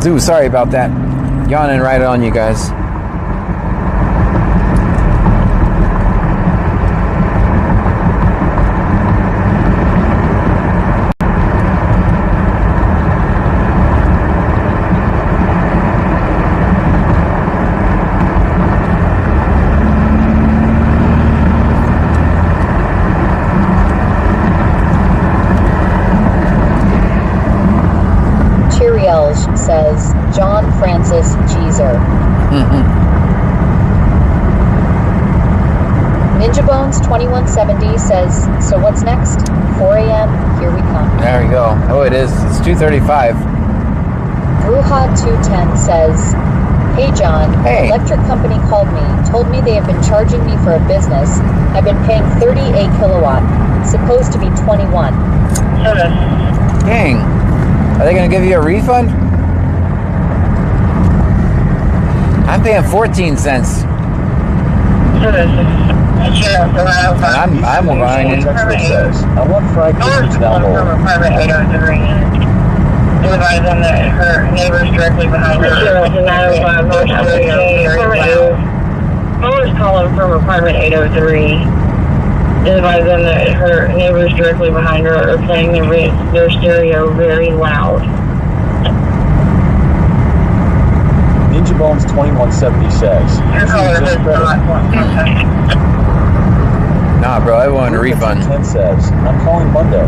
Ooh, sorry about that. Yawning right on you guys.
Says John Francis Geezer. Ninja Bones 2170 says, so what's next? 4 a.m. Here we come.
There we go. Oh, it is. It's 2:35.
Bruja 210 says, hey John,
hey.
Electric company called me, told me they have been charging me for a business. I've been paying 38 kilowatt, supposed to be 21.
Dang. Are they going to give you a refund? I'm paying 14 cents. I'm behind it.
I want fried chickens down low.
Apartment 803. Advise them that her neighbors directly behind her. Someone's calling from apartment 803. Advise them that her neighbors directly behind her are playing their stereo very loud.
Ninja Bones 2170 says,
nah, bro, I want a refund.
10 says, I'm calling Monday.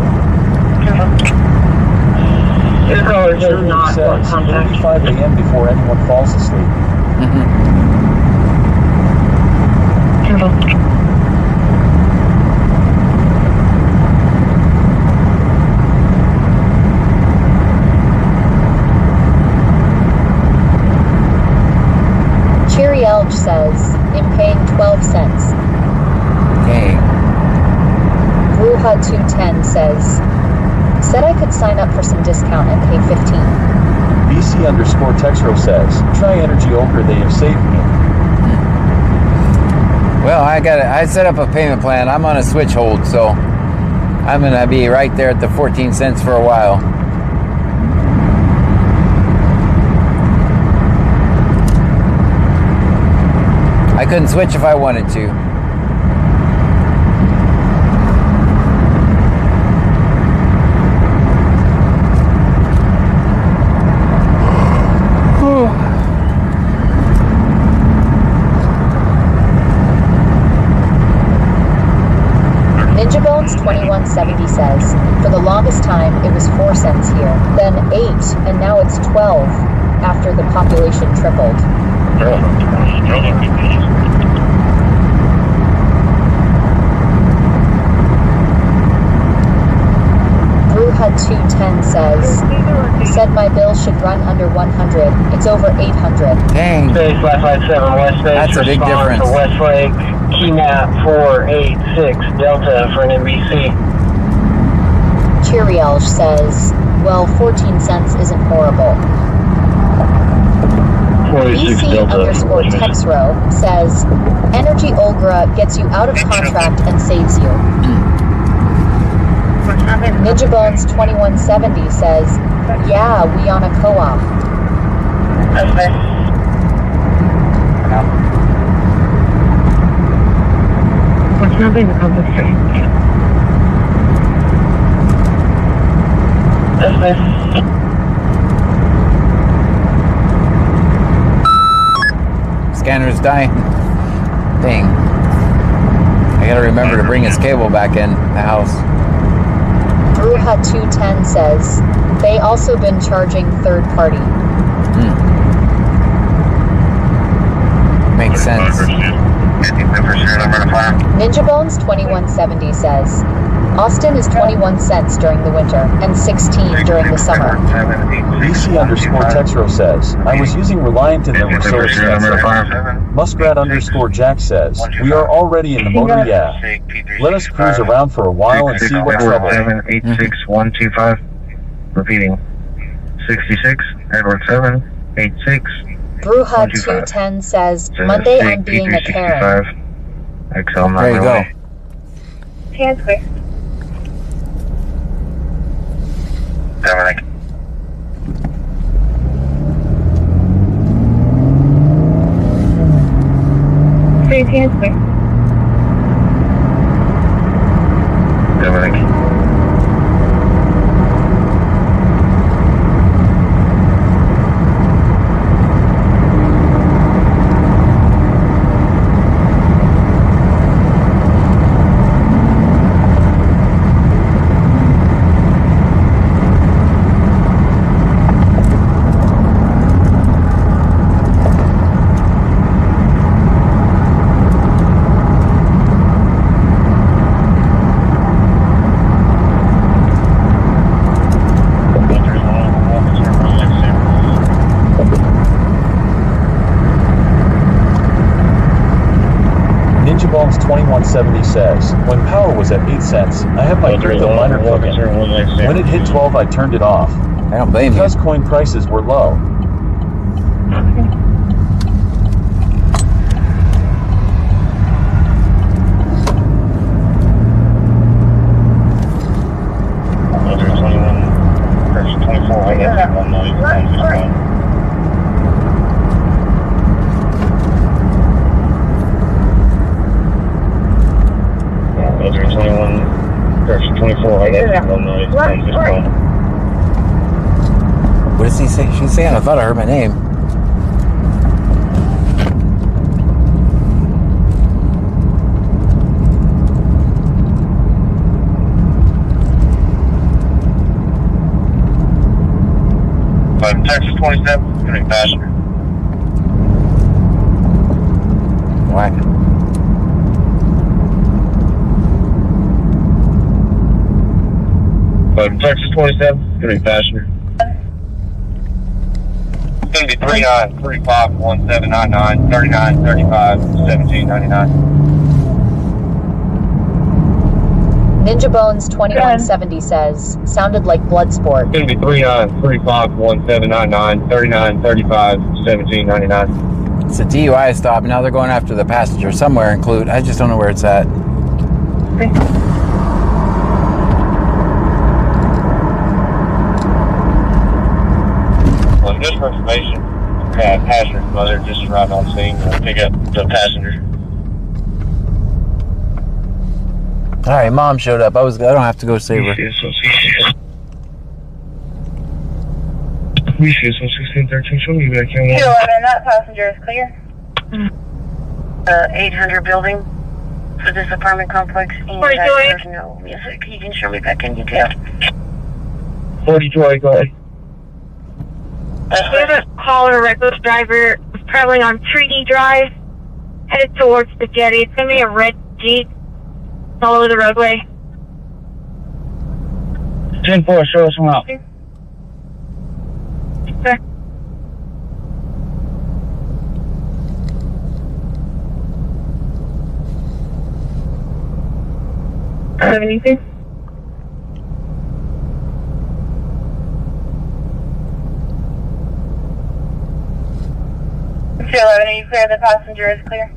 Your caller does not want contact.
35 a.m. before anyone falls asleep.
Cherry Elch says, I'm paying 12 cents.
Dang.
Bruja 210 says, said I could sign up for some discount and pay 15.
BC_Texro says, try Energy Ochre, they have saved me.
Well, I set up a payment plan. I'm on a switch hold, so I'm gonna be right there at the 14 cents for a while. I couldn't switch if I wanted to.
Ninja Bones 2170 says, for the longest time it was 4 cents here, then 8, and now it's 12 after the population tripled. Brewhut210 says, said my bill should run under 100. It's over 800.
Dang.
Space 557 West Space.
That's a big difference.
To Westlake, Keynap 486 Delta for an NBC.
Chirielge says, well, 14 cents isn't horrible. BC_Texro says, Energy Olgra gets you out of contract and saves you. Ninja Bones 2170 says, yeah, we on a co-op.
What's nothing on the street?
Scanner's dying. Dang. I gotta remember to bring his cable back in the house.
Brewhut210 says, they also been charging third party.
Makes sense.
Ninja Bones 2170 says, Austin is 21 cents during the winter and 16 during the summer.
BC_Texro says, I was using Reliant and then so expensive. Muskrat_Jack says, we are already in the motor, yeah. Let us cruise around for a while and see what trouble.
86125. Repeating. 66, Edward 786.
Brewhut210 says, Monday I'm being a Karen.
XL
There you go.
Hands clear.
Dominic.
Please, hands clear.
Dominic.
Ninja Bones 2170 says, when power was at 8 cents, I had my crypto miner cooking. When it hit 12, I turned it off.
I don't blame you.
Because coin prices were low.
What does he say? She's saying, I thought I heard my name.
Texas 27, gonna be passenger.
What?
Texas 27, gonna be passenger. It's gonna be 39351799 3935 1799.
Ninja Bones 2170 says, sounded like blood sport.
It's gonna be 39351799 3935 1799.
It's a DUI stop. Now they're going after the passenger somewhere include. I just don't know where it's at.
Well, just for information, passenger's mother just arrived on scene to pick up the passenger.
All right, Mom showed up. I don't have to go save her.
We shoot 1613. Show me back here.
211, that passenger is clear. 800 building. for this apartment complex, and there's no music. You can show me back in detail.
40 Joy, go ahead.
We have a caller, reckless driver, traveling on Treaty Drive, headed towards the jetty. It's going to be a red Jeep. It's all over the roadway.
10-4, show us one out.
Sir. Have anything? Sure, 11, are you clear? The passenger is clear.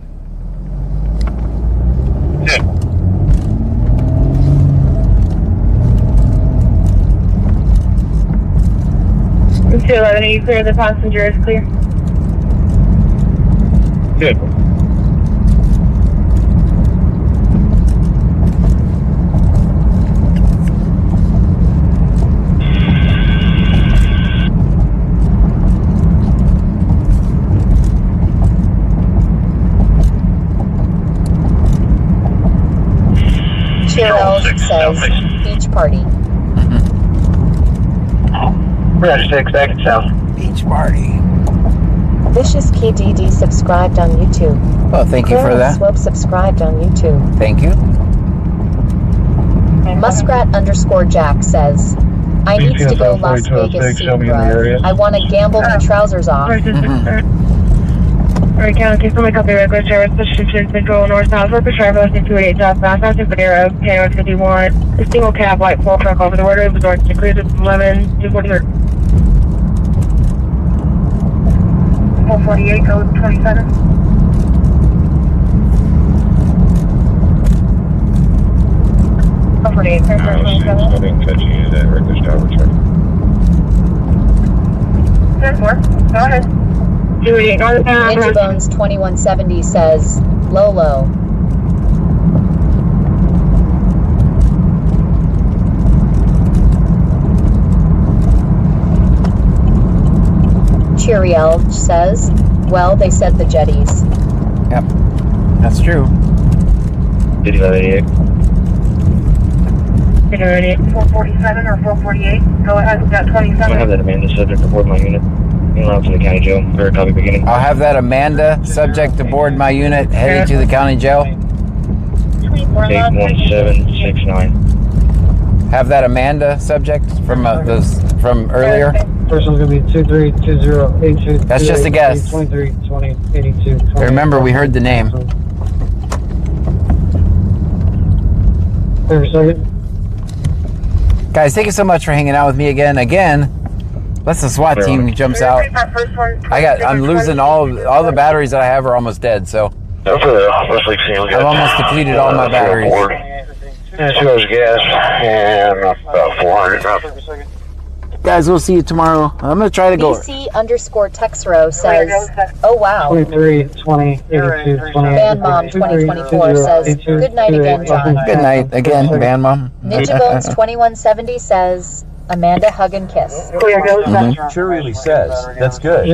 Good.
Sure, 11, are you clear? The passenger is clear.
Good.
Cheryl says, beach party.
Roger, 6, back at south.
Beach party.
Vicious KDD subscribed on YouTube.
Well, thank you for that.
Swope subscribed on YouTube.
Thank you.
Muskrat_Jack says, I need to go Las Vegas soon, bro. I want to gamble my trousers off.
Alright, County, for my company record service, Pacific Central North South, Worker Travel, 228 southbound, South Padero, K 51. The single cab white full truck over the water, was north to cruise at 11, 243. 448, go 27. I didn't catch you that reckless driver check. 10-4, go ahead.
Ninja Bones 2170 says, Lolo. Cheeriel says, well, they said the jetties.
Yep, that's true.
5588.
447 or 448, go ahead, we got 27.
I have that Amanda subject to board my unit. To the county jail. Very copy beginning.
I'll have that Amanda subject to board my unit headed to the county jail.
81769.
Have that Amanda subject from from earlier.
First one's gonna be 232082.
That's just a guess.
232082.
Remember, we heard the name.
32nd.
Guys, thank you so much for hanging out with me again. Unless the SWAT team jumps out. I'm losing all the batteries that I have are almost dead, so I've almost depleted all my batteries.
2 hours gas and about 400.
Guys, we'll see you tomorrow. I'm gonna try to go.
BC_Texro says, oh wow.
232082.
Bandmom 2024 says, good night again, John.
Good night again, Bandmom.
Ninja Bones 2170 says, Amanda hug and kiss.
Cheerily says, that's good.